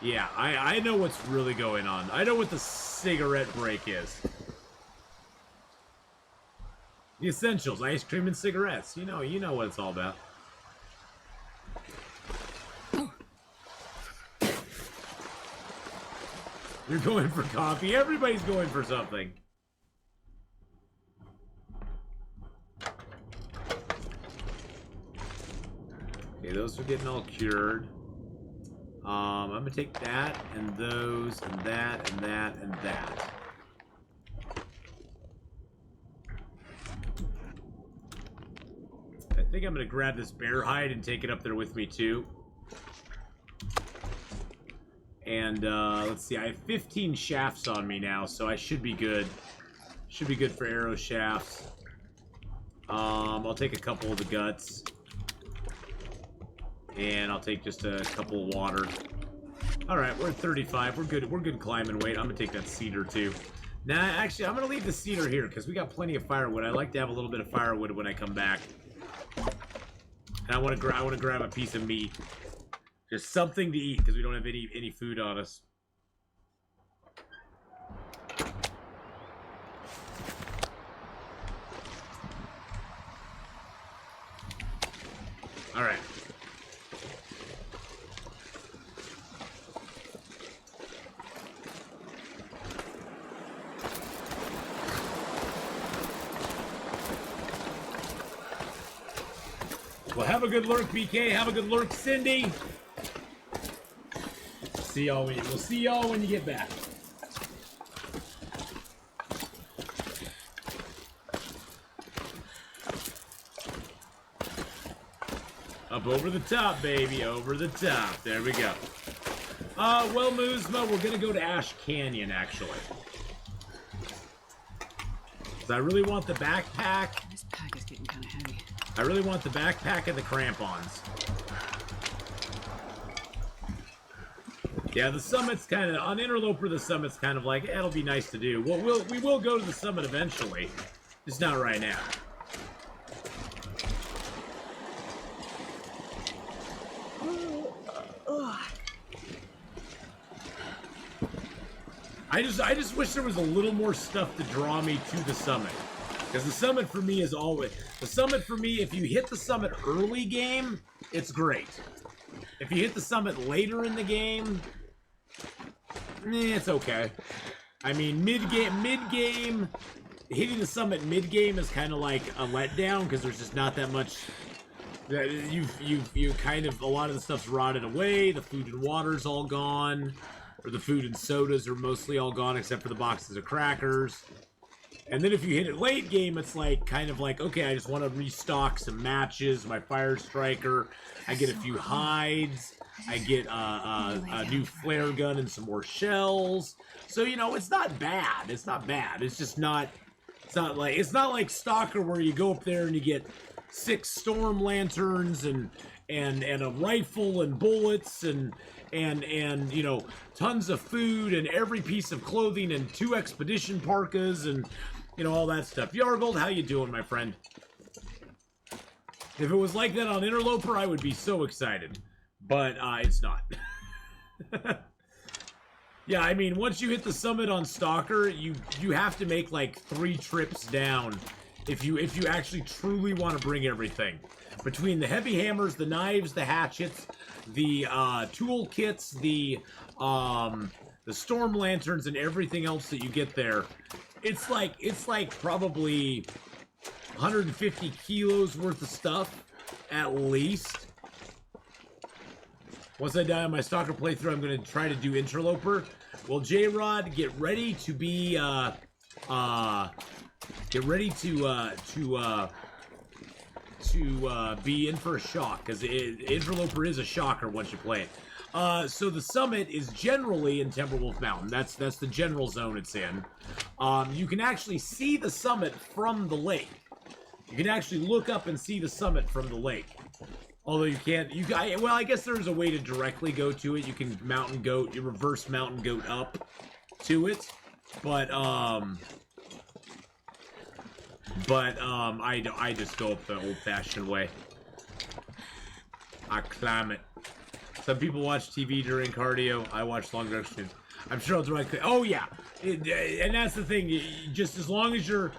Yeah, I know what's really going on. I know what the cigarette break is. The essentials, ice cream and cigarettes. You know what it's all about. You're going for coffee. Everybody's going for something. Okay, those are getting all cured. I'm gonna take that, and those, and that, and that, and that. I think I'm gonna grab this bear hide and take it up there with me, too. And, let's see, I have 15 shafts on me now, so I should be good. Should be good for arrow shafts. I'll take a couple of the guts. And I'll take just a couple of water. Alright, we're at 35. We're good climbing weight. I'm gonna take that cedar too. Nah, actually, I'm gonna leave the cedar here because we got plenty of firewood. I like to have a little bit of firewood when I come back. And I want to grab a piece of meat. Just something to eat because we don't have any food on us. Alright. Well, have a good lurk, BK. Have a good lurk, Cindy. We'll see y'all when you get back. Up over the top, baby. Over the top. There we go. Well, Moosma, we're gonna go to Ash Canyon, actually. I really want the backpack. This pack is getting kind of heavy. I really want the backpack and the crampons. Yeah, the summit's kind of on Interloper. The summit's kind of like it'll be nice to do. We will go to the summit eventually, just not right now. I just wish there was a little more stuff to draw me to the summit. Because the summit for me is always... The summit for me, if you hit the summit early game, it's great. If you hit the summit later in the game, it's okay. I mean, mid-game, hitting the summit mid-game is kind of like a letdown, because there's just not that much... You kind of... A lot of the stuff's rotted away, the food and water's all gone, or the food and sodas are mostly all gone, except for the boxes of crackers. And then if you hit it late game, it's like kind of like, okay, I just want to restock some matches, my fire striker. I get a few hides. I get a new flare gun and some more shells. So you know, it's not bad. It's not bad. It's just not. It's not like Stalker where you go up there and you get 6 storm lanterns and a rifle and bullets and you know, tons of food and every piece of clothing and 2 expedition parkas and you know, all that stuff. Yargold, how you doing, my friend? If it was like that on Interloper, I would be so excited. But it's not. Yeah, I mean, once you hit the summit on Stalker, you have to make like 3 trips down if you actually truly want to bring everything. Between the heavy hammers, the knives, the hatchets, the tool kits, the storm lanterns, and everything else that you get there, it's like probably 150 kilos worth of stuff at least. Once I die on my Stalker playthrough, I'm going to try to do Interloper. Well, J-Rod, get ready to be, be in for a shock, because Interloper is a shocker once you play it. So the summit is generally in Timberwolf Mountain. That's the general zone it's in. You can actually see the summit from the lake. You can actually look up and see the summit from the lake. Although you can't, well, I guess there's a way to directly go to it. You can mountain goat, you reverse mountain goat up to it, but I just go up the old-fashioned way. I climb it. Some people watch TV during cardio. I watch long direction. I'm sure I'll directly. Oh yeah, and that's the thing. Just as long as you're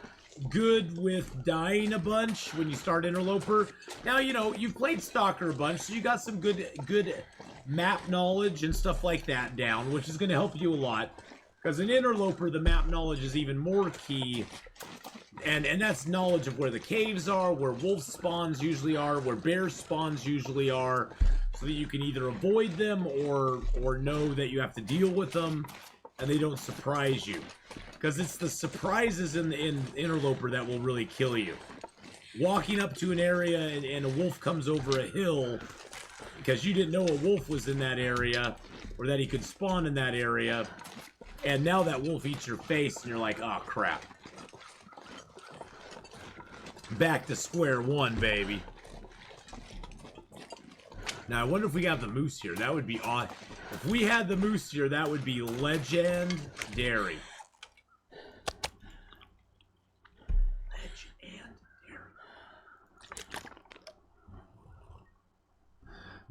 good with dying a bunch when you start Interloper. Now, you know, you've played Stalker a bunch, so you got some good map knowledge and stuff like that down, which is going to help you a lot. Because in Interloper, the map knowledge is even more key. And that's knowledge of where the caves are, where wolf spawns usually are, where bear spawns usually are, so that you can either avoid them or know that you have to deal with them, and they don't surprise you. Because it's the surprises in Interloper that will really kill you. Walking up to an area and a wolf comes over a hill because you didn't know a wolf was in that area or that he could spawn in that area, and now that wolf eats your face and you're like, oh crap. Back to square one, baby. Now I wonder if we got the moose here. That would be odd. If we had the moose here, that would be legendary.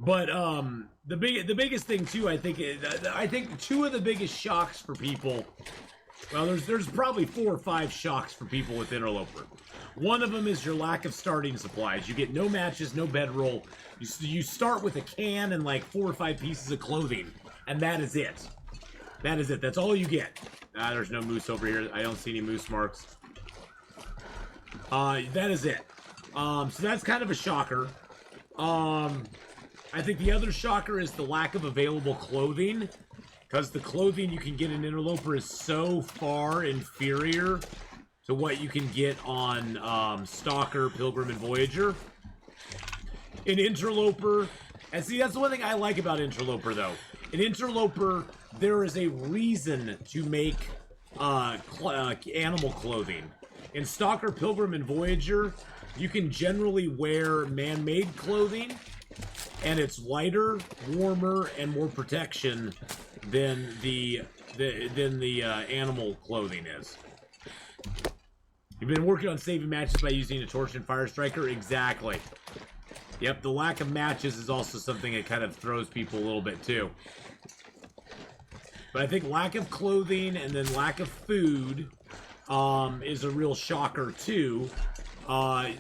But the biggest thing too, I think 2 of the biggest shocks for people. Well, there's probably 4 or 5 shocks for people with Interloper. One of them is your lack of starting supplies. You get no matches, no bedroll. You start with a can and like 4 or 5 pieces of clothing, and that is it. That is it. That's all you get. There's no moose over here. I don't see any moose marks. That is it. So that's kind of a shocker. I think the other shocker is the lack of available clothing, because the clothing you can get in Interloper is so far inferior to what you can get on Stalker, Pilgrim, and Voyager. In Interloper, and see, that's the one thing I like about Interloper, though. In Interloper, there is a reason to make animal clothing. In Stalker, Pilgrim, and Voyager, you can generally wear man-made clothing, and it's lighter, warmer, and more protection than the animal clothing is. You've been working on saving matches by using a torch and fire striker? Exactly. Yep, the lack of matches is also something that kind of throws people a little bit too. But I think lack of clothing and then lack of food is a real shocker too.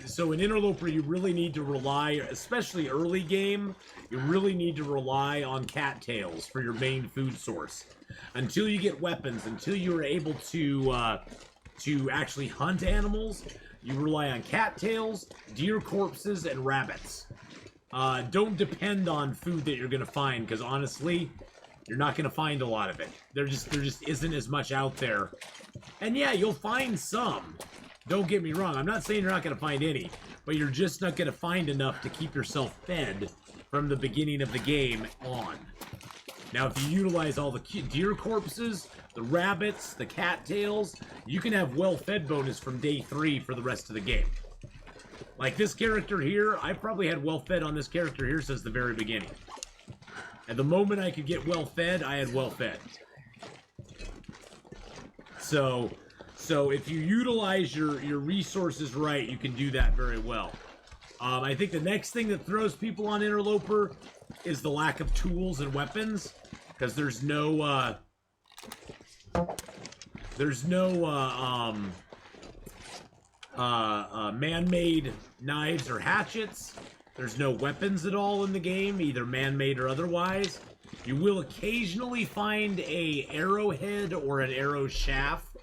So in Interloper, you really need to rely, especially early game, you really need to rely on cattails for your main food source. Until you get weapons, until you are able to actually hunt animals, you rely on cattails, deer corpses, and rabbits. Don't depend on food that you're going to find, because honestly, You're not going to find a lot of it. There just isn't as much out there. And yeah, you'll find some. Don't get me wrong. I'm not saying you're not going to find any, but you're just not going to find enough to keep yourself fed from the beginning of the game on. Now, if you utilize all the deer corpses, the rabbits, the cattails, you can have well-fed bonus from day 3 for the rest of the game. Like this character here, I probably had well-fed on this character here since the very beginning. At the moment I could get well-fed, I had well-fed. So if you utilize your resources right, you can do that very well. I think the next thing that throws people on Interloper is the lack of tools and weapons, because there's no man-made knives or hatchets. There's no weapons at all in the game, either man-made or otherwise. You will occasionally find a arrowhead or an arrow shaft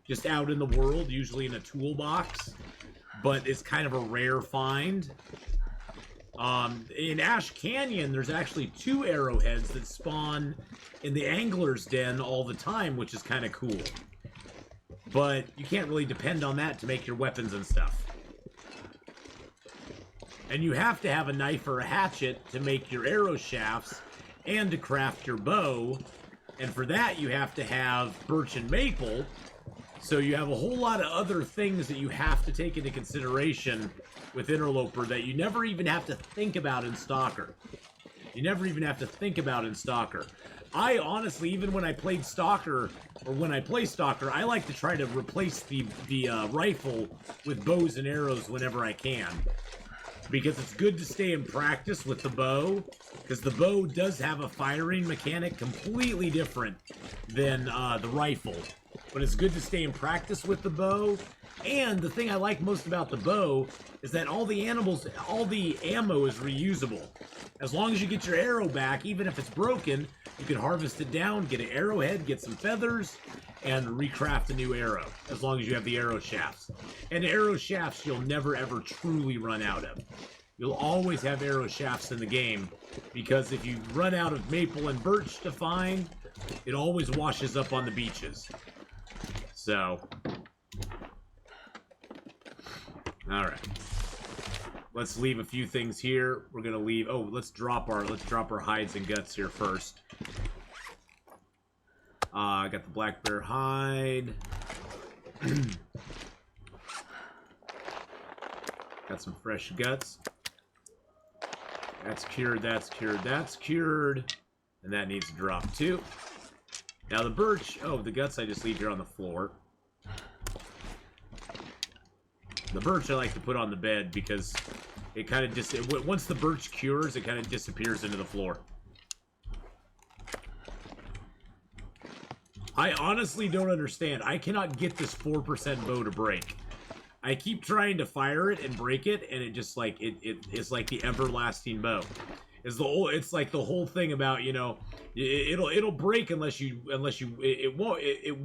just out in the world, usually in a toolbox, but it's kind of a rare find. In Ash Canyon, there's actually 2 arrowheads that spawn in the angler's den all the time, which is kind of cool. But you can't really depend on that to make your weapons and stuff. And you have to have a knife or a hatchet to make your arrow shafts and to craft your bow. And for that, you have to have birch and maple. So you have a whole lot of other things that you have to take into consideration with Interloper that you never even have to think about in Stalker. You never even have to think about in Stalker. I honestly, even when I played Stalker, or when I play Stalker, I like to try to replace the rifle with bows and arrows whenever I can. Because it's good to stay in practice with the bow, because the bow does have a firing mechanic completely different than the rifle. But it's good to stay in practice with the bow. And the thing I like most about the bow is that all the ammo is reusable. As long as you get your arrow back, even if it's broken, you can harvest it down, get an arrowhead, get some feathers, and recraft a new arrow, as long as you have the arrow shafts. And arrow shafts you'll never ever truly run out of. You'll always have arrow shafts in the game, because if you run out of maple and birch to find, it always washes up on the beaches. So, alright. Let's leave a few things here. We're gonna leave, let's drop our hides and guts here first. I got the black bear hide. Got some fresh guts. That's cured, that's cured, that's cured. And that needs to drop too. Now the birch, the guts I just leave here on the floor. The birch I like to put on the bed because it kind of once the birch cures, it kind of disappears into the floor. I honestly don't understand. I cannot get this 4% bow to break. I keep trying to fire it and break it, and it just like it's like the everlasting bow. It's like the whole thing about, you know, it'll break it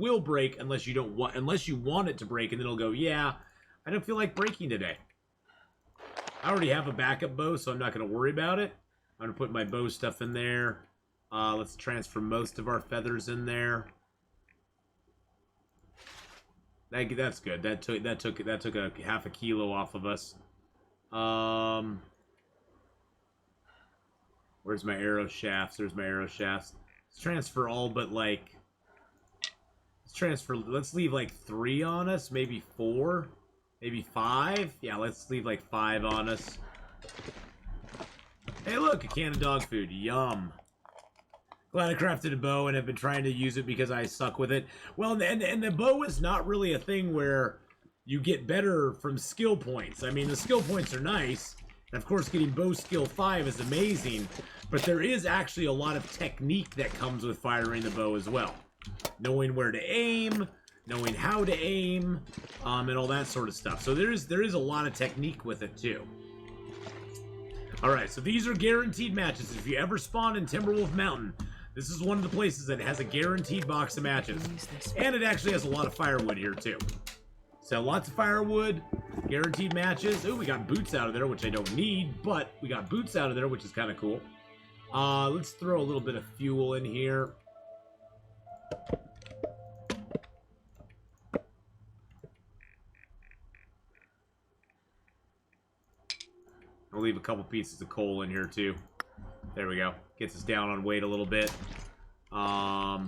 will break unless you want it to break, and then it'll go, yeah, I don't feel like breaking today. I already have a backup bow, so I'm not going to worry about it. I'm going to put my bow stuff in there. Let's transfer most of our feathers in there. That's good. That took a half a kilo off of us. Where's my arrow shafts? There's my arrow shafts. Let's transfer all but like... Let's leave like 3 on us, maybe 4, maybe 5. Yeah, let's leave like 5 on us. Hey look, a can of dog food. Yum. Glad I crafted a bow and have been trying to use it because I suck with it. Well, and the bow is not really a thing where you get better from skill points. I mean, the skill points are nice. And of course, getting bow skill 5 is amazing. But there is actually a lot of technique that comes with firing the bow as well. Knowing where to aim, knowing how to aim, and all that sort of stuff. So there is a lot of technique with it too. Alright, so these are guaranteed matches. If you ever spawn in Timberwolf Mountain, this is one of the places that has a guaranteed box of matches. And it actually has a lot of firewood here too. So lots of firewood, guaranteed matches. Oh, we got boots out of there, which I don't need, but we got boots out of there, which is kind of cool. Let's throw a little bit of fuel in here. I'll leave a couple pieces of coal in here too. There we go. Gets us down on weight a little bit. Oh,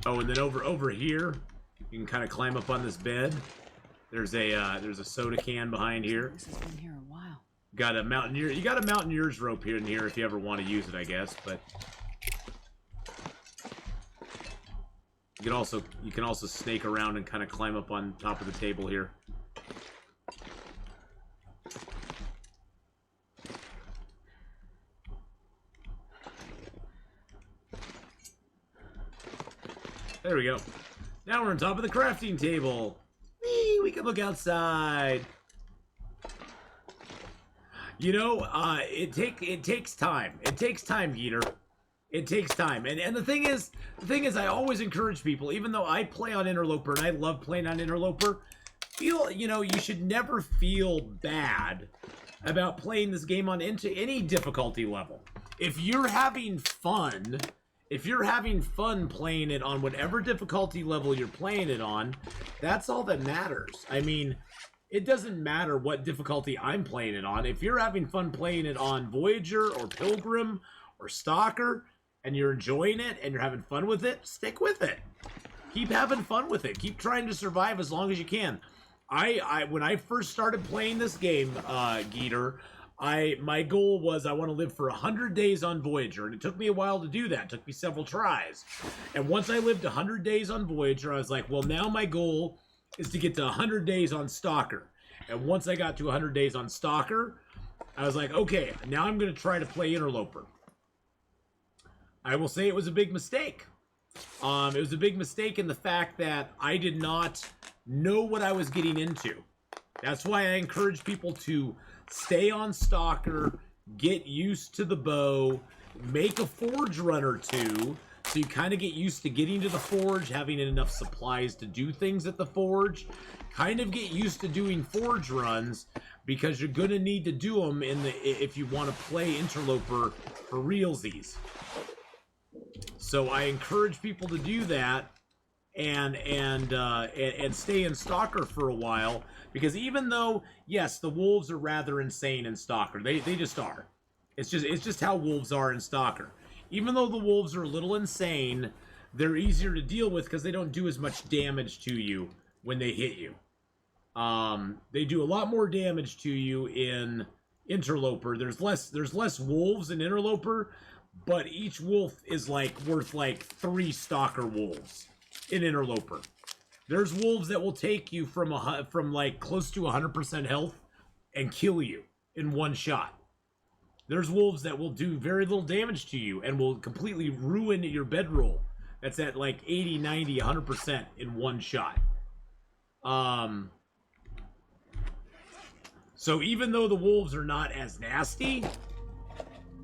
and then over here, you can kind of climb up on this bed. There's a soda can behind here. This has been here a while. Got a mountaineer. You got a mountaineer's rope here and here if you ever want to use it, I guess. But you can also snake around and kind of climb up on top of the table here. There we go. Now we're on top of the crafting table. Whee, we can look outside. You know, it takes time. It takes time, Geeter. It takes time. And the thing is, I always encourage people, even though I play on Interloper and I love playing on Interloper, you should never feel bad about playing this game on into any difficulty level. If you're having fun playing it on whatever difficulty level you're playing it on, that's all that matters. I mean, it doesn't matter what difficulty I'm playing it on. If you're having fun playing it on Voyager or Pilgrim or Stalker, and you're enjoying it and you're having fun with it, stick with it. Keep having fun with it. Keep trying to survive as long as you can. When I first started playing this game, Geeter, my goal was I want to live for 100 days on Voyager, and it took me a while to do that. It took me several tries. And once I lived 100 days on Voyager, I was like, well, now my goal is to get to 100 days on Stalker. And once I got to 100 days on Stalker, I was like, okay, now I'm going to try to play Interloper. I will say it was a big mistake. It was a big mistake in the fact that I did not know what I was getting into. That's why I encourage people to stay on Stalker, get used to the bow, make a forge run or two, so you kind of get used to getting to the forge, having enough supplies to do things at the forge, kind of get used to doing forge runs, because you're going to need to do them if you want to play Interloper for realsies. So I encourage people to do that and stay in Stalker for a while, because even though, yes, the wolves are rather insane in Stalker, they just are. It's just how wolves are in Stalker. Even though the wolves are a little insane, they're easier to deal with because they don't do as much damage to you when they hit you. They do a lot more damage to you in Interloper. There's less wolves in Interloper, but each wolf is worth 3 Stalker wolves in Interloper. There's wolves that will take you from close to 100% health and kill you in one shot. There's wolves that will do very little damage to you and will completely ruin your bedroll. That's at 80, 90, 100% in one shot. So even though the wolves are not as nasty,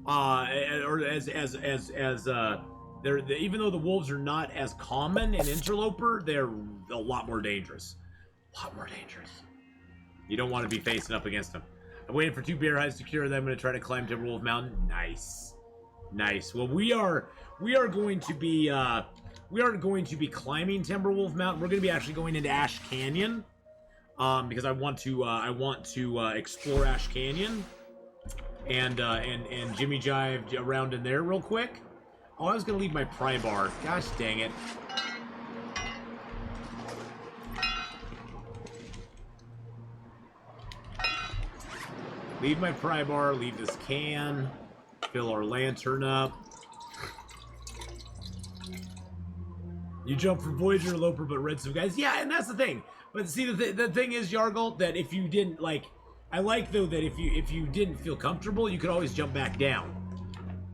or even though the wolves are not as common in Interloper, they're a lot more dangerous. A lot more dangerous. You don't want to be facing up against them. I'm waiting for 2 bear hides to cure them. I'm going to try to climb Timberwolf Mountain. Nice. Nice. Well, we are going to be climbing Timberwolf Mountain. We're going to be actually going into Ash Canyon, because I want to explore Ash Canyon and Jimmy Jive around in there real quick. Oh, I was going to leave my pry bar. Gosh dang it. Leave my pry bar, leave this can, fill our lantern up. You jump for Voyager, Loper, but read some guys. Yeah, and that's the thing. But see, the thing is, Yargle, that if you didn't, I like, though, that if you didn't feel comfortable, you could always jump back down.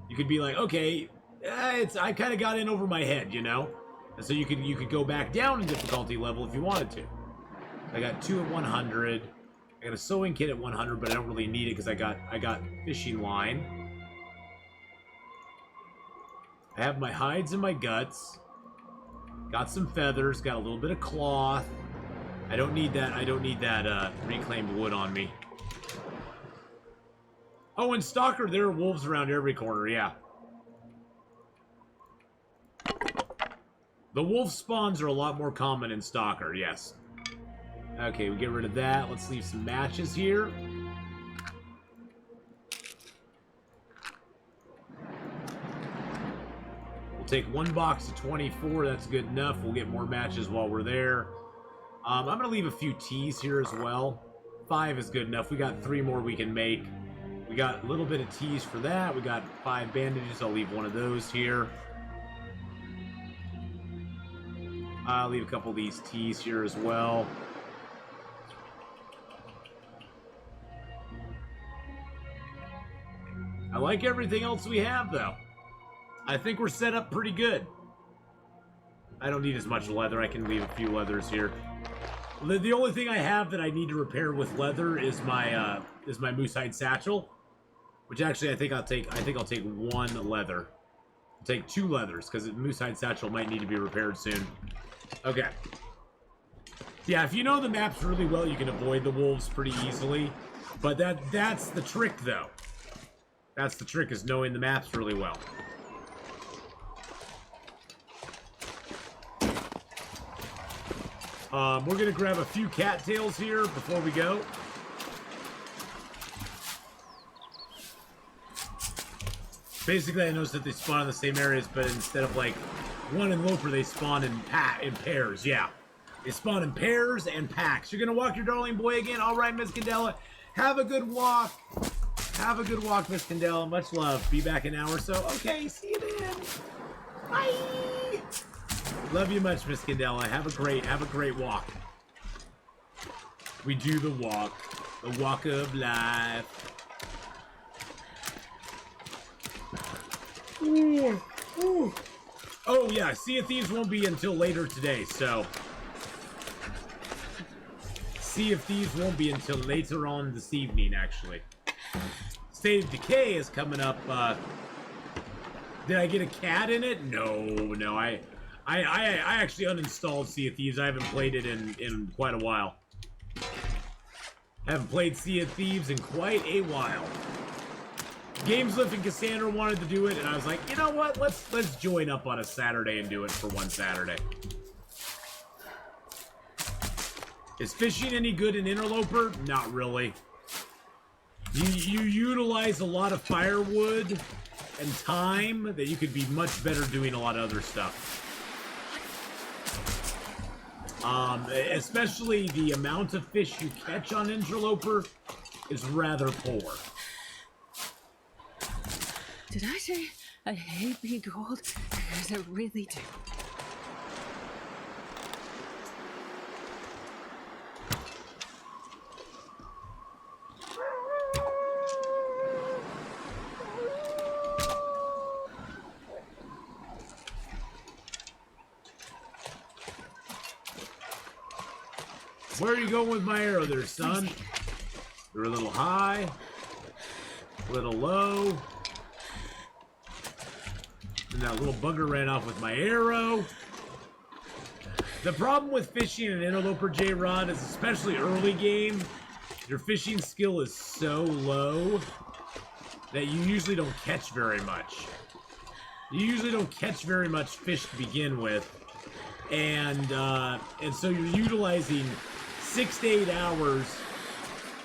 You could be like, okay, I kind of got in over my head, you know? And so you could go back down in difficulty level if you wanted to. I got 2 at 100. I got a sewing kit at 100, but I don't really need it because I got fishing line. I have my hides and my guts. Got some feathers. Got a little bit of cloth. I don't need that. I don't need that reclaimed wood on me. Oh, in Stalker, there are wolves around every corner, yeah. The wolf spawns are a lot more common in Stalker, yes. Okay, we get rid of that. Let's leave some matches here. We'll take one box of 24. That's good enough. We'll get more matches while we're there. I'm going to leave a few teas here as well. 5 is good enough. We got 3 more we can make. We got a little bit of teas for that. We got 5 bandages. I'll leave one of those here. I'll leave a couple of these teas here as well. I like everything else we have, though. I think we're set up pretty good. I don't need as much leather. I can leave a few leathers here. The only thing I have that I need to repair with leather is my moosehide satchel, which actually I think I'll take 1 leather. I'll take 2 leathers because the moosehide satchel might need to be repaired soon. Okay. Yeah, if you know the maps really well, you can avoid the wolves pretty easily. But that's the trick, though. That's the trick, is knowing the maps really well. We're going to grab a few cattails here before we go. Basically, I noticed that they spawn in the same areas, but instead of, like, one in Loper, they spawn in pairs, yeah. They spawn in pairs and packs. You're going to walk your darling boy again? All right, Miss Candela. Have a good walk. Have a good walk, Miss Candela. Much love. Be back in an hour or so. Okay, see you then. Bye. Love you much, Miss Candela. Have a great walk. We do the walk of life. Ooh, ooh. Oh yeah, Sea of Thieves won't be until later today, so Sea of Thieves won't be until later on this evening, actually. State of Decay is coming up. Did I get a cat in it? No. I actually uninstalled Sea of Thieves. I haven't played it in quite a while. Haven't played Sea of Thieves in quite a while. Gameslift and Cassandra wanted to do it, and I was like, you know what? Let's join up on a Saturday and do it for one Saturday. Is fishing any good in Interloper? Not really. You utilize a lot of firewood and time that you could be much better doing a lot of other stuff. Especially the amount of fish you catch on Interloper is rather poor. Did I say I hate being cold? Because I really do. Where are you going with my arrow there, son? You're a little high, a little low. And that little bugger ran off with my arrow. The problem with fishing in Interloper, J-Rod, is especially early game, your fishing skill is so low that you usually don't catch very much. You usually don't catch very much fish to begin with. And so you're utilizing 6 to 8 hours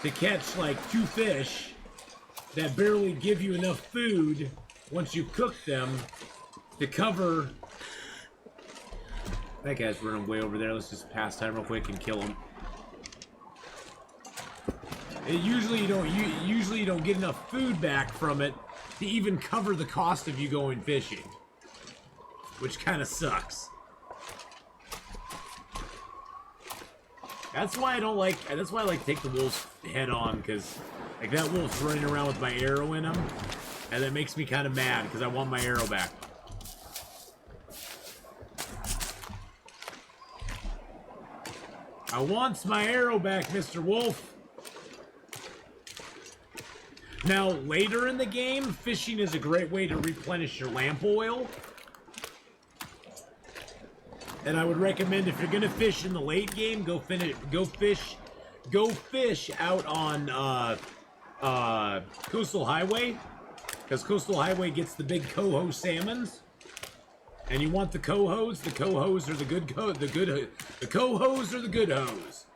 to catch like 2 fish that barely give you enough food once you cook them to cover. That guy's running way over there. Let's just pass time real quick and kill him. Usually you don't get enough food back from it to even cover the cost of you going fishing, which kind of sucks. That's why I don't like. That's why I like to take the wolves head on, because like that wolf's running around with my arrow in him, and that makes me kind of mad because I want my arrow back. I want my arrow back, Mr. Wolf. Now, later in the game, fishing is a great way to replenish your lamp oil. And I would recommend, if you're gonna fish in the late game, go fish out on Coastal Highway, because Coastal Highway gets the big coho salmons. And you want the cohos? The cohos are the good the cohos are the good hoes.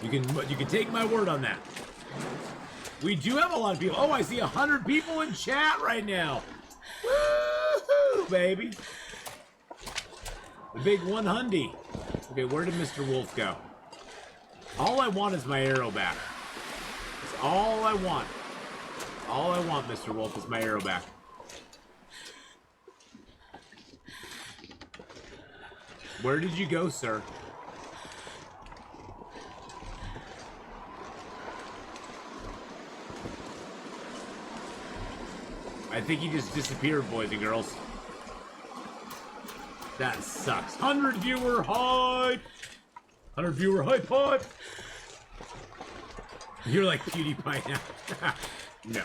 You can take my word on that. We do have a lot of people. Oh, I see 100 people in chat right now. Woohoo, baby. The big 100. Okay, where did Mr. Wolf go? All I want is my arrow back. That's all I want. All I want, Mr. Wolf, is my arrow back. Where did you go, sir? I think he just disappeared, boys and girls. That sucks. 100 viewer hype! 100 viewer hype hype! You're like PewDiePie now. No.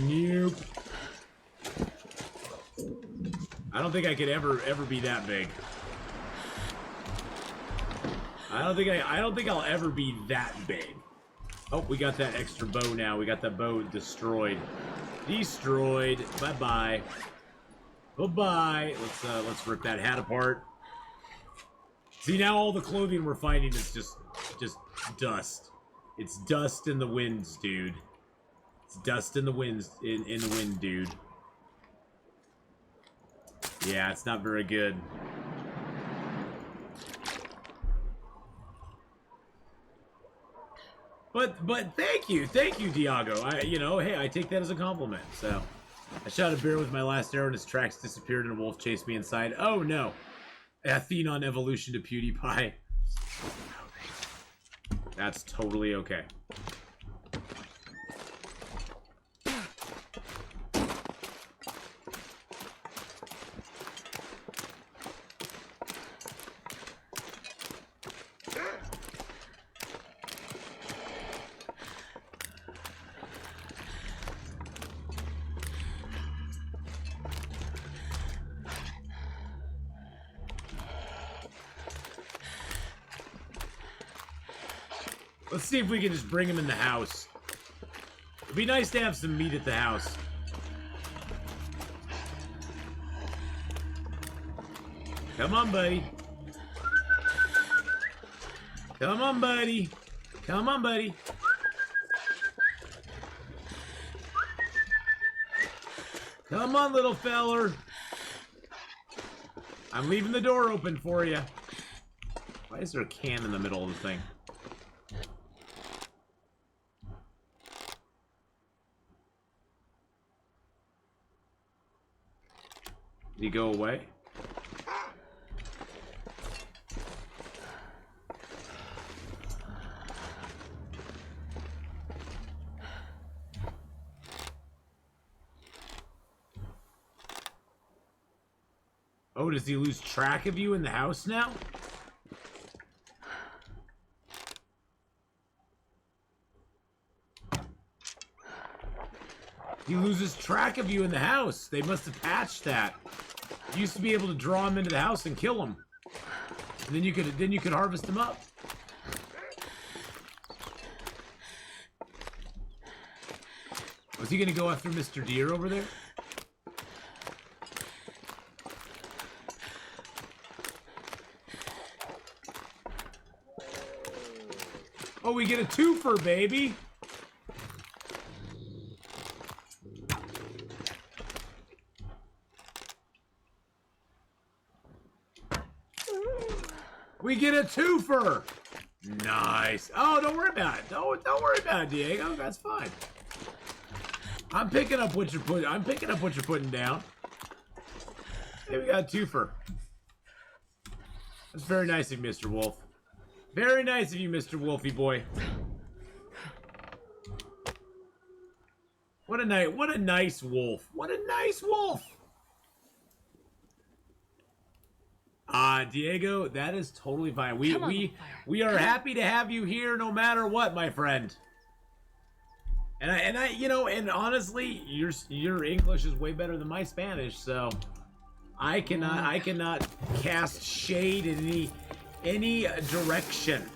Nope. I don't think I could ever be that big. I don't think I'll ever be that big. Oh, we got that extra bow now. We got that bow destroyed. Destroyed. Bye-bye. Bye-bye. Let's rip that hat apart. See, now all the clothing we're finding is just dust. It's dust in the winds, dude. It's dust in the winds in the wind, dude. Yeah, it's not very good. But thank you, Diago. Hey, I take that as a compliment. So, I shot a bear with my last arrow and his tracks disappeared and a wolf chased me inside. Oh no, Atheenon evolution to PewDiePie. That's totally okay. Let's see if we can just bring him in the house. It'd be nice to have some meat at the house. Come on, buddy. Come on, buddy. Come on, buddy. Come on, little feller. I'm leaving the door open for you. Why is there a can in the middle of the thing? Did he go away? Oh, does he lose track of you in the house now? He loses track of you in the house. They must have patched that. You used to be able to draw him into the house and kill him. And then you could harvest him up. Was he gonna go after Mr. Deer over there? Oh, we get a twofer, baby! We get a twofer! Nice. Oh, don't worry about it. Don't worry about it, Diego. That's fine. I'm picking up what you're putting down. Hey, we got a twofer. That's very nice of you, Mr. Wolf. Very nice of you, Mr. Wolfie boy. What a nice wolf. What a nice wolf. Diego, that is totally fine. We are happy to have you here no matter what, my friend. And I and honestly, your English is way better than my Spanish, so I cannot cast shade in any direction.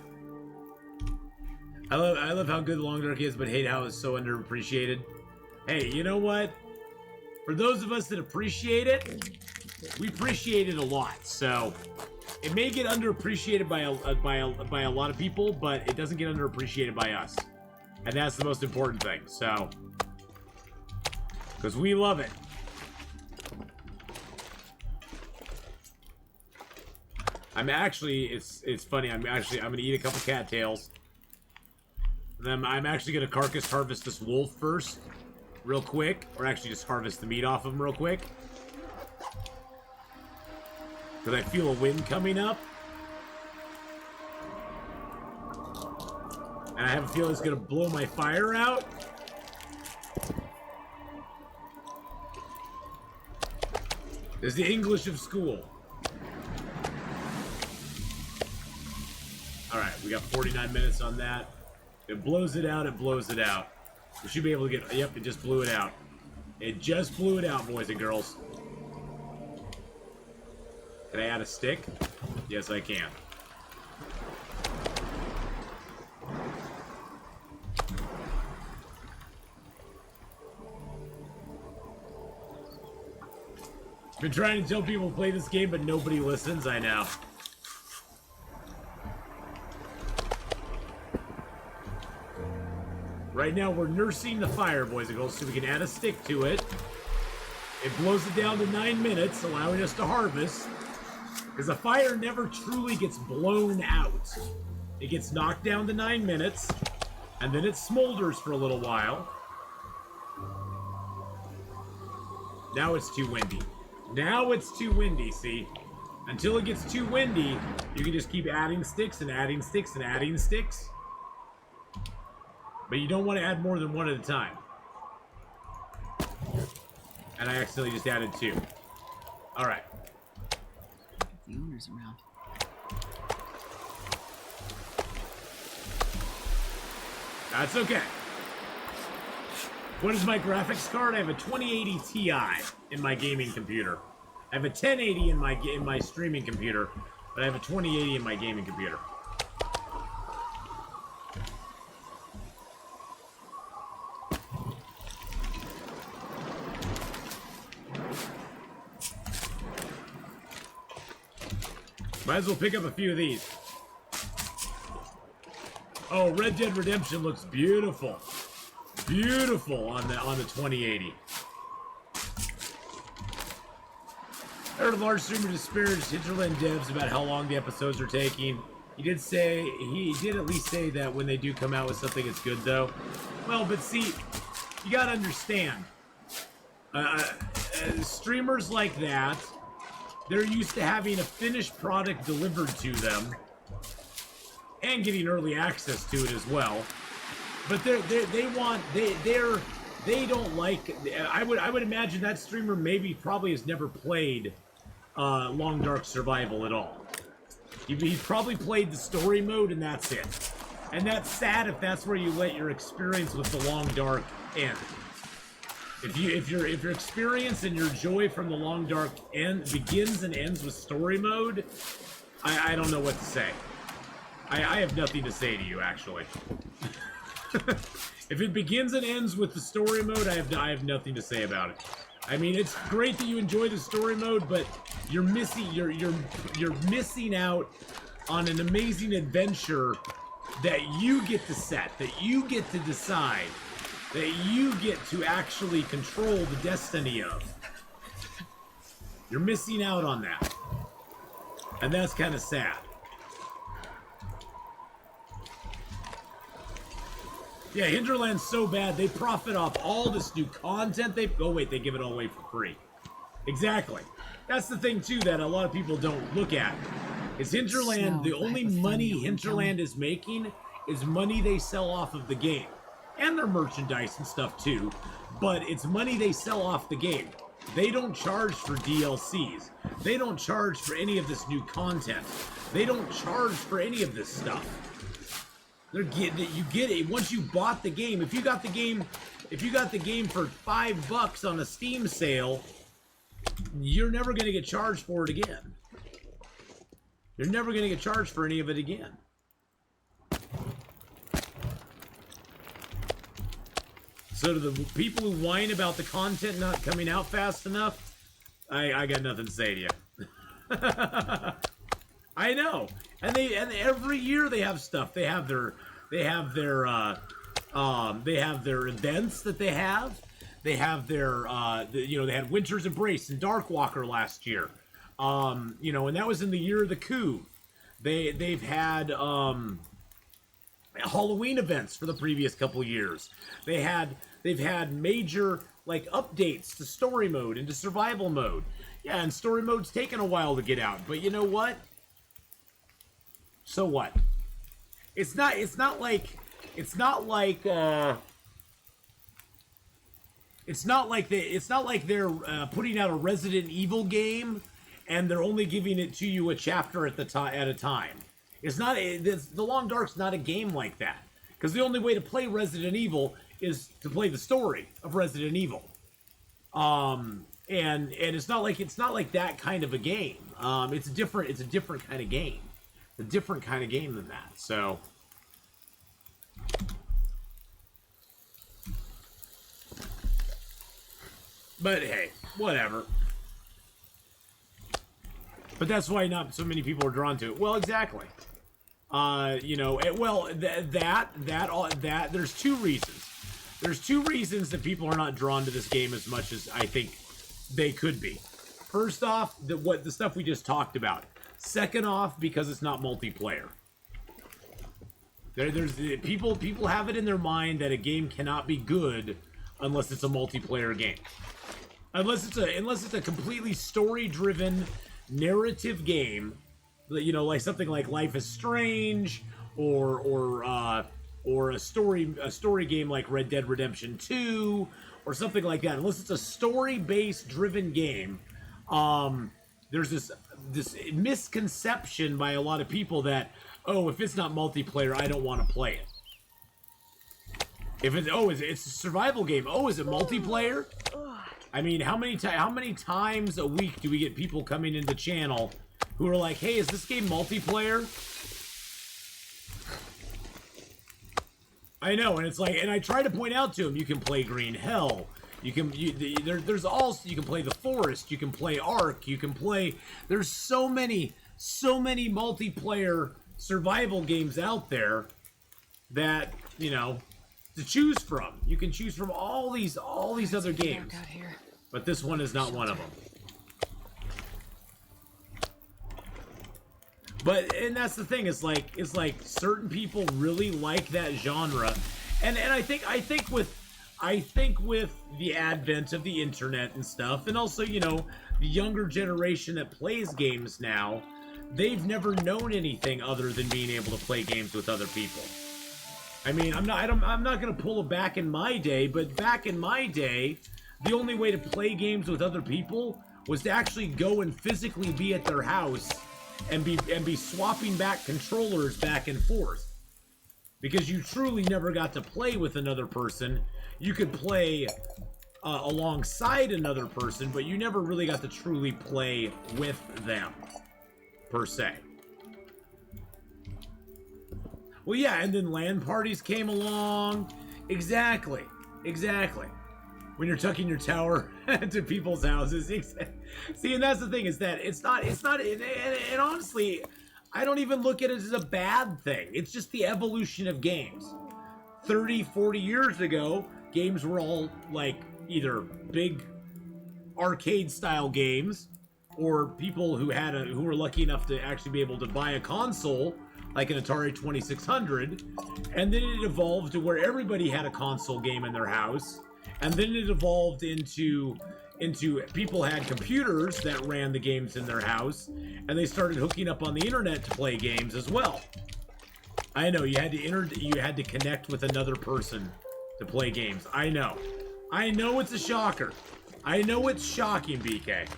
I love how good Long Dark is, but hate how it's so underappreciated. Hey, you know what? For those of us that appreciate it, we appreciate it a lot. So it may get underappreciated by a lot of people, but it doesn't get underappreciated by us, and that's the most important thing. So, because we love it. I'm actually, it's funny. I'm gonna eat a couple cattails. Then I'm actually gonna carcass harvest this wolf first, real quick, or actually just harvest the meat off of him real quick. Because I feel a wind coming up. And I have a feeling it's gonna blow my fire out. It's the English of school. Alright, we got 49 minutes on that. It blows it out, it blows it out. We should be able to get... Yep, it just blew it out. It just blew it out, boys and girls. Can I add a stick? Yes, I can. Been trying to tell people to play this game, but nobody listens, I know. Right now, we're nursing the fire, boys and girls, so we can add a stick to it. It blows it down to 9 minutes, allowing us to harvest. Because the fire never truly gets blown out. It gets knocked down to 9 minutes, and then it smolders for a little while. Now it's too windy. Now it's too windy, see? Until it gets too windy, you can just keep adding sticks and adding sticks and adding sticks. But you don't want to add more than one at a time. And I accidentally just added 2. Alright. The owner's around. That's okay. What is my graphics card? I have a 2080 Ti in my gaming computer. I have a 1080 in my streaming computer, but I have a 2080 in my gaming computer. Might as well pick up a few of these. Oh, Red Dead Redemption looks beautiful. Beautiful on the 2080. I heard a large streamer disparaged Hinterland devs about how long the episodes are taking. He did at least say that when they do come out with something, it's good though. Well, but see, you gotta understand. Streamers like that, they're used to having a finished product delivered to them and getting early access to it as well. But they don't like. I would imagine that streamer probably has never played Long Dark Survival at all. He's probably played the story mode and that's it. And that's sad if that's where you let your experience with the Long Dark end. If your experience and your joy from the Long Dark begins and ends with story mode, I don't know what to say. I have nothing to say to you, actually. If it begins and ends with the story mode, I have nothing to say about it. I mean, it's great that you enjoy the story mode, but you're missing out on an amazing adventure that you get to set, that you get to decide, that you get to actually control the destiny of. You're missing out on that. And that's kind of sad. Yeah, Hinterland's so bad, they profit off all this new content. They give it all away for free. Exactly. That's the thing, too, that a lot of people don't look at. Is Hinterland, the only money Hinterland is making is money they sell off of the game. And their merchandise and stuff, too. But it's money they sell off the game. They don't charge for DLCs. They don't charge for any of this new content. They don't charge for any of this stuff. You get it once you bought the game. If you got the game for $5 on a Steam sale, you're never going to get charged for it again. You're never going to get charged for any of it again. So to the people who whine about the content not coming out fast enough, I got nothing to say to you. I know, and every year they have stuff. They have their events that they have. They have their they had Winter's Embrace and Darkwalker last year. And that was in the year of the coup. They've had Halloween events for the previous couple years. They've had major like updates to story mode and to survival mode. Yeah, and story mode's taken a while to get out, but you know what? So what? It's not like they're putting out a Resident Evil game and they're only giving it to you a chapter at a time. It's not The Long Dark's not a game like that, because the only way to play Resident Evil is to play the story of Resident Evil. And it's not like that kind of a game. It's a different kind of game. A different kind of game than that. So but hey, whatever. But that's why not so many people are drawn to it. Well, exactly. There's two reasons. There's two reasons that people are not drawn to this game as much as I think they could be. First off, the stuff we just talked about. Second off, because it's not multiplayer. There's people have it in their mind that a game cannot be good unless it's a multiplayer game. Unless it's a completely story-driven narrative game, like something like Life is Strange or a story game like Red Dead Redemption 2 or something like that. Unless it's a story-based driven game, there's this misconception by a lot of people that, oh, if it's not multiplayer, I don't want to play it. If it's a survival game. Oh, is it multiplayer? I mean, how many times a week do we get people coming into channel who are like, "Hey, is this game multiplayer?" I know, and it's like, and I try to point out to them, you can play Green Hell, you can play The Forest, you can play Ark, there's so many multiplayer survival games out there that, to choose from. You can choose from all these other games. But this one is not one of them. And that's the thing, it's like certain people really like that genre. And I think with the advent of the internet and stuff, and also, the younger generation that plays games now, they've never known anything other than being able to play games with other people. I mean, I'm not going to pull it back in my day, but back in my day, the only way to play games with other people was to actually go and physically be at their house and be swapping back controllers back and forth. Because you truly never got to play with another person. You could play alongside another person, but you never really got to truly play with them, per se. Well, yeah, and then LAN parties came along. Exactly. When you're tucking your tower to people's houses. See, and that's the thing, is that it's not, and honestly, I don't even look at it as a bad thing. It's just the evolution of games. 30, 40 years ago, games were all like either big arcade-style games, or people who were lucky enough to actually be able to buy a console, like an Atari 2600, and then it evolved to where everybody had a console game in their house, and then it evolved into people had computers that ran the games in their house, and they started hooking up on the internet to play games as well. I know, you had to connect with another person to play games. I know it's a shocker. I know it's shocking, BK.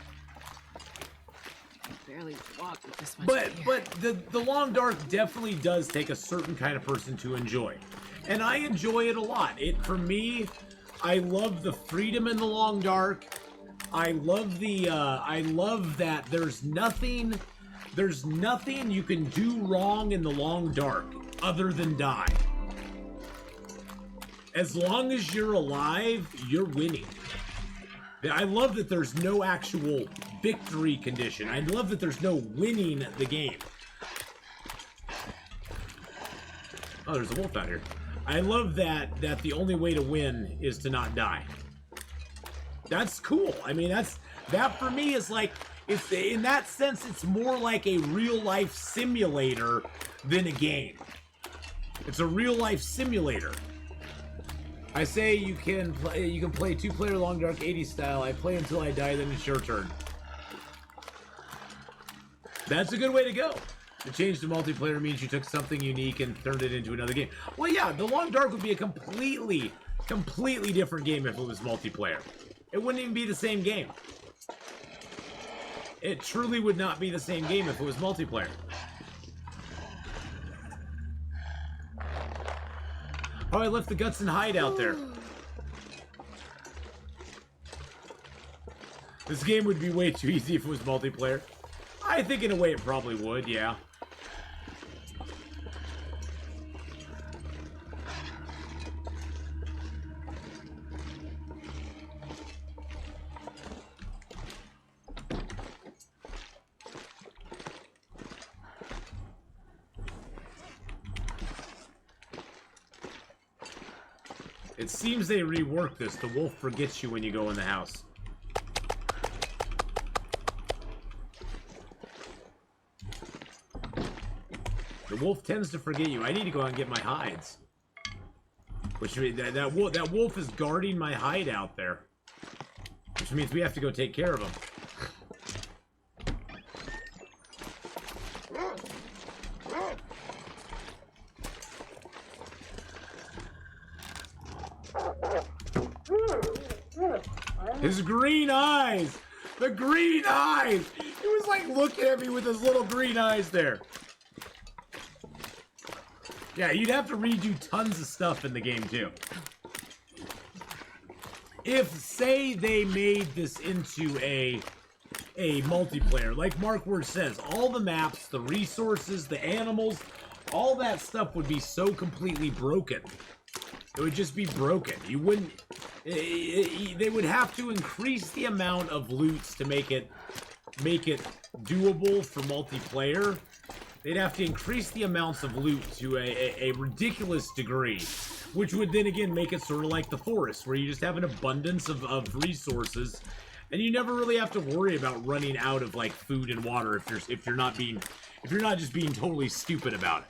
Barely walk with this much But the Long Dark definitely does take a certain kind of person to enjoy, and I enjoy it a lot. For me, I love the freedom in the Long Dark. I love that there's nothing you can do wrong in the Long Dark other than die. As long as you're alive, you're winning. I love that there's no actual victory condition. I love that there's no winning the game. Oh, there's a wolf out here. I love that the only way to win is to not die. That's cool. I mean, that for me is like, it's in that sense, it's more like a real life simulator than a game. It's a real life simulator. I say you can play 2-player Long Dark 80s style. I play until I die, then it's your turn. That's a good way to go. The change to multiplayer means you took something unique and turned it into another game. Well, yeah, the Long Dark would be a completely different game if it was multiplayer. It wouldn't even be the same game. It truly would not be the same game if it was multiplayer. Oh, I left the guts and hide out there. This game would be way too easy if it was multiplayer. I think in a way it probably would, yeah. It seems they reworked this. The wolf forgets you when you go in the house. The wolf tends to forget you. I need to go out and get my hides. Which means that wolf is guarding my hide out there. Which means we have to go take care of him. His green eyes! The green eyes! He was like looking at me with his little green eyes there. Yeah, you'd have to redo tons of stuff in the game too. If, say, they made this into a multiplayer, like Mark Word says, all the maps, the resources, the animals, all that stuff would be so completely broken. It would just be broken. You wouldn't... They would have to increase the amount of loots to make it doable for multiplayer. They'd have to increase the amounts of loot to a ridiculous degree, which would then again make it sort of like the forest, where you just have an abundance of resources, and you never really have to worry about running out of like food and water if you're not just being totally stupid about it.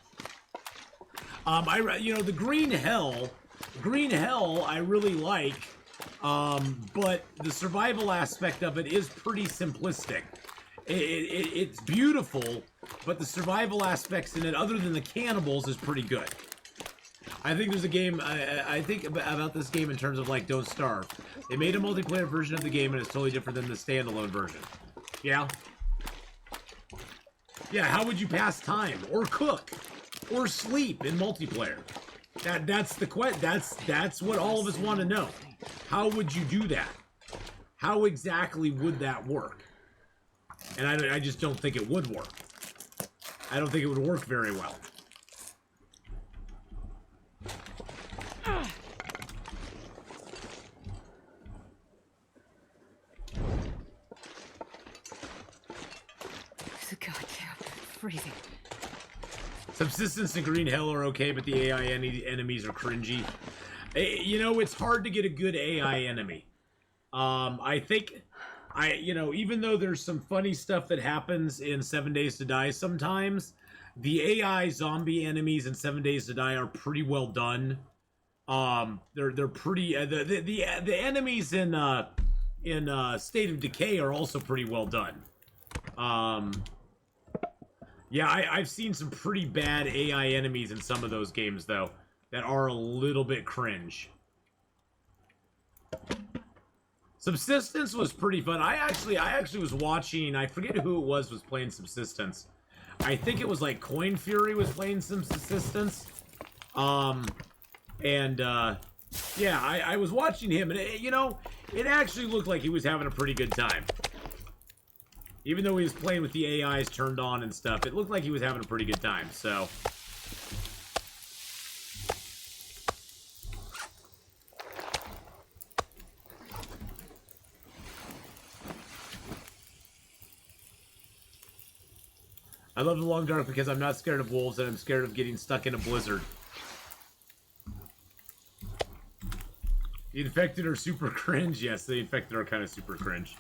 The Green Hell I really like, but the survival aspect of it is pretty simplistic. It's beautiful, but the survival aspects in it, other than the cannibals, is pretty good. I think there's a game, I think about this game in terms of like Don't Starve. They made a multiplayer version of the game and it's totally different than the standalone version. Yeah? Yeah, how would you pass time? Or cook? Or sleep in multiplayer? That's what all of us want to know. How would you do that? How exactly would that work? And I just don't think it would work. I don't think it would work very well. Goddamn freezing. Subsistence and Green Hell are okay, but the AI enemies are cringy. You know, it's hard to get a good AI enemy. I think, even though there's some funny stuff that happens in 7 Days to Die sometimes, the AI zombie enemies in 7 Days to Die are pretty well done. They're pretty, the enemies in State of Decay are also pretty well done. Yeah, I've seen some pretty bad AI enemies in some of those games, though, that are a little bit cringe. Subsistence was pretty fun. I actually was watching, I forget who it was playing Subsistence. I think it was like Coin Fury was playing some Subsistence. Yeah, I was watching him, and it actually looked like he was having a pretty good time. Even though he was playing with the AIs turned on and stuff, it looked like he was having a pretty good time, so. I love the Long Dark because I'm not scared of wolves and I'm scared of getting stuck in a blizzard. The infected are super cringe. Yes, the infected are kind of super cringe.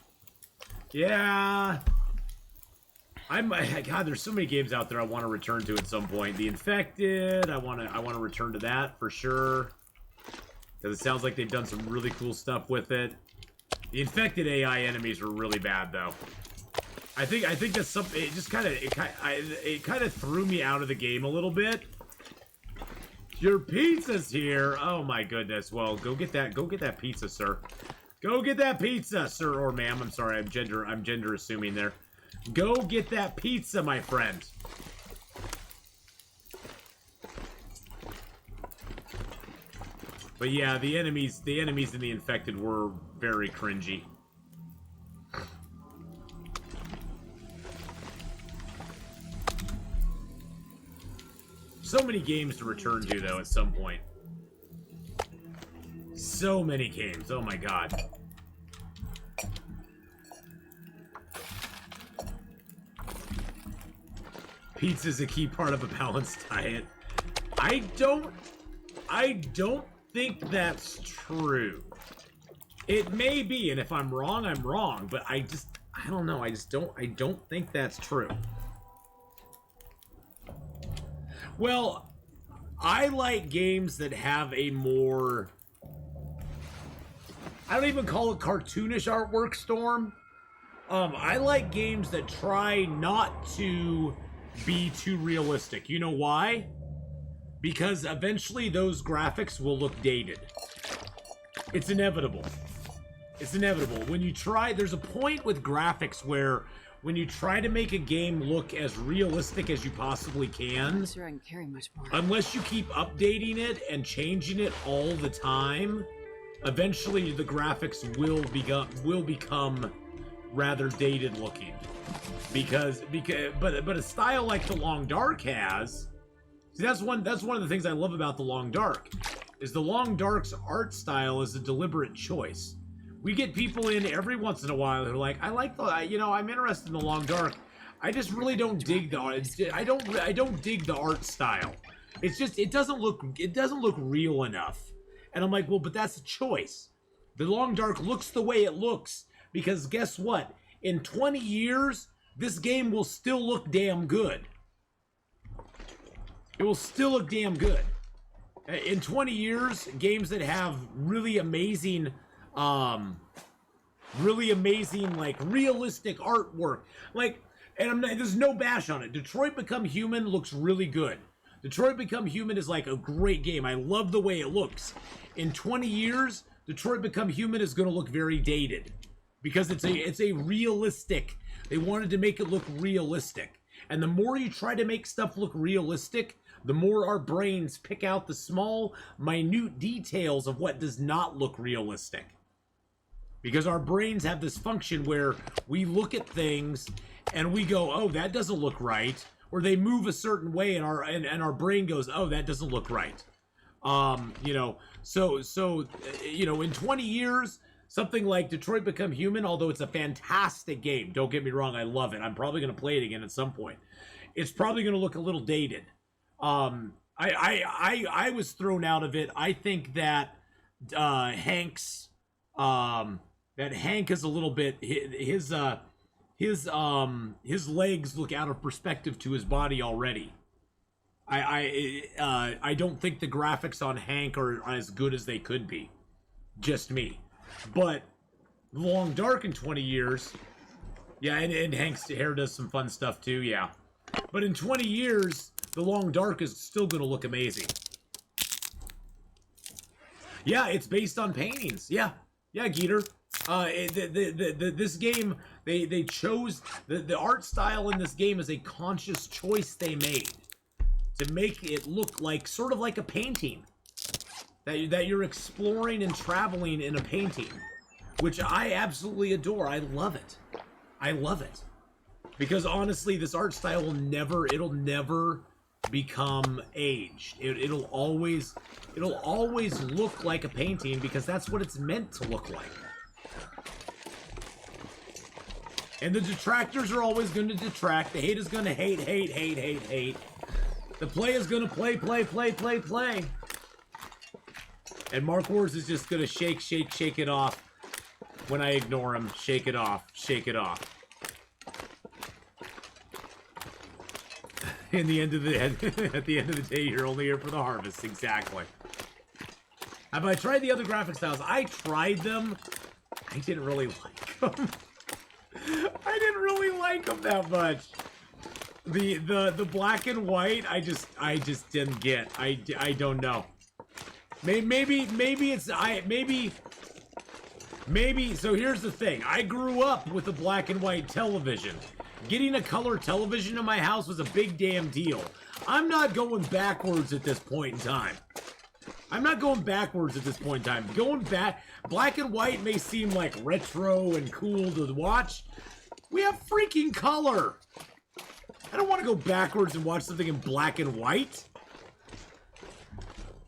Yeah. God, there's so many games out there I want to return to at some point. The infected, I want to return to that for sure. Because it sounds like they've done some really cool stuff with it. The infected AI enemies were really bad though. I think that's something. It just kind of threw me out of the game a little bit. Your pizza's here. Oh my goodness. Well, go get that. Go get that pizza, sir. Go get that pizza, sir or ma'am. I'm sorry. I'm gender assuming there. Go get that pizza, my friend. But yeah, the enemies in the infected were very cringy. So many games to return to, though, at some point. So many games. Oh, my God. Pizza's a key part of a balanced diet. I don't think that's true. It may be, and if I'm wrong, I'm wrong. But I don't know. I don't think that's true. Well, I like games that have a more... I don't even call it cartoonish artwork, Storm. I like games that try not to be too realistic. You know why? Because eventually those graphics will look dated. It's inevitable. It's inevitable. When you try... There's a point with graphics where... When you try to make a game look as realistic as you possibly can, I'm not sure I can carry much more. Unless you keep updating it and changing it all the time, eventually the graphics will become rather dated looking. But a style like the Long Dark has, see, that's one of the things I love about the Long Dark, is the Long Dark's art style is a deliberate choice. We get people in every once in a while who are like, I like the, I'm interested in the Long Dark. I just really don't dig the art. I don't dig the art style. It's just, it doesn't look real enough. And I'm like, well, but that's a choice. The Long Dark looks the way it looks because guess what? In 20 years, this game will still look damn good. It will still look damn good. In 20 years, games that have really amazing, like realistic artwork, like, and there's no bash on it. Detroit Become Human looks really good. Detroit Become Human is like a great game. I love the way it looks. In 20 years, Detroit Become Human is going to look very dated because it's a realistic. They wanted to make it look realistic. And the more you try to make stuff look realistic, the more our brains pick out the small, minute details of what does not look realistic. Because our brains have this function where we look at things and we go, oh, that doesn't look right. Or they move a certain way and our brain goes, oh, that doesn't look right. In 20 years, something like Detroit Become Human, although it's a fantastic game, don't get me wrong, I love it. I'm probably going to play it again at some point. It's probably going to look a little dated. I was thrown out of it. I think that Hank is a little bit his legs look out of perspective to his body already. I don't think the graphics on Hank are as good as they could be. Just me. But Long Dark in 20 years, yeah, and Hank's hair does some fun stuff too, yeah. But in 20 years, the Long Dark is still going to look amazing. Yeah, it's based on paintings. Yeah, Geeter. This game, they chose the art style in this game is a conscious choice they made to make it look like sort of like a painting that you're exploring and traveling in a painting, which I absolutely adore. I love it. I love it because honestly, this art style will never become aged. It'll always look like a painting because that's what it's meant to look like. And the detractors are always going to detract. The hate is going to hate. The play is going to play. And Mark Wars is just going to shake it off when I ignore him. Shake it off. At the end of the day, you're only here for the harvest. Exactly. Have I tried the other graphic styles? I tried them. I didn't really like them. I didn't really like them that much. The black and white, I just didn't get. I don't know. Maybe so here's the thing. I grew up with a black and white television. Getting a color television in my house was a big damn deal. I'm not going backwards at this point in time. Going back, black and white may seem like retro and cool to watch. We have freaking color. I don't want to go backwards and watch something in black and white.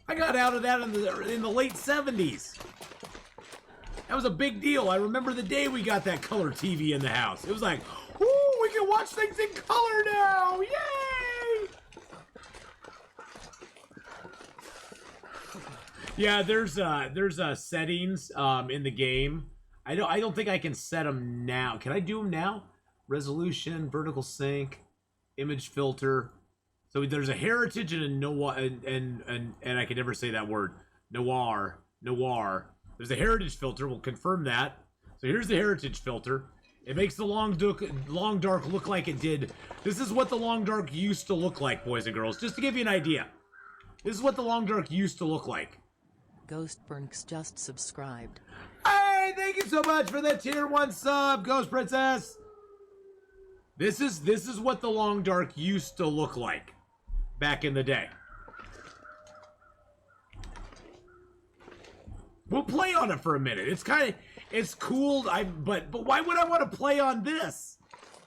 I got out of that in the late 70s. That was a big deal. I remember the day we got that color TV in the house. It was like, ooh, we can watch things in color now. Yay! Yeah, there's settings in the game. I don't think I can set them now. Can I do them now? Resolution, vertical sync, image filter. So there's a heritage and a noir, and I can never say that word. Noir. There's a heritage filter. We'll confirm that. So here's the heritage filter. It makes the long dark look like it did. This is what the long dark used to look like, boys and girls. Just to give you an idea. This is what the long dark used to look like. Ghostburnks just subscribed. Hey, thank you so much for that tier 1 sub, Ghost Princess. This is what the long dark used to look like back in the day. We'll play on it for a minute. It's cool. But why would I want to play on this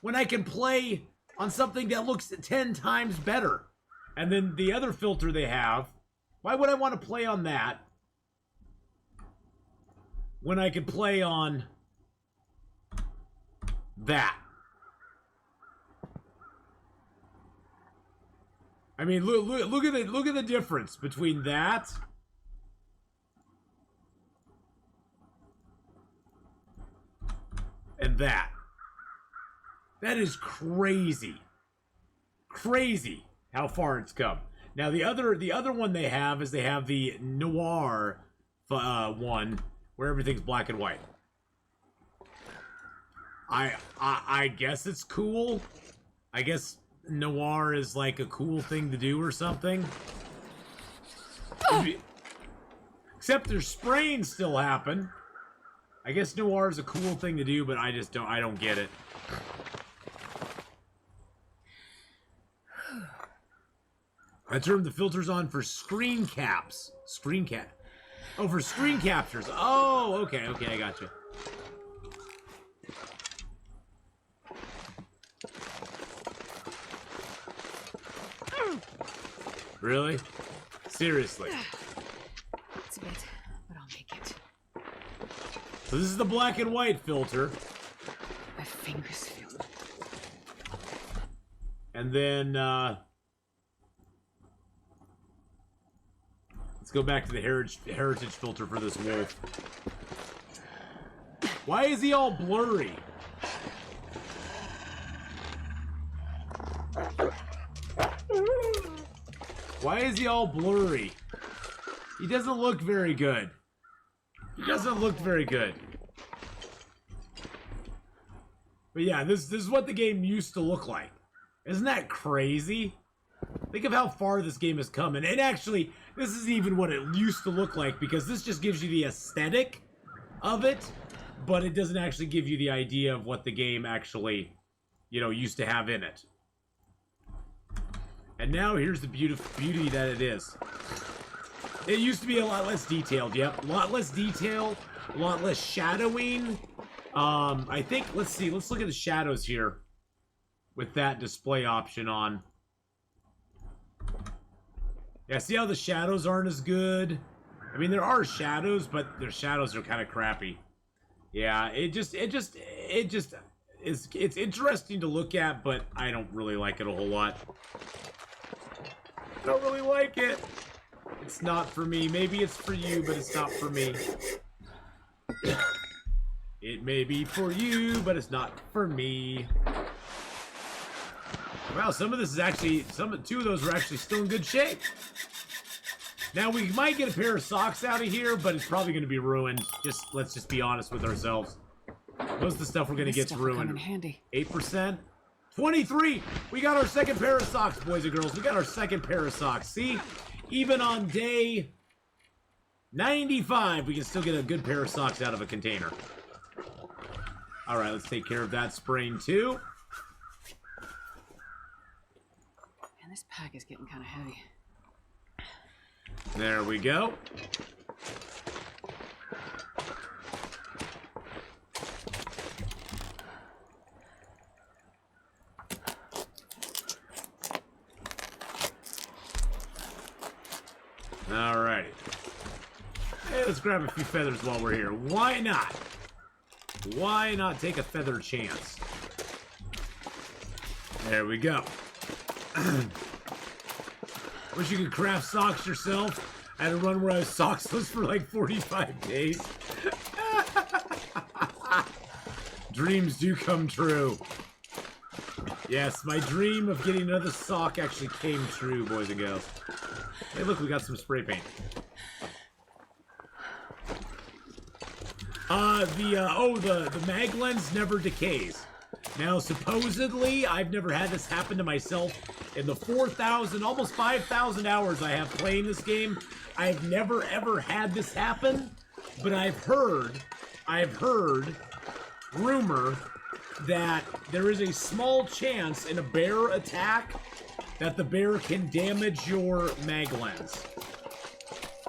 when I can play on something that looks 10 times better? And then the other filter they have, why would I want to play on that when I could play on that? I mean, look at the difference between that and that. That is crazy. Crazy how far it's come. Now the other one they have is they have the noir one where everything's black and white. I guess it's cool. I guess noir is like a cool thing to do or something. Except their spraying still happen. I guess noir is a cool thing to do, but I don't get it. I turned the filters on for screen caps. Oh, for screen captures. Oh, okay, I gotcha. Really? Seriously? It's a bit, but I'll make it. So this is the black and white filter. My fingers feel. And then, let's go back to the heritage filter for this wolf. Why is he all blurry? Why is he all blurry? He doesn't look very good. But yeah, this is what the game used to look like. Isn't that crazy? Think of how far this game has come. And actually, this is even what it used to look like, because this just gives you the aesthetic of it, but it doesn't actually give you the idea of what the game actually, used to have in it. And now here's the beauty that it is. It used to be a lot less detailed, yep. A lot less detail, a lot less shadowing. I think, let's look at the shadows here with that display option on. Yeah, see how the shadows aren't as good? I mean, there are shadows, but their shadows are kind of crappy. Yeah, it just it's interesting to look at, but I don't really like it a whole lot. I don't really like it. It's not for me. Maybe it's for you, but it's not for me. It may be for you, but it's not for me. Wow, some of this is actually, two of those are actually still in good shape. Now we might get a pair of socks out of here, but it's probably going to be ruined. Let's just be honest with ourselves. Most of the stuff we're going to get ruined. 8%, 23. We got our second pair of socks, boys and girls. We got our second pair of socks. See, even on day 95, we can still get a good pair of socks out of a container. All right, let's take care of that sprain too. Man, this pack is getting kind of heavy. There we go. Alrighty. Hey, let's grab a few feathers while we're here. Why not? Why not take a feather chance? There we go. Wish you could craft socks yourself. I had a run where I was socksless for like 45 days. Dreams do come true. Yes, my dream of getting another sock actually came true, boys and girls. Hey, look, we got some spray paint. The mag lens never decays. Now, supposedly, I've never had this happen to myself. In the 4,000, almost 5,000 hours I have playing this game, I've never ever had this happen. But I've heard rumor that there is a small chance in a bear attack that the bear can damage your mag lens.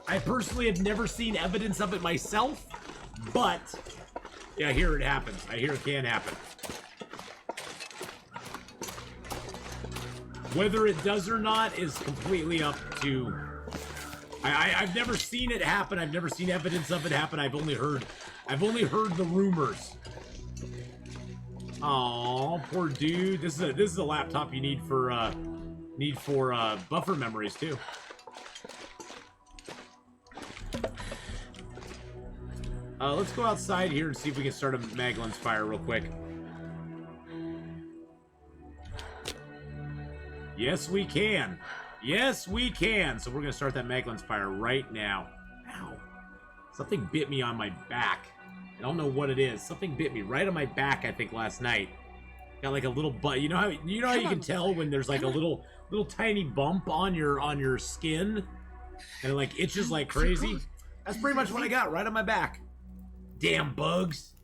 I personally have never seen evidence of it myself, but yeah, I hear it happens. I hear it can happen. Whether it does or not is completely up to... I've never seen it happen. I've never seen evidence of it happen. I've only heard the rumors. Aw, poor dude. This is a laptop you need for buffer memories too. Let's go outside here and see if we can start a mag lens fire real quick. Yes, we can. Yes, we can. So we're going to start that mag lens fire right now. Ow. Something bit me on my back. I don't know what it is. Something bit me right on my back, I think, last night. Got like a little butt. You know how you can tell when there's like a little tiny bump on your skin and it like itches like crazy? That's pretty much what I got right on my back. Damn bugs.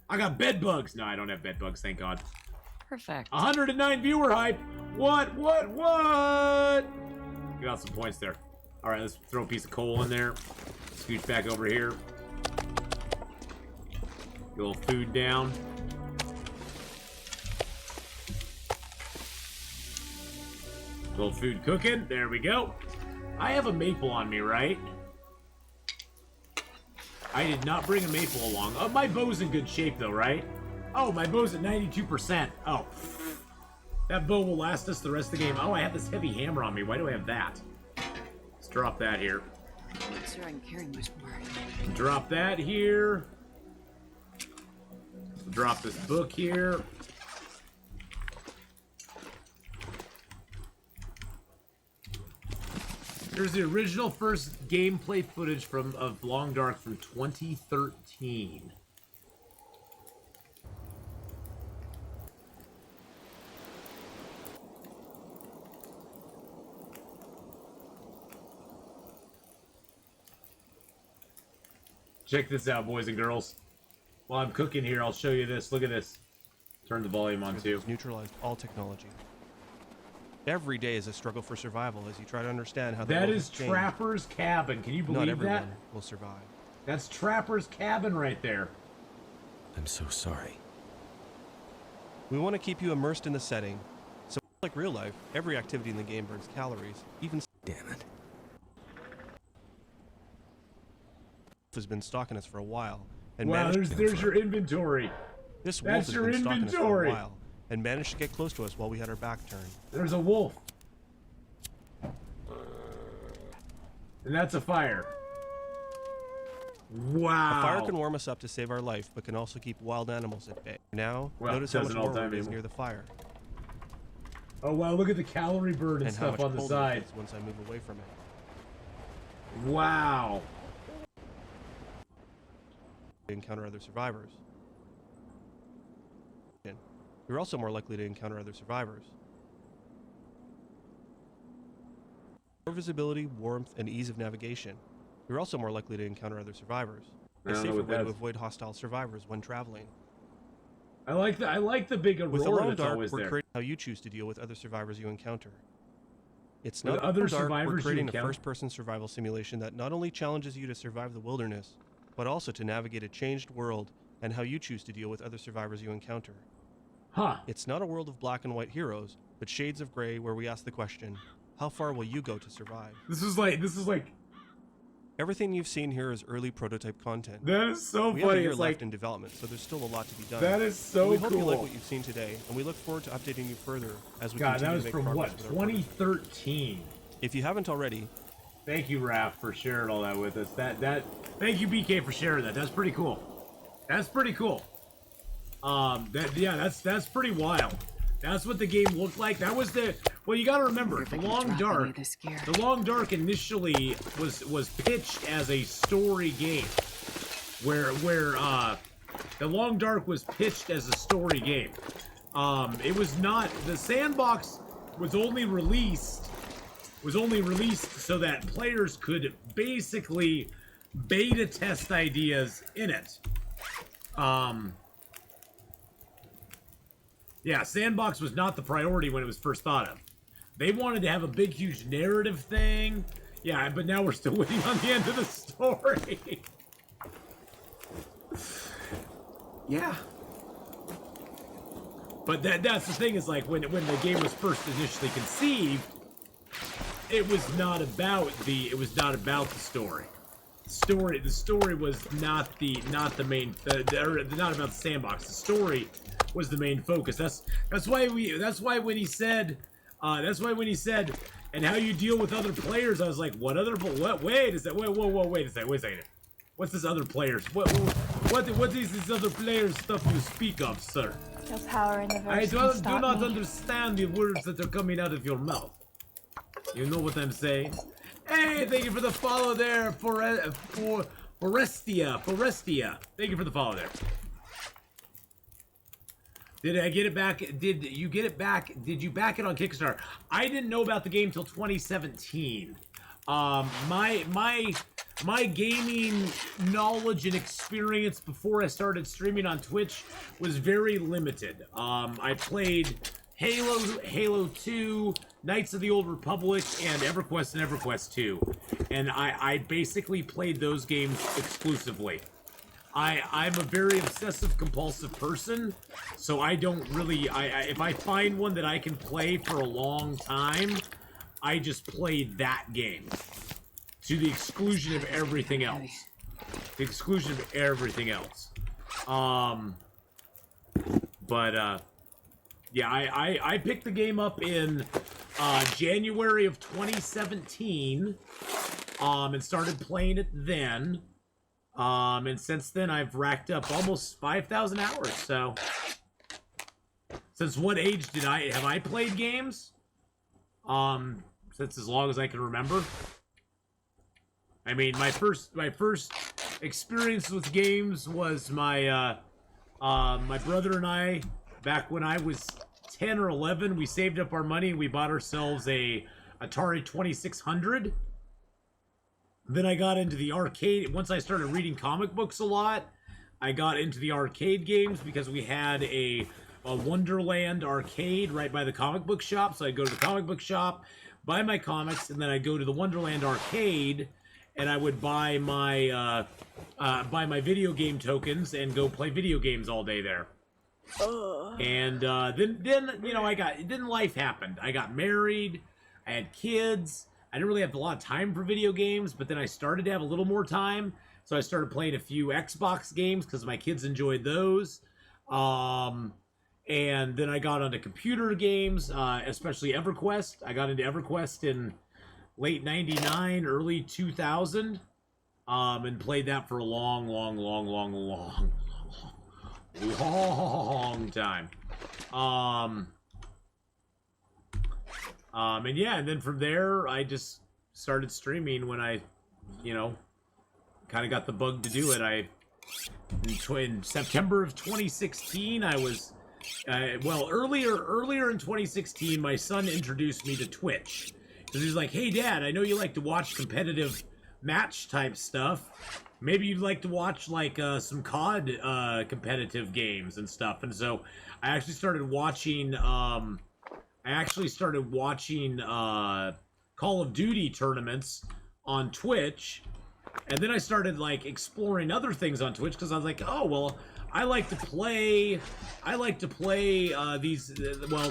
I got bed bugs. No, I don't have bed bugs, thank God. Perfect. 109 viewer hype. What? Got some points there. All right, let's throw a piece of coal in there. Scooch back over here. Get a little food down. A little food cooking. There we go. I have a maple on me, right? I did not bring a maple along. Oh, my bow's in good shape, though, right? Oh, my bow's at 92%. Oh. That bow will last us the rest of the game. Oh, I have this heavy hammer on me. Why do I have that? Let's drop that here. I'm not sure I can carry much more. Drop that here. Drop this book here. Here's the original first gameplay footage of Long Dark from 2013. Check this out, boys and girls. While I'm cooking here, I'll show you this. Look at this. Turn the volume on, too. Neutralized all technology. Every day is a struggle for survival as you try to understand how the that world is has changed. Trapper's cabin. Can you believe Not everyone that? will survive. That's Trapper's cabin right there. I'm so sorry. We want to keep you immersed in the setting. So, like real life, every activity in the game burns calories. Even Damn it. has been stalking us for a while. And Wow, managed there's your inventory. This wolf That's has your been stalking us for a inventory. while and managed to get close to us while we had our back turned. There's a wolf. And that's a fire. Wow. A fire can warm us up to save our life, but can also keep wild animals at bay. Now, Well, notice how much doesn't all warmer time it is anymore. near the fire, Oh wow, look at the calorie burn and and how stuff much on the colder side. it is once I move away from it. Wow. To encounter other survivors. You're also more likely to encounter other survivors. More visibility, warmth, and ease of navigation. You're also more likely to encounter other survivors. I A don't know safer what way to that's- avoid hostile survivors when traveling. I like the big With the aurora long that's dark, always we're there. creating how you choose to deal with other survivors you encounter. It's With not other dark, survivors we're you creating a encounter? first-person survival simulation that not only challenges you to survive the wilderness, but also to navigate a changed world and how you choose to deal with other survivors you encounter. Huh. It's not a world of black and white heroes, but shades of gray where we ask the question, how far will you go to survive? This is like Everything you've seen here is early prototype content. that is so We have a funny. year It's left like in development, so there's still a lot to be done. that is But so we hope you like cool. what you've seen today, and we look forward to updating you further as we God, that continue was to make from progress what? with our prototype. 2013. If you haven't already, Thank you, Raph, for sharing all that with us. Thank you, BK, for sharing that. That's pretty cool. That's pretty cool. That's pretty wild. That's what the game looked like. That was well, you got to remember, the Long Dark. The Long Dark initially was pitched as a story game, where the Long Dark was pitched as a story game. It was not. The sandbox was only released so that players could basically beta test ideas in it. Yeah, sandbox was not the priority when it was first thought of. They wanted to have a big, huge narrative thing. Yeah, but now we're still waiting on the end of the story. Yeah. But that's the thing, is like when the game was first initially conceived, it was not about the story. The story was not the main not about the sandbox. The story was the main focus. That's why when he said and how you deal with other players, I was like, what wait a second, wait a second. What's this other players? What is this other players stuff you speak of, sir? No power in the verse I can do stop not me. understand the words that are coming out of your mouth. You know what I'm saying? Hey, thank you for the follow there, Forestia. Thank you for the follow there. Did I get it back? Did you get it back? Did you back it on Kickstarter? I didn't know about the game till 2017. My gaming knowledge and experience before I started streaming on Twitch was very limited. I played Halo 2, Knights of the Old Republic, and EverQuest 2. And I basically played those games exclusively. I'm a very obsessive compulsive person, so I don't really, if I find one that I can play for a long time, I just play that game. To the exclusion of everything else. The exclusion of everything else. Yeah, I picked the game up in January of 2017, and started playing it then. And since then I've racked up almost 5,000 hours, so. Since what age have I played games? Since as long as I can remember. I mean, my first experience with games was my brother and I, back when I was 10 or 11, we saved up our money and we bought ourselves a Atari 2600. Then I got into the arcade. Once I started reading comic books a lot, I got into the arcade games because we had a Wonderland arcade right by the comic book shop. So I'd go to the comic book shop, buy my comics, and then I'd go to the Wonderland arcade, and I would buy my video game tokens and go play video games all day there. And then you know, then life happened. I got married, I had kids. I didn't really have a lot of time for video games, but then I started to have a little more time, so I started playing a few Xbox games because my kids enjoyed those. And then I got onto computer games, especially EverQuest. I got into EverQuest in late 99, early 2000, and played that for a long time. And yeah, and then from there, I just started streaming when I, kind of got the bug to do it. In September of 2016, I was, earlier in 2016, my son introduced me to Twitch. Because he's like, hey, Dad, I know you like to watch competitive match type stuff. Maybe you'd like to watch, like, some COD competitive games and stuff. And so I actually started watching, Call of Duty tournaments on Twitch. And then I started, like, exploring other things on Twitch because I was like, oh, well, I like to play these,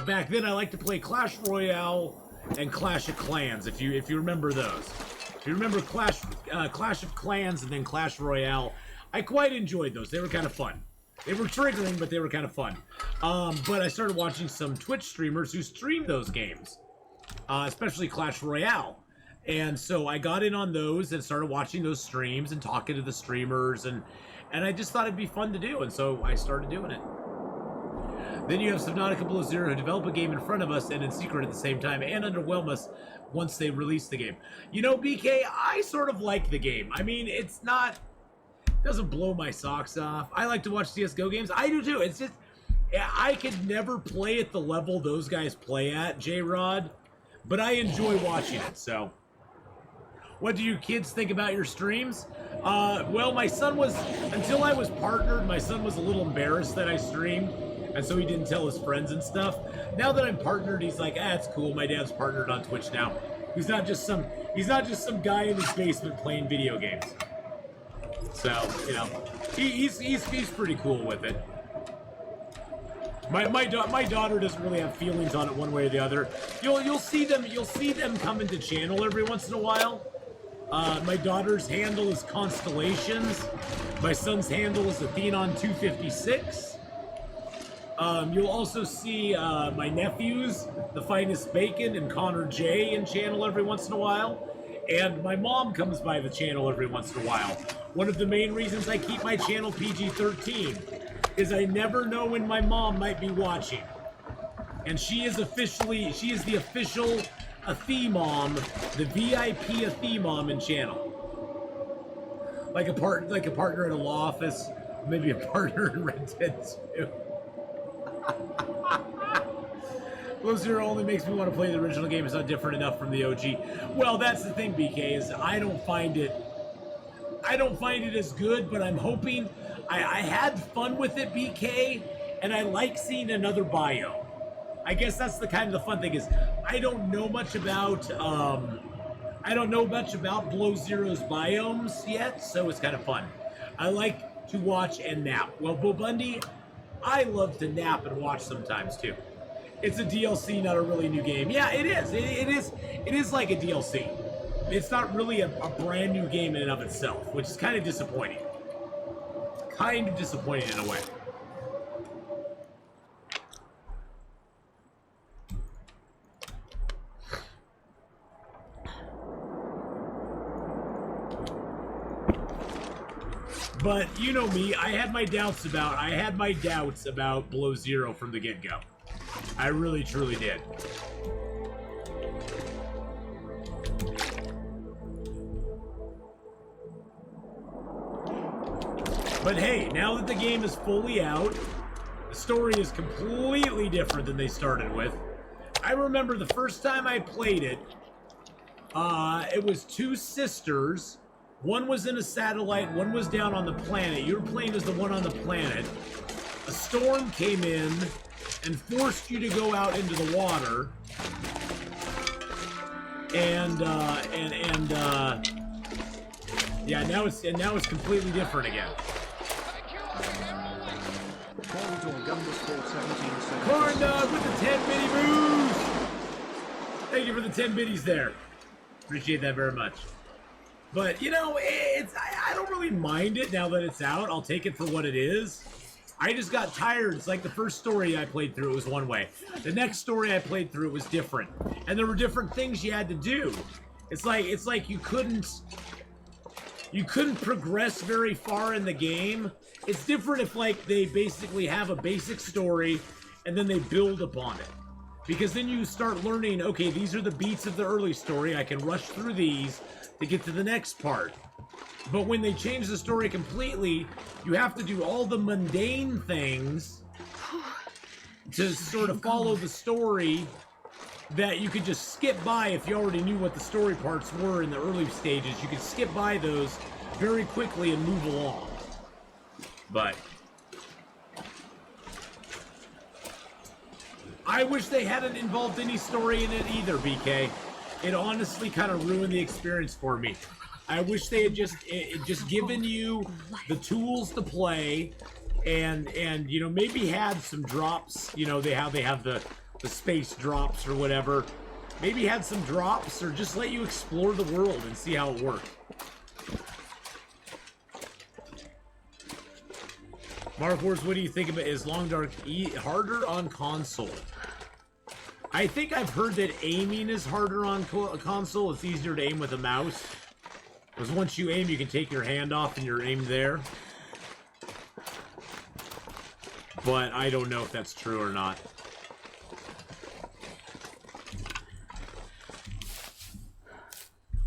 back then I liked to play Clash Royale and Clash of Clans, if you remember those. If you remember Clash of Clans and then Clash Royale, I quite enjoyed those. They were kind of fun. They were triggering, but they were kind of fun. But I started watching some Twitch streamers who streamed those games, especially Clash Royale. And so I got in on those and started watching those streams and talking to the streamers, and I just thought it'd be fun to do, and so I started doing it. Then you have Subnautica Below Zero, who develop a game in front of us and in secret at the same time, and underwhelm us once they release the game. BK, I sort of like the game. I mean, it doesn't blow my socks off. I like to watch CSGO games. I do too. It's just, I could never play at the level those guys play at, J-Rod, but I enjoy watching it, so. What do you kids think about your streams? Well, my son was, until I was partnered, my son was a little embarrassed that I streamed, and so he didn't tell his friends and stuff. Now that I'm partnered, he's like, it's cool, my dad's partnered on Twitch now. He's not just some guy in his basement playing video games. So, he's pretty cool with it. My daughter doesn't really have feelings on it one way or the other. You'll see them come into channel every once in a while. My daughter's handle is Constellations. My son's handle is Atheenon 256. You'll also see my nephews, The Finest Bacon and Connor J, in channel every once in a while. And my mom comes by the channel every once in a while. One of the main reasons I keep my channel PG-13 is I never know when my mom might be watching. And she is the official Athemom, the VIP Athemom in channel. Like a partner at a law office, maybe a partner in Red Dead 2. Below Zero only makes me want to play the original game. It's not different enough from the OG. Well, that's the thing, BK, is I don't find it as good, but I'm hoping I had fun with it, BK, and I like seeing another biome. I guess that's the kind of the fun thing is I don't know much about Below Zero's biomes yet, so it's kind of fun. I like to watch and nap. Well, Bo Bundy, I love to nap and watch sometimes too. It's a DLC, not a really new game. Yeah, it is. It is like a DLC. It's not really a brand new game in and of itself, which is kind of disappointing. Kind of disappointing in a way. But you know me, I had my doubts about Below Zero from the get-go. I really, truly did. But hey, now that the game is fully out, the story is completely different than they started with. I remember the first time I played it, it was two sisters. One was in a satellite, one was down on the planet. You were playing as the one on the planet. A storm came in and forced you to go out into the water. Yeah, now it's completely different again. Corn Dog with the 10 bitty boost! Thank you for the 10 biddies there. Appreciate that very much. But, you know, I don't really mind it now that it's out. I'll take it for what it is. I just got tired. It's like the first story I played through, it was one way. The next story I played through, it was different. And there were different things you had to do. It's like you couldn't progress very far in the game. It's different if like they basically have a basic story and then they build upon it. Because then you start learning, okay, these are the beats of the early story. I can rush through these to get to the next part. But when they change the story completely, you have to do all the mundane things to sort of follow the story that you could just skip by if you already knew what the story parts were in the early stages. You could skip by those very quickly and move along. But I wish they hadn't involved any story in it either, BK. It honestly kind of ruined the experience for me. I wish they had just given you the tools to play, and you know, maybe had some drops. You know, they have the space drops or whatever. Maybe had some drops, or just let you explore the world and see how it worked. Mark Wars, what do you think of it? Is Long Dark harder on console? I think I've heard that aiming is harder on console. It's easier to aim with a mouse. Because once you aim, you can take your hand off and you're aimed there. But I don't know if that's true or not.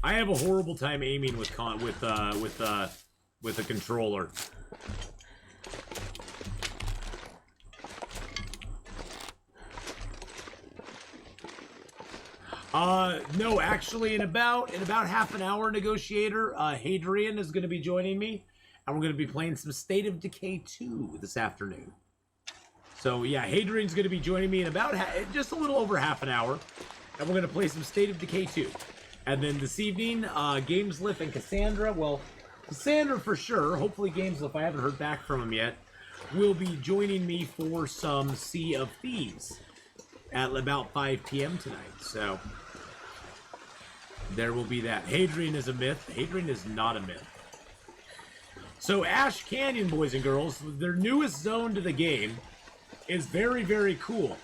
I have a horrible time aiming with a controller. No, actually, in about half an hour, Negotiator, Hadrian is going to be joining me, and we're going to be playing some State of Decay 2 this afternoon. So, yeah, Hadrian's going to be joining me in about just a little over half an hour, and we're going to play some State of Decay 2. And then this evening, Gameslip and Cassandra, well, Cassandra for sure, hopefully Gameslip, I haven't heard back from him yet, will be joining me for some Sea of Thieves at about 5 p.m. tonight, so there will be that. Hadrian is a myth. Hadrian is not a myth. So Ash Canyon, boys and girls, their newest zone to the game is very, very cool.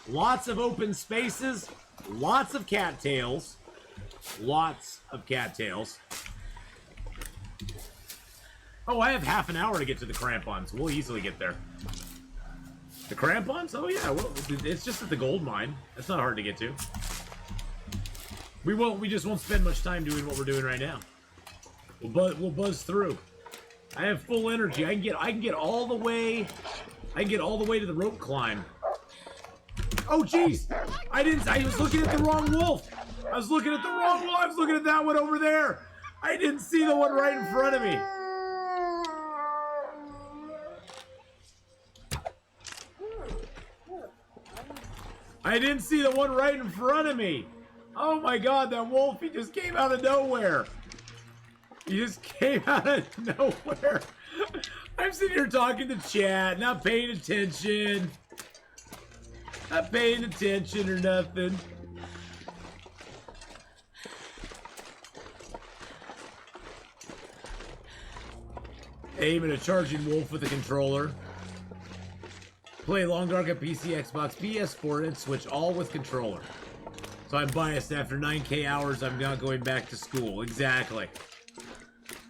Lots of open spaces, lots of cattails, lots of cattails. Oh, I have half an hour to get to the crampons. We'll easily get there. The crampons? Oh yeah, well, it's just at the gold mine. That's not hard to get to. We just won't spend much time doing what we're doing right now. We'll buzz through. I have full energy. I can get all the way. I can get all the way to the rope climb. Oh jeez! I was looking at the wrong wolf. I was looking at the wrong wolf. I was looking at that one over there. I didn't see the one right in front of me. I didn't see the one right in front of me. Oh my god, that wolf, he just came out of nowhere. He just came out of nowhere. I'm sitting here talking to chat, not paying attention. Not paying attention or nothing. Aim at a charging wolf with a controller. Play Long Dark at PC, Xbox, PS4, and Switch, all with controller. So I'm biased. After 9K hours, I'm not going back to school. Exactly.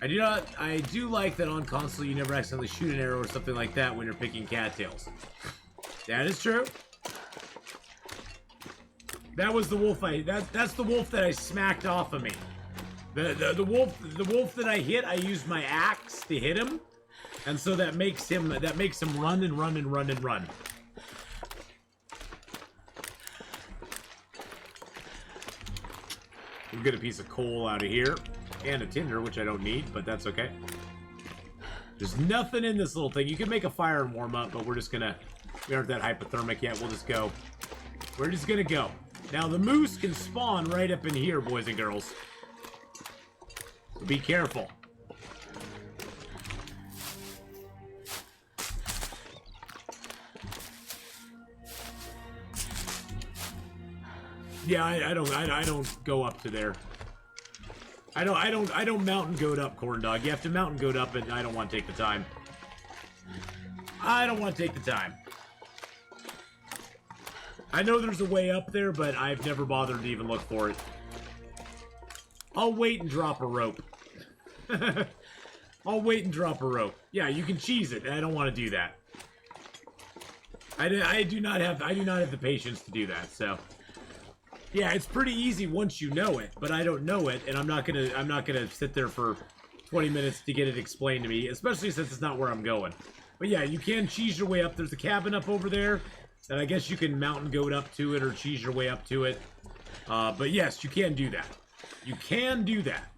I do like that on console you never accidentally shoot an arrow or something like that when you're picking cattails. That is true. That was the wolf that's the wolf that I smacked off of me. The wolf that I hit, I used my axe to hit him. And so that makes him run and run and run and run. We'll get a piece of coal out of here. And a tinder, which I don't need, but that's okay. There's nothing in this little thing. You can make a fire and warm up, but we aren't that hypothermic yet. We'll just go. We're just gonna go. Now the moose can spawn right up in here, boys and girls. So be careful. Yeah, I don't go up to there. I don't mountain goat up, corn dog. You have to mountain goat up, and I don't want to take the time. I don't want to take the time. I know there's a way up there, but I've never bothered to even look for it. I'll wait and drop a rope. I'll wait and drop a rope. Yeah, you can cheese it. I don't want to do that. I do not have the patience to do that. So, yeah, it's pretty easy once you know it, but I don't know it, and I'm not gonna sit there for 20 minutes to get it explained to me, especially since it's not where I'm going. But yeah, you can cheese your way up. There's a cabin up over there that I guess you can mountain goat up to it or cheese your way up to it. But yes, you can do that. You can do that.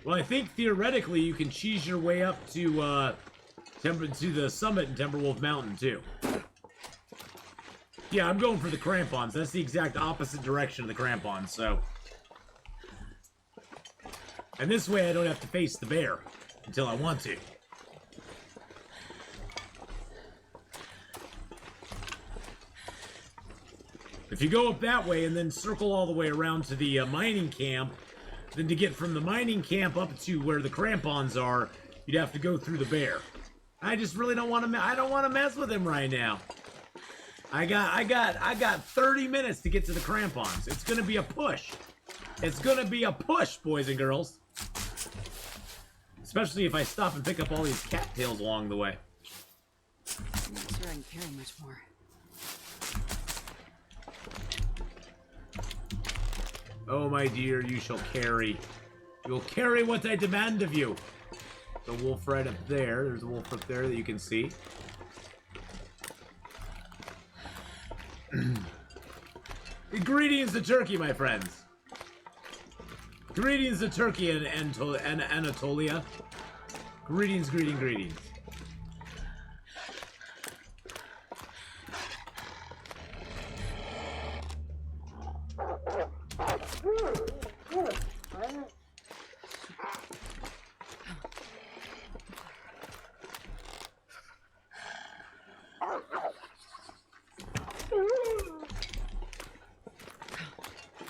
Well, I think theoretically you can cheese your way up to the summit in Timberwolf Mountain too. Yeah, I'm going for the crampons. That's the exact opposite direction of the crampons, so. And this way I don't have to face the bear until I want to. If you go up that way and then circle all the way around to the mining camp, then to get from the mining camp up to where the crampons are, you'd have to go through the bear. I just really don't want to. I don't want to mess with him right now. I got 30 minutes to get to the crampons. It's gonna be a push. It's gonna be a push, boys and girls. Especially if I stop and pick up all these cattails along the way. I'm not sure I can carry much more. Oh, my dear, you shall carry. You'll carry what I demand of you. The wolf right up there. There's a wolf up there that you can see. Greetings to Turkey, my friends. Greetings to Turkey and Anatolia. Greetings, greetings.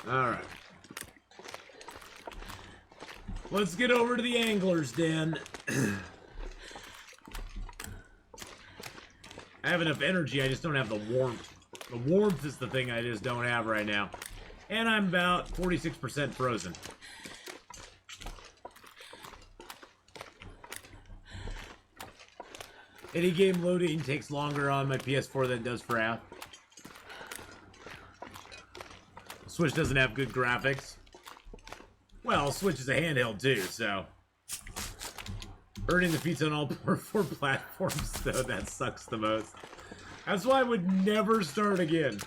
Alright. Let's get over to the angler's den. I have enough energy, I just don't have the warmth. The warmth is the thing I just don't have right now. And I'm about 46% frozen. Any game loading takes longer on my PS4 than it does for app. Switch doesn't have good graphics. Well, Switch is a handheld too, so. Earning the feats on all four platforms, though, that sucks the most. That's why I would never start again.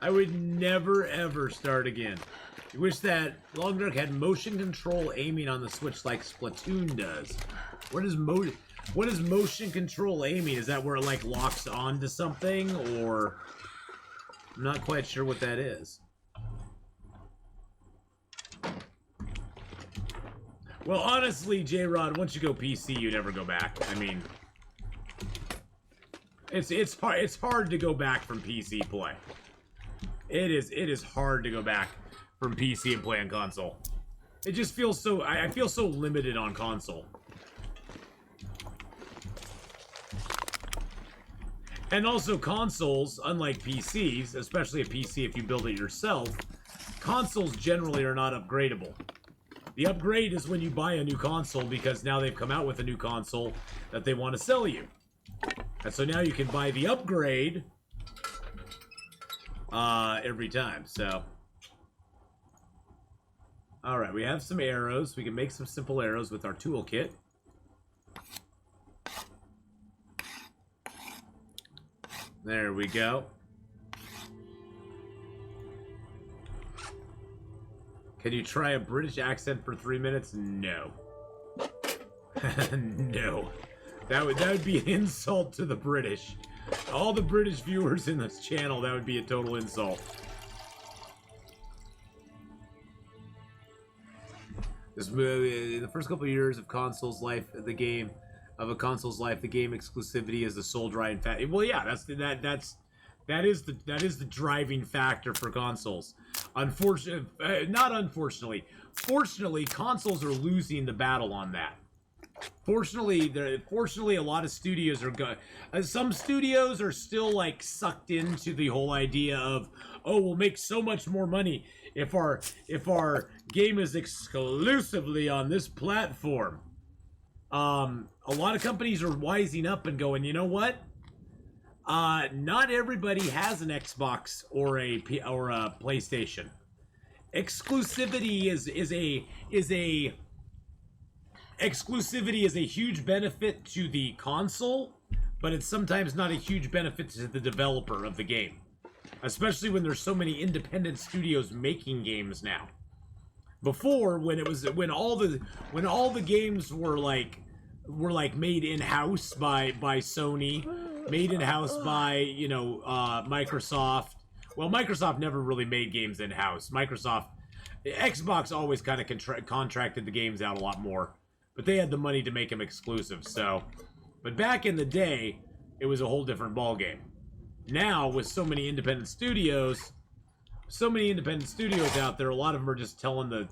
I would never, ever start again. I wish that Long Dark had motion control aiming on the Switch like Splatoon does. What is motion control aiming? Is that where it, like, locks onto something, or... I'm not quite sure what that is. Well, honestly, J-Rod, once you go PC, you never go back. I mean, it's hard to go back from PC play. It is hard to go back from PC and play on console. It just feels so. I feel so limited on console. And also consoles, unlike PCs, especially a PC if you build it yourself, consoles generally are not upgradable. The upgrade is when you buy a new console because now they've come out with a new console that they want to sell you. And so now you can buy the upgrade every time, so. Alright, we have some arrows. We can make some simple arrows with our toolkit. There we go. Can you try a British accent for 3 minutes? No. No. That would be an insult to the British. All the British viewers in this channel, that would be a total insult. In the first couple of years of console's life, the game exclusivity is the sole driving factor. Well, yeah, that is the driving factor for consoles. Fortunately, consoles are losing the battle on that. Fortunately, a lot of studios are good. Some studios are still like sucked into the whole idea of, oh, we'll make so much more money if our game is exclusively on this platform. A lot of companies are wising up and going, you know what? Not everybody has an Xbox or a PlayStation. Exclusivity exclusivity is a huge benefit to the console, but it's sometimes not a huge benefit to the developer of the game, especially when there's so many independent studios making games now. Before, when all the games were like made in-house by Sony, made in-house by Microsoft. Well, Microsoft never really made games in-house. Xbox always kind of contracted the games out a lot more, but they had the money to make them exclusive. So, but back in the day, it was a whole different ballgame. Now, with so many independent studios out there, a lot of them are just telling the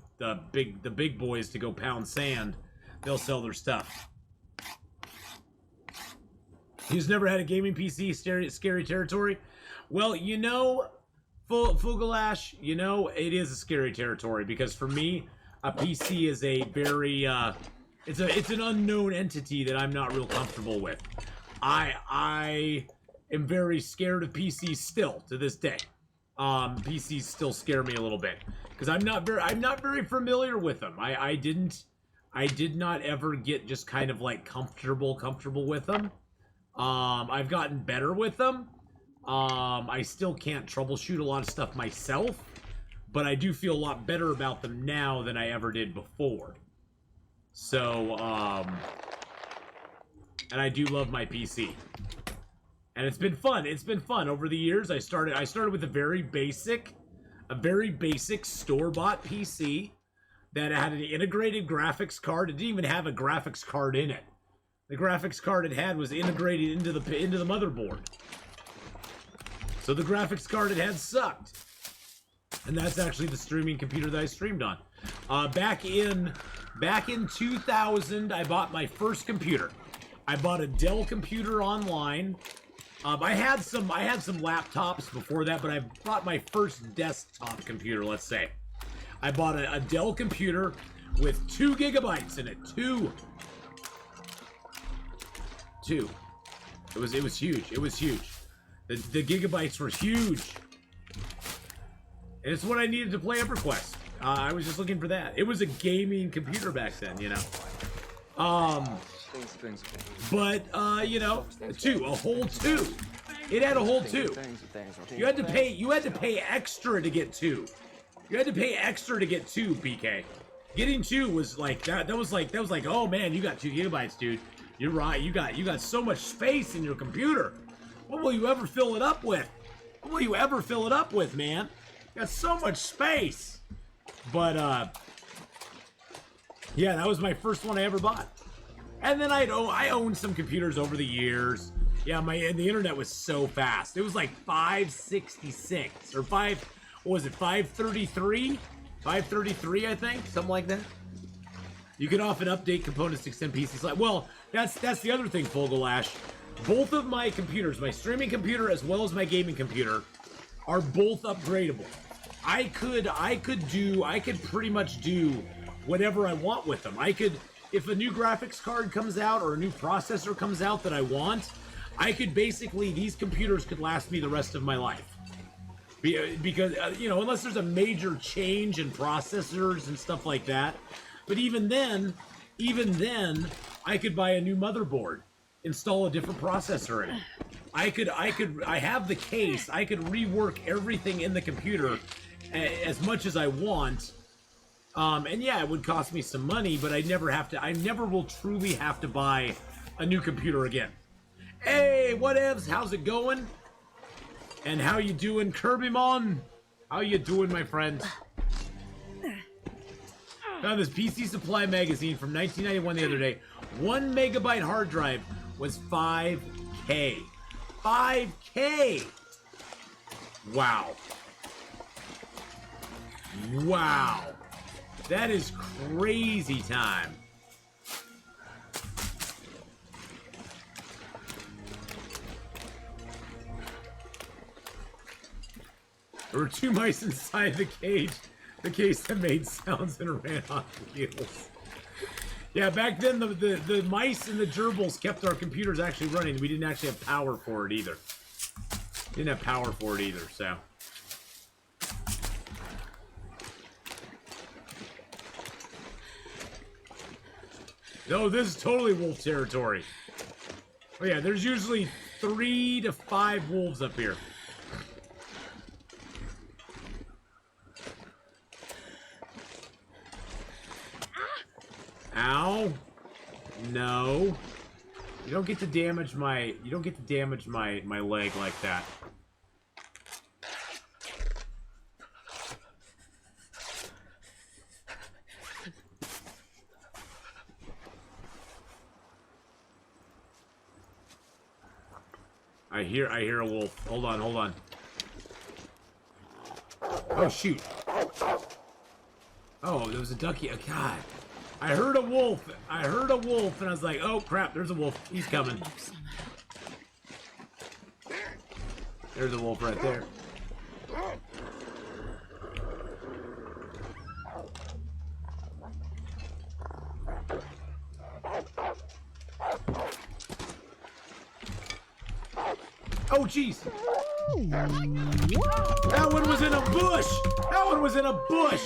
big boys to go pound sand. They'll sell their stuff. He's never had a gaming PC scary territory? Well, Fugalash, it is a scary territory, because for me, a PC is a very, it's an unknown entity that I'm not real comfortable with. I am very scared of PCs still, to this day. PCs still scare me a little bit, because I'm not very familiar with them. I did not ever get just kind of like comfortable with them. I've gotten better with them. I still can't troubleshoot a lot of stuff myself, but I do feel a lot better about them now than I ever did before. So, and I do love my PC. And it's been fun. It's been fun over the years. I started with a very basic store-bought PC that had an integrated graphics card. It didn't even have a graphics card in it. The graphics card it had was integrated into the motherboard. So the graphics card it had sucked. And that's actually the streaming computer that I streamed on. Back in 2000, I bought my first computer. I bought a Dell computer online. I had some laptops before that, but I bought my first desktop computer, let's say. I bought a Dell computer with 2 gigabytes in it. Two. It was huge. It was huge. The gigabytes were huge. And it's what I needed to play EverQuest. I was just looking for that. It was a gaming computer back then, But, a whole 2. It had a whole 2. You had to pay extra to get 2. You had to pay extra to get 2, BK. Getting 2 was like, that was like, oh man, you got 2 gigabytes, dude. You're right, you got so much space in your computer. What will you ever fill it up with? What will you ever fill it up with, man? You got so much space. But, yeah, that was my first one I ever bought. And then I owned some computers over the years. Yeah, the internet was so fast. It was like 566 or 533? 533, I think, something like that. You can often update components to extend PC. Well, that's the other thing, Fogelash. Both of my computers, my streaming computer as well as my gaming computer, are both upgradable. I could pretty much do whatever I want with them. If a new graphics card comes out or a new processor comes out that I want, these computers could last me the rest of my life. Because, unless there's a major change in processors and stuff like that. But even then, I could buy a new motherboard, install a different processor in it. I have the case, I could rework everything in the computer as much as I want. And yeah, it would cost me some money, but I never will truly have to buy a new computer again. Hey, whatevs, how's it going? And how you doing, Kirbymon? How you doing, my friend? Found this PC Supply magazine from 1991 the other day. 1 megabyte hard drive was $5K. $5K! Wow. Wow. That is crazy time. There were 2 mice inside the cage. The case that made sounds and ran on wheels. Yeah, back then the mice and the gerbils kept our computers actually running. We didn't actually have power for it either. Didn't have power for it either, so. No, this is totally wolf territory. Oh yeah, there's usually 3 to 5 wolves up here. Ow. No. You don't get to damage my my leg like that. I hear a wolf. Hold on. Oh shoot. Oh, there was a ducky. Oh, God. I heard a wolf, and I was like, oh crap, there's a wolf. He's coming. There's a wolf right there. Oh, jeez. That one was in a bush. That one was in a bush.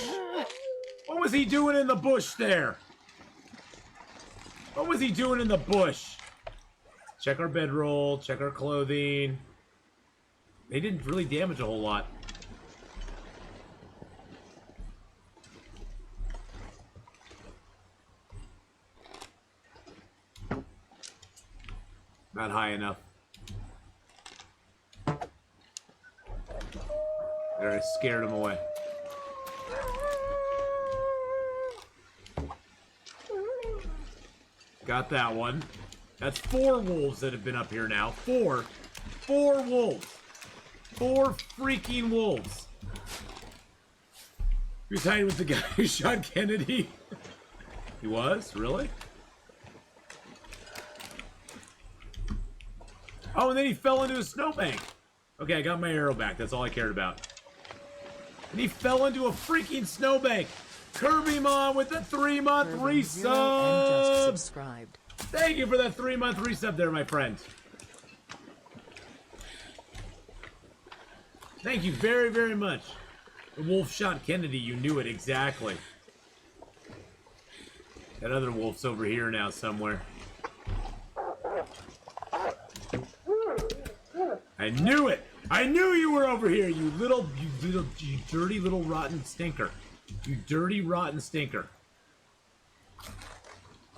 What was he doing in the bush there? What was he doing in the bush? Check our bedroll. Check our clothing. They didn't really damage a whole lot. Not high enough. There, I scared him away. Got that one. That's 4 wolves that have been up here now. 4. 4 wolves. 4 freaking wolves. He was hiding with the guy who shot Kennedy. He was? Really? Oh, and then he fell into a snowbank. Okay, I got my arrow back. That's all I cared about. And he fell into a freaking snowbank. Kirby Mon with the 3-month resub. Just subscribed. Thank you for that 3-month resub there, my friend. Thank you very, very much. The wolf shot Kennedy. You knew it exactly. That other wolf's over here now somewhere. I knew it. I knew you were over here, you dirty little rotten stinker. You dirty rotten stinker.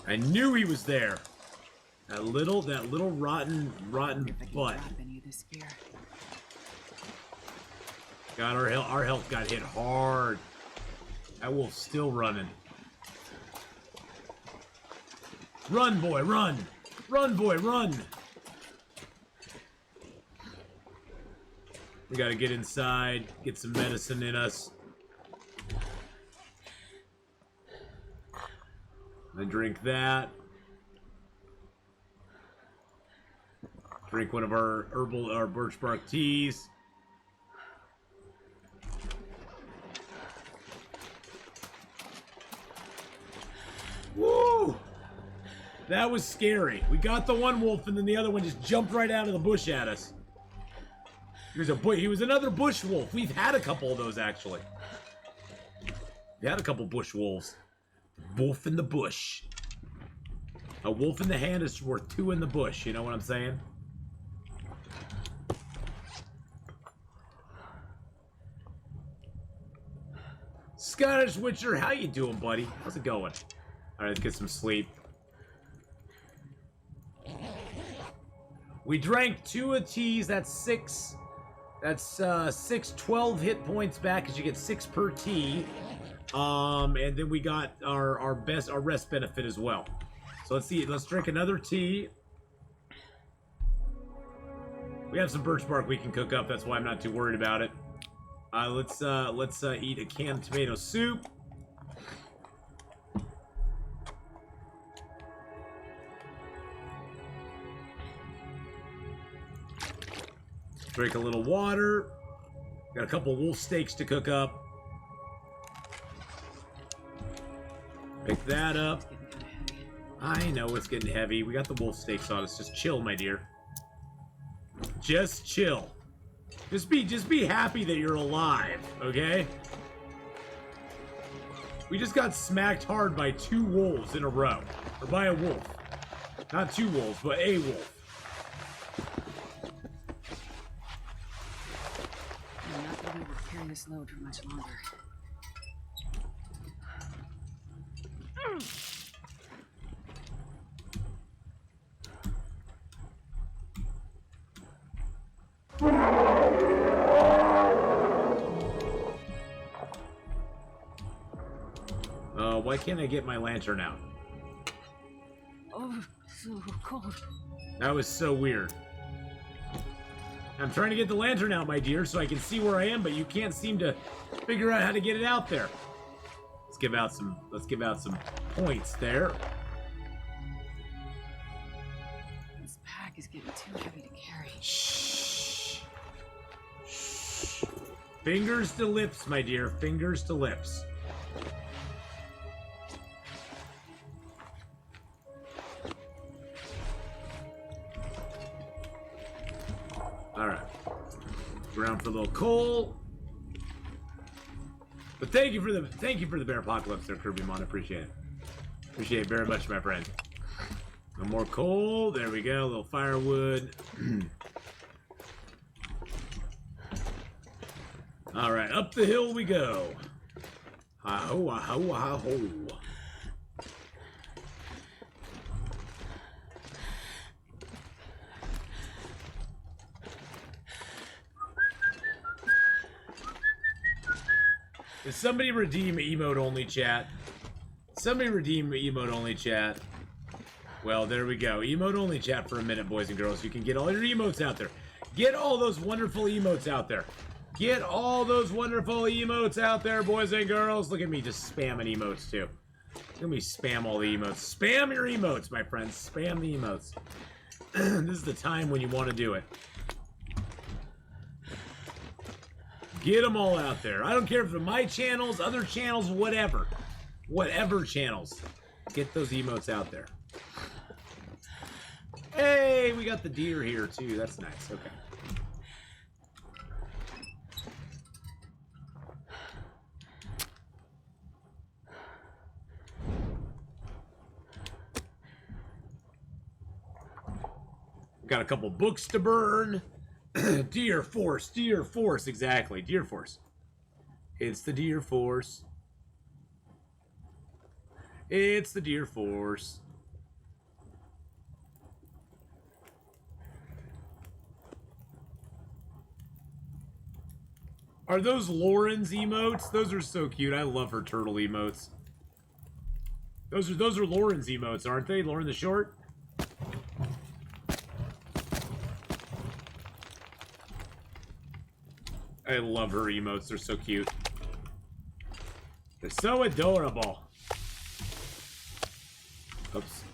I knew he was there. That little rotten butt. God, our health got hit hard. That wolf's still running. Run, boy, run! Run, boy, run! We gotta get inside, get some medicine in us. Then drink that. Drink one of our birch bark teas. Woo! That was scary. We got the one wolf, and then the other one just jumped right out of the bush at us. He was another bush wolf. We've had a couple of those, actually. We had a couple bush wolves. Wolf in the bush. A wolf in the hand is worth 2 in the bush. You know what I'm saying? Scottish Witcher, how you doing, buddy? How's it going? All right, let's get some sleep. We drank 2 of teas. That's 6. That's 12 hit points back because you get 6 per tea. And then we got our rest benefit as well. So let's see. Let's drink another tea. We have some birch bark we can cook up. That's why I'm not too worried about it. Let's eat a canned tomato soup. Drink a little water. Got a couple wolf steaks to cook up. Pick that up. I know it's getting heavy. We got the wolf steaks on us. Just chill, my dear. Just chill. Just be happy that you're alive, okay? We just got smacked hard by 2 wolves in a row. Or by a wolf. Not 2 wolves, but a wolf. I'm not going to be able to carry this load for much longer. Why can't I get my lantern out? Oh, so cold. That was so weird. I'm trying to get the lantern out, my dear, so I can see where I am, but you can't seem to figure out how to get it out there. Let's give out some points there. This pack is getting too heavy to carry. Shh. Shh. Fingers to lips, my dear. Fingers to lips. Alright. Around for a little coal. But thank you for the bear apocalypse there, Kirby Mon. Appreciate it. Appreciate it very much, my friend. No more coal. There we go. A little firewood. Alright, up the hill we go. Ha-ho, ha-ho, ha-ho. Did somebody redeem emote only chat? Somebody redeem emote only chat. Well, there we go. Emote only chat for a minute, boys and girls. You can get all your emotes out there. Get all those wonderful emotes out there. Get all those wonderful emotes out there, boys and girls. Look at me just spamming emotes, too. Look at me spam all the emotes. Spam your emotes, my friends. Spam the emotes. This is the time when you want to do it. Get them all out there. I don't care if they're my channels, other channels, whatever. Whatever channels. Get those emotes out there. Hey, we got the deer here, too. That's nice. Okay. Got a couple books to burn. Deer Force, exactly. Deer Force. It's the Deer Force. It's the Deer Force. Are those Lauren's emotes? Those are so cute. I love her turtle emotes. Those are Lauren's emotes, aren't they? Lauren the Short? I love her emotes. They're so cute. They're so adorable. Oops.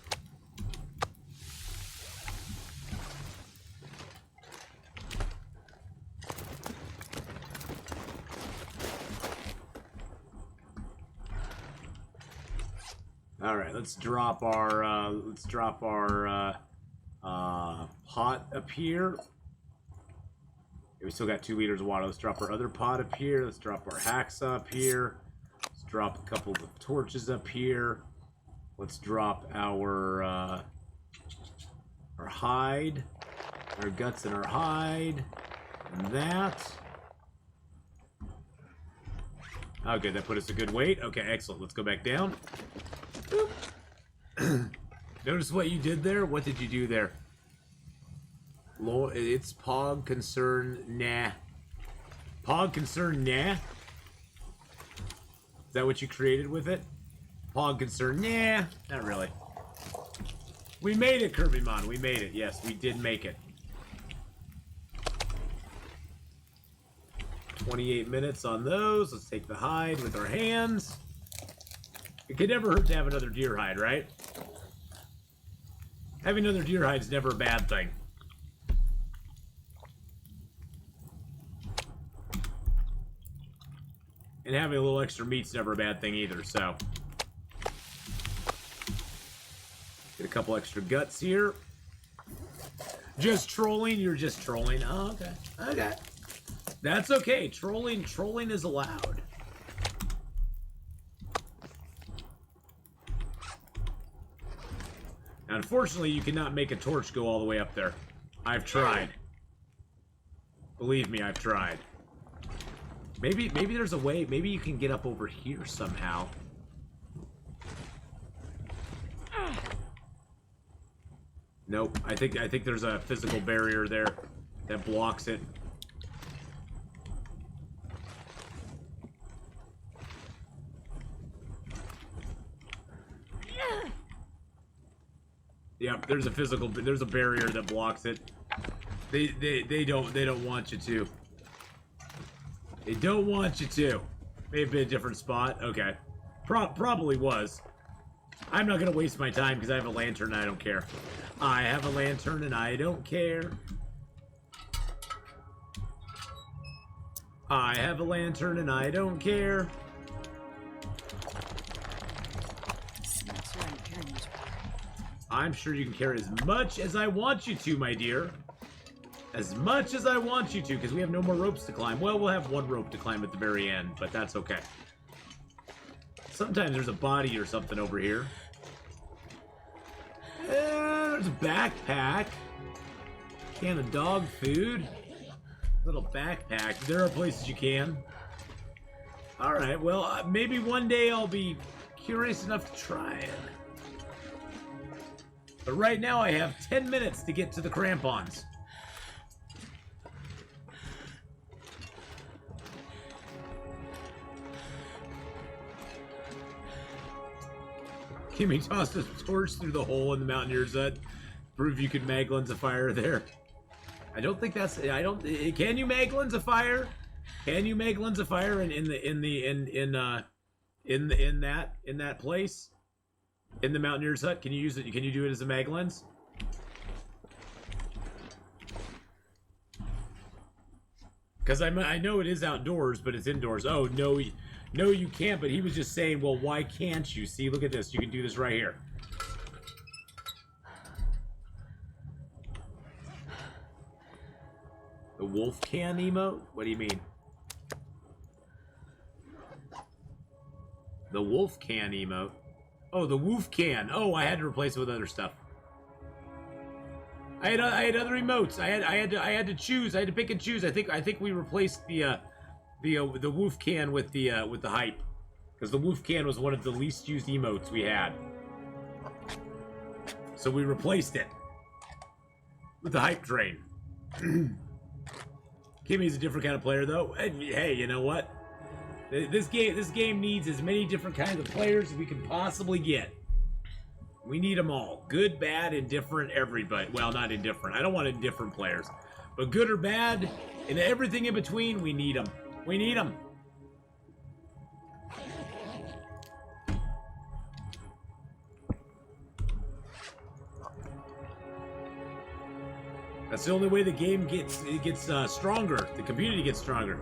All right, let's drop our pot up here. We still got 2 liters of water. Let's drop our other pot up here. Let's drop our hacks up here. Let's drop a couple of torches up here. Let's drop our hide, our guts and our hide, and that. Okay, that put us a good weight. Okay, excellent. Let's go back down. Notice what you did there? What did you do there? It's Pog concern, nah. Pog concern, nah? Is that what you created with it? Pog concern, nah. Not really. We made it, Kirby Mon. We made it. Yes, we did make it. 28 minutes on those. Let's take the hide with our hands. It could never hurt to have another deer hide, right? Having another deer hide is never a bad thing. And having a little extra meat's never a bad thing either, so. Get a couple extra guts here. Just trolling? You're just trolling? Oh, okay. Okay. That's okay. Trolling is allowed. Now, unfortunately, you cannot make a torch go all the way up there. I've tried. Believe me, I've tried. Maybe there's a way. Maybe you can get up over here somehow. Nope. I think there's a physical barrier there that blocks it. Yep, there's a barrier that blocks it. They don't want you to. They don't want you to. Maybe a different spot. Okay. Probably was. I'm not gonna waste my time because I have a lantern and I don't care. I have a lantern and I don't care. I have a lantern and I don't care. I'm sure you can carry as much as I want you to, my dear. As much as I want you to, because we have no more ropes to climb. Well, we'll have one rope to climb at the very end, but that's okay. Sometimes there's a body or something over here. There's a backpack. Can of dog food. Little backpack. There are places you can. Alright, well, maybe one day I'll be curious enough to try it. But right now I have 10 minutes to get to the crampons. Kimmy tossed a torch through the hole in the Mountaineer's hut. Prove you could mag lens a fire there. I don't think that's. I don't. Can you mag lens a fire? Can you mag lens a fire in that place? In the Mountaineer's hut? Can you use it? Can you do it as a mag lens? Because I know it is outdoors, but it's indoors. Oh no. No, you can't, but he was just saying, well, why can't you? See, look at this. You can do this right here. The wolf can emote? What do you mean? The wolf can emote? Oh, the wolf can. Oh, I had to replace it with other stuff. I had other emotes. I had to choose. I had to pick and choose. I think we replaced the wolf can with the hype, because the wolf can was one of the least used emotes we had. So we replaced it with the hype train. Kimmy's a different kind of player, though. And hey, you know what? This game needs as many different kinds of players as we can possibly get. We need them all. Good, bad, indifferent, everybody. Well, not indifferent. I don't want indifferent players. But good or bad, and everything in between, we need them. We need them. That's the only way the game gets stronger. The community gets stronger.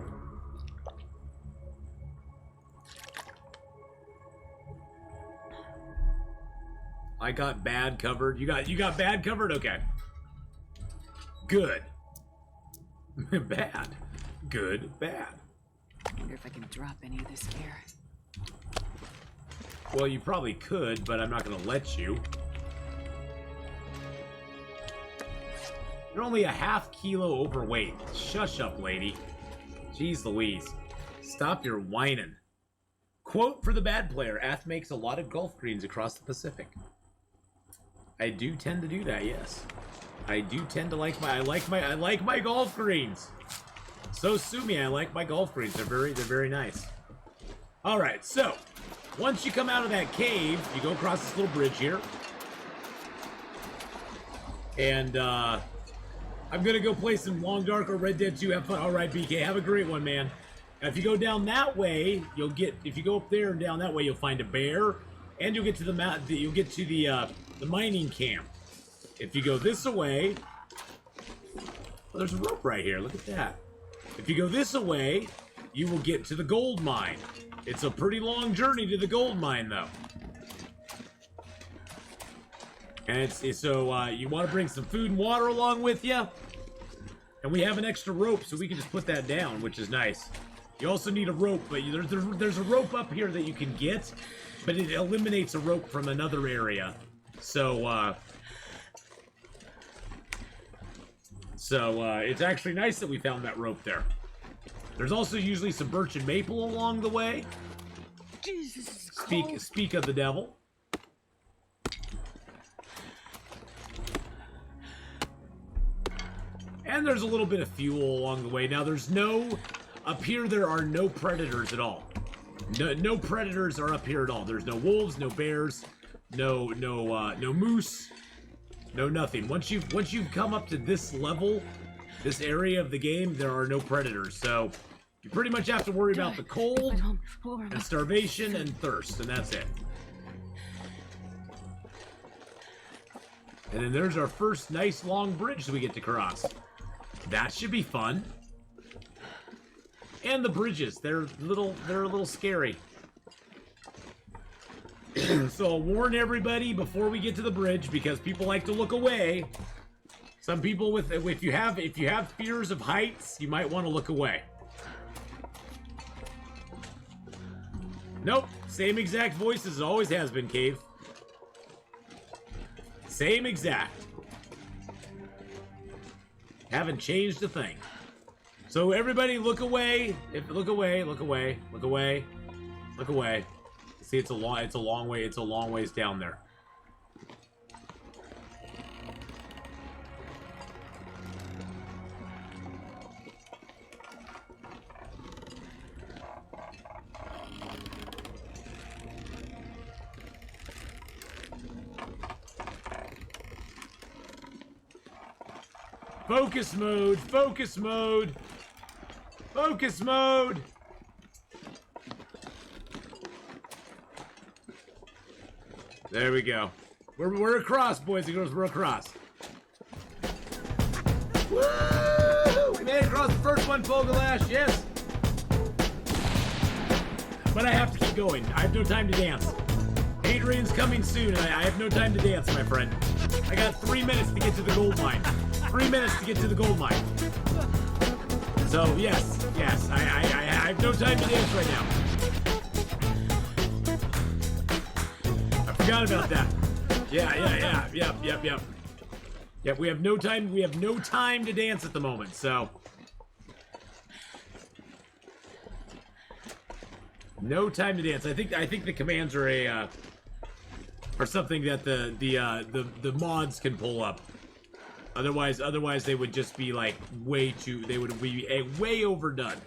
I got bad covered. You got bad covered? Okay. Good. Bad. Good. Bad. I wonder if I can drop any of this here. Well, you probably could, but I'm not going to let you. You're only a ½ kilo overweight. Shush up, lady. Jeez Louise. Stop your whining. Quote for the bad player. Ath makes a lot of golf greens across the Pacific. I do tend to do that, yes. I do tend to like my I like my golf greens. So sue me, I like my golf greens. They're very nice. Alright, so once you come out of that cave, you go across this little bridge here. And I'm gonna go play some Long Dark or Red Dead 2. Have fun. Alright, BK, have a great one, man. Now, if you go down that way, you'll get, if you go up there and down that way, you'll find a bear, and you'll get to the you'll get to the mining camp. If you go this way, well, there's a rope right here. Look at that. If you go this way, you will get to the gold mine. It's a pretty long journey to the gold mine, though. And so you want to bring some food and water along with you. And we have an extra rope, so we can just put that down, which is nice. You also need a rope, but there's a rope up here that you can get, but it eliminates a rope from another area. So it's actually nice that we found that rope there. There's also usually some birch and maple along the way. Jesus, Speak of the devil. And there's a little bit of fuel along the way. Now up here there are no predators at all. No predators are up here at all. There's no wolves, no bears, no moose, no nothing. Once you've come up to this level, this area of the game, there are no predators. So you pretty much have to worry about the cold and starvation and thirst, and that's it. And then there's our first nice long bridge that we get to cross. That should be fun. And the bridges, they're a little scary. So I'll warn everybody before we get to the bridge, because people like to look away. Some people if you have fears of heights, you might want to look away. Nope, same exact voice as it always has been, Cave. Same exact. Haven't changed a thing. So everybody look away. Look away, look away, look away, look away. See, it's a long ways down there. Focus mode, focus mode, focus mode. There we go. We're across, boys and girls. We're across. Woo! We made it across the first one, Fogelash. Yes. But I have to keep going. I have no time to dance. Adrian's coming soon, and I have no time to dance, my friend. I got 3 minutes to get to the gold mine. 3 minutes to get to the gold mine. So yes, I have no time to dance right now. I forgot about that. Yep, we have no time. We have no time to dance at the moment. So no time to dance. I think the commands are something that the mods can pull up. Otherwise they would just be like they would be way overdone.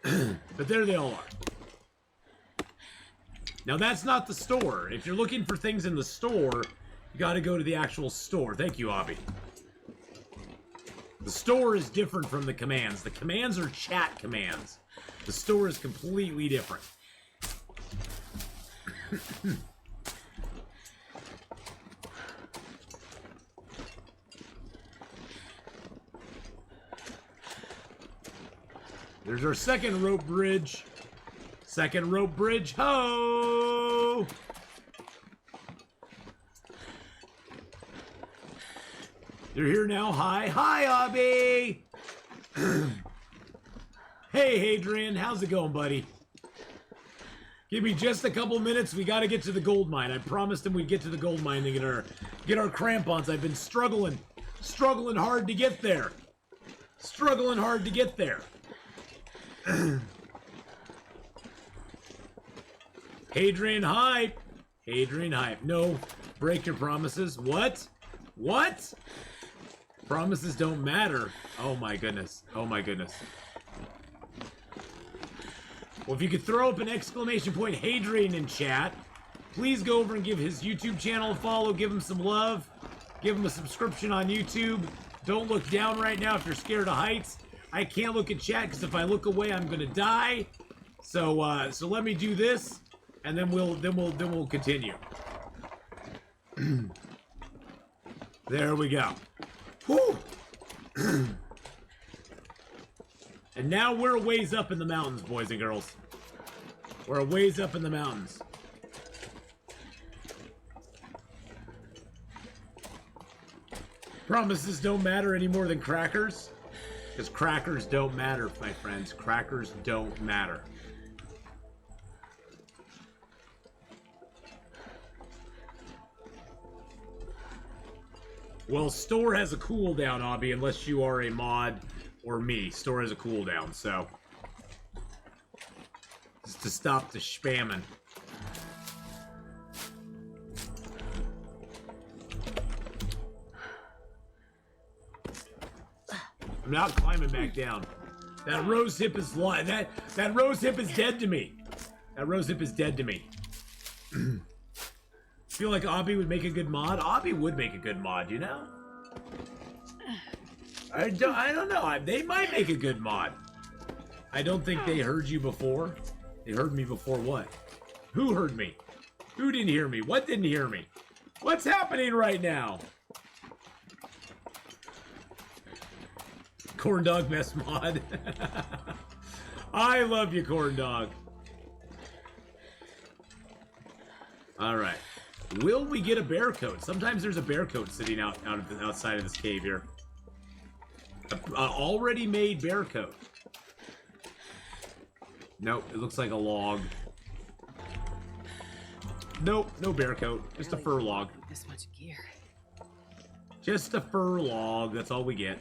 But there they all are. Now that's not the store. If you're looking for things in the store, you gotta go to the actual store. Thank you, Abby. The store is different from the commands. The commands are chat commands. The store is completely different. There's our second rope bridge. Second rope bridge, ho! You're here now. Hi, Abby. Hey, Hadrian, how's it going, buddy? Give me just a couple minutes. We got to get to the gold mine. I promised him we'd get to the gold mine and get our crampons. I've been struggling hard to get there. Struggling hard to get there. Hadrian hype. Hadrian hype. No, break your promises. What? What? Promises don't matter. Oh my goodness. Oh my goodness. Well, if you could throw up an exclamation point Hadrian in chat, please go over and give his YouTube channel a follow. Give him some love. Give him a subscription on YouTube. Don't look down right now if you're scared of heights. I can't look at chat because if I look away, I'm gonna die. So let me do this, and then we'll continue. There we go. Whew. And now we're a ways up in the mountains, boys and girls. We're a ways up in the mountains. Promises don't matter any more than crackers. Because crackers don't matter, my friends. Crackers don't matter. Well, store has a cooldown, Obby, unless you are a mod or me. Store has a cooldown, so. Just to stop the spamming. I'm not climbing back down. That rose hip is that rose hip is dead to me. That rose hip is dead to me. Feel like Obby would make a good mod? Obby would make a good mod, you know? I don't know. They might make a good mod. I don't think they heard you before. They heard me before what? Who heard me? Who didn't hear me? What didn't hear me? What's happening right now? Corn dog mess mod. I love you, corn dog. All right. Will we get a bear coat? Sometimes there's a bear coat sitting outside of this cave here. A already made bear coat. Nope, it looks like a log. Nope, no bear coat. Just a fur log. This much gear. Just a fur log. That's all we get.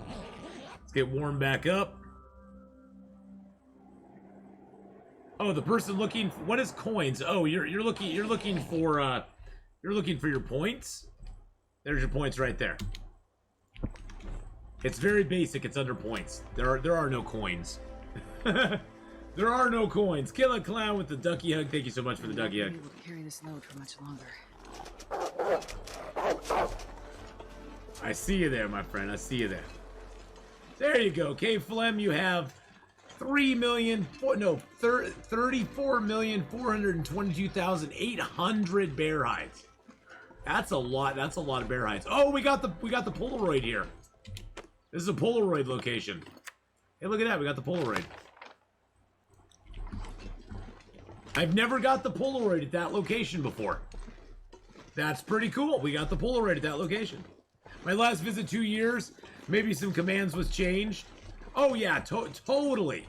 Let's get warmed back up. Oh, the person looking. What is coins? Oh, you're looking for your points. There's your points right there. It's very basic. It's under points. There are no coins. There are no coins. Kill a clown with the ducky hug. Thank you so much for the ducky hug. Be able to carry this load for much longer. I see you there, my friend. I see you there. There you go, Cave Phlegm. You have 34,422,800 bear hides. That's a lot. That's a lot of bear hides. Oh, we got the Polaroid here. This is a Polaroid location. Hey, look at that. We got the Polaroid. I've never got the Polaroid at that location before. That's pretty cool. We got the Polaroid at that location. My last visit 2 years. Maybe some commands was changed. Oh yeah, totally,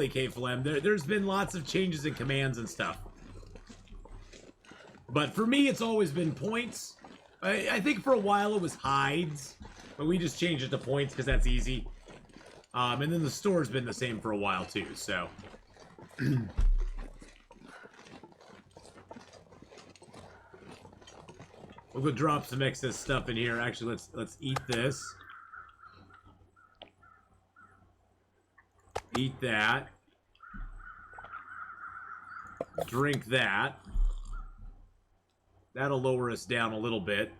Cave Phlegm. There's been lots of changes in commands and stuff. But for me, it's always been points. I think for a while it was hides, but we just changed it to points because that's easy. And then the store's been the same for a while too. So. We'll go drop some excess stuff in here. Actually, let's eat this. Eat that. Drink that. That'll lower us down a little bit.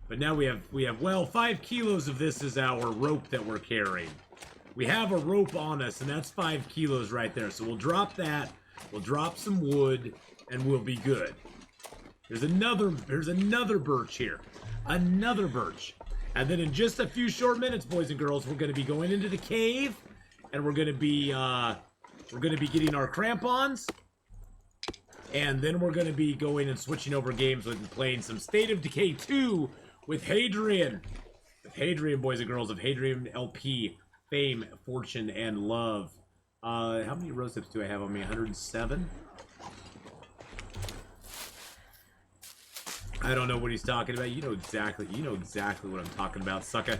But now we have well, 5 kilos of this is our rope that we're carrying. We have a rope on us, and that's 5 kilos right there. So we'll drop that. We'll drop some wood, and we'll be good. There's another birch here. Another birch. And then in just a few short minutes, boys and girls, we're going to be going into the cave, and we're going to be getting our crampons, and then we're going to be going and switching over games and playing some State of Decay 2 with Hadrian. With Hadrian, boys and girls, of Hadrian LP, Fame, Fortune, and Love. How many rose tips do I have on me? 107? I don't know what he's talking about. You know exactly what I'm talking about, sucker.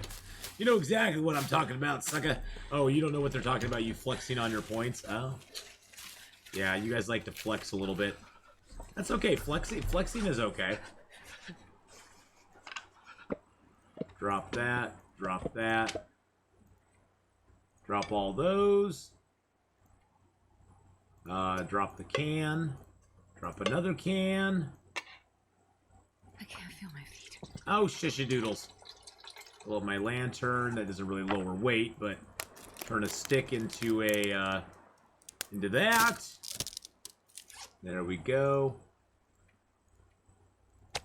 You know exactly what I'm talking about, sucker. Oh, you don't know what they're talking about, you flexing on your points? Oh. Yeah, you guys like to flex a little bit. That's okay. Flexing is okay. Drop that. Drop that. Drop all those. Drop the can. Drop another can. I can't feel my feet. Oh, shishadoodles. Well, my lantern, that doesn't really lower weight, but turn a stick into a, into that. There we go.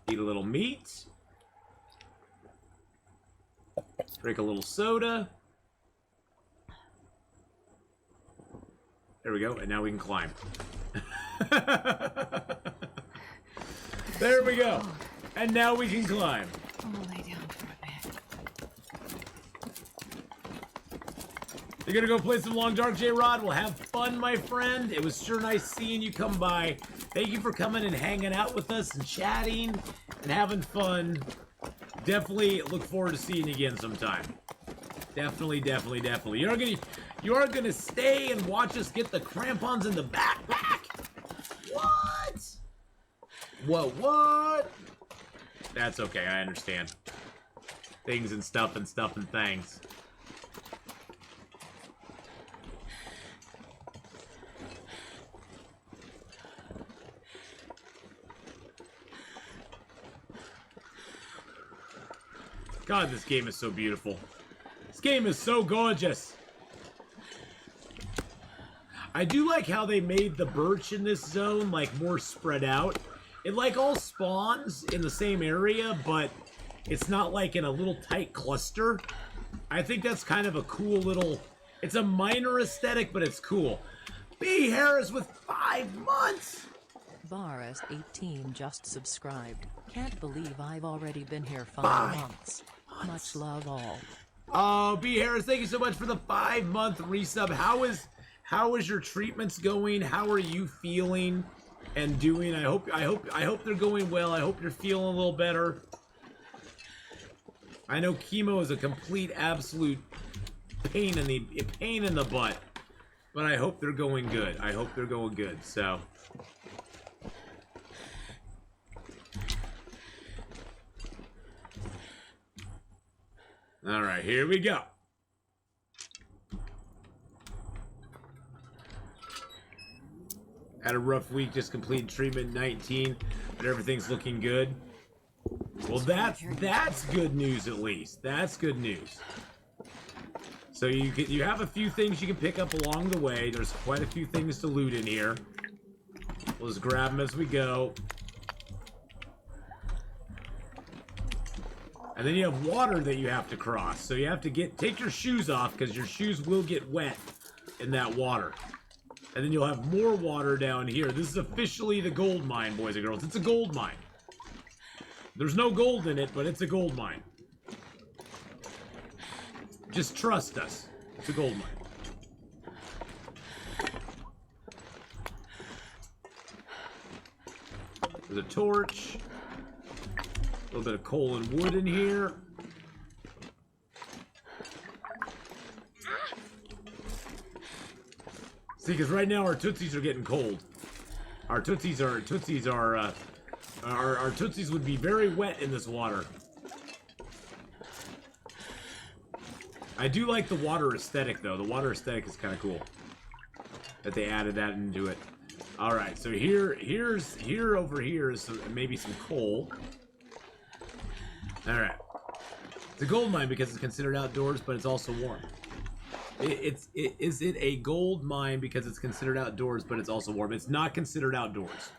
Eat a little meat. Drink a little soda. There we go, and now we can climb. There we go. And now we can climb. I'll lay down for a bit. You're gonna go play some Long Dark, J-Rod? Well, have fun, my friend. It was sure nice seeing you come by. Thank you for coming and hanging out with us and chatting and having fun. Definitely look forward to seeing you again sometime. Definitely. You are gonna stay and watch us get the crampons in the backpack? What? That's okay, I understand. Things and stuff and things. God, this game is so beautiful. This game is so gorgeous. I do like how they made the birch in this zone, like, more spread out. It, like, all spawns in the same area, but it's not, like, in a little tight cluster. I think that's kind of a cool little... It's a minor aesthetic, but it's cool. B. Harris with 5 months! Baris 18 just subscribed. Can't believe I've already been here 5 months. Much love all. Oh, B. Harris, thank you so much for the 5-month resub. How is your treatments going? How are you feeling and doing? I hope they're going well. I hope you're feeling a little better. I know chemo is a complete absolute pain in the butt, but I hope they're going good. So all right, here we go. Had a rough week, just completed treatment 19, but everything's looking good. Well, that's good news at least. That's good news. So you have a few things you can pick up along the way. There's quite a few things to loot in here. We'll just grab them as we go. And then you have water that you have to cross. So you have to take your shoes off because your shoes will get wet in that water. And then you'll have more water down here. This is officially the gold mine, boys and girls. It's a gold mine. There's no gold in it, but it's a gold mine. Just trust us. It's a gold mine. There's a torch. A little bit of coal and wood in here. See, because right now our Tootsies are getting cold. Our Tootsies would be very wet in this water. I do like the water aesthetic, though. The water aesthetic is kind of cool. That they added that into it. All right, so over here is maybe some coal. All right. It's a gold mine because it's considered outdoors, but it's also warm. Is it a gold mine because it's considered outdoors, but it's also warm? It's not considered outdoors.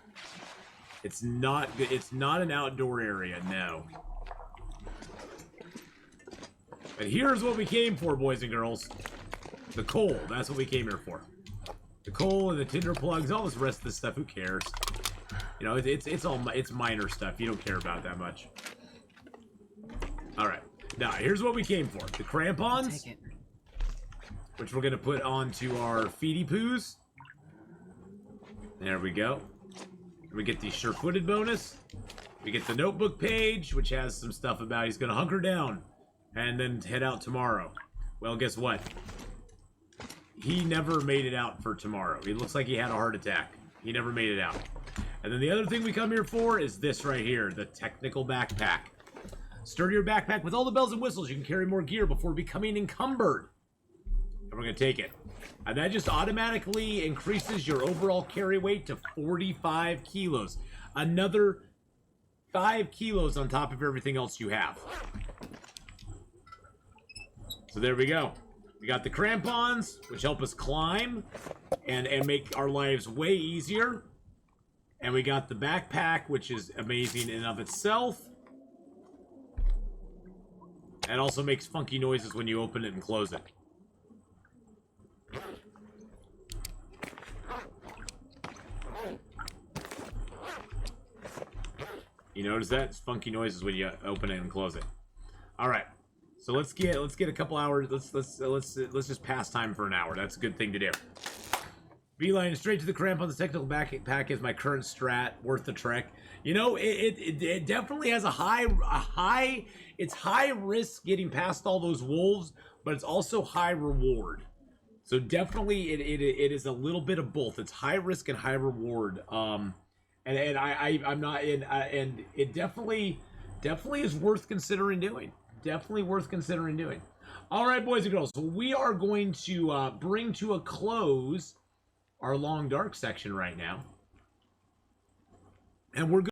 It's not an outdoor area, no. But here's what we came for, boys and girls. The coal, that's what we came here for. The coal and the tinder plugs, all this rest of the stuff, who cares? You know, it's minor stuff. You don't care about that much. Alright. Now, here's what we came for. The crampons, which we're going to put onto our feety poos. There we go. We get the sure-footed bonus. We get the notebook page, which has some stuff about he's going to hunker down and then head out tomorrow. Well, guess what? He never made it out for tomorrow. It looks like he had a heart attack. He never made it out. And then the other thing we come here for is this right here, the technical backpack. Sturdier backpack with all the bells and whistles. You can carry more gear before becoming encumbered. And we're going to take it. And that just automatically increases your overall carry weight to 45 kilos. Another 5 kilos on top of everything else you have. So there we go. We got the crampons, which help us climb and make our lives way easier. And we got the backpack, which is amazing in and of itself. And also makes funky noises when you open it and close it. You notice that? It's funky noises when you open it and close it. All right. So let's get a couple hours. Let's just pass time for an hour. That's a good thing to do. Beeline straight to the cramp on the technical backpack is my current strat. Worth the trek. You know, it definitely has it's high risk getting past all those wolves, but it's also high reward. So definitely it is a little bit of both. It's high risk and high reward. I'm not in, and it definitely is worth considering doing. Definitely worth considering doing. All right, boys and girls, so we are going to bring to a close our long dark section right now, and we're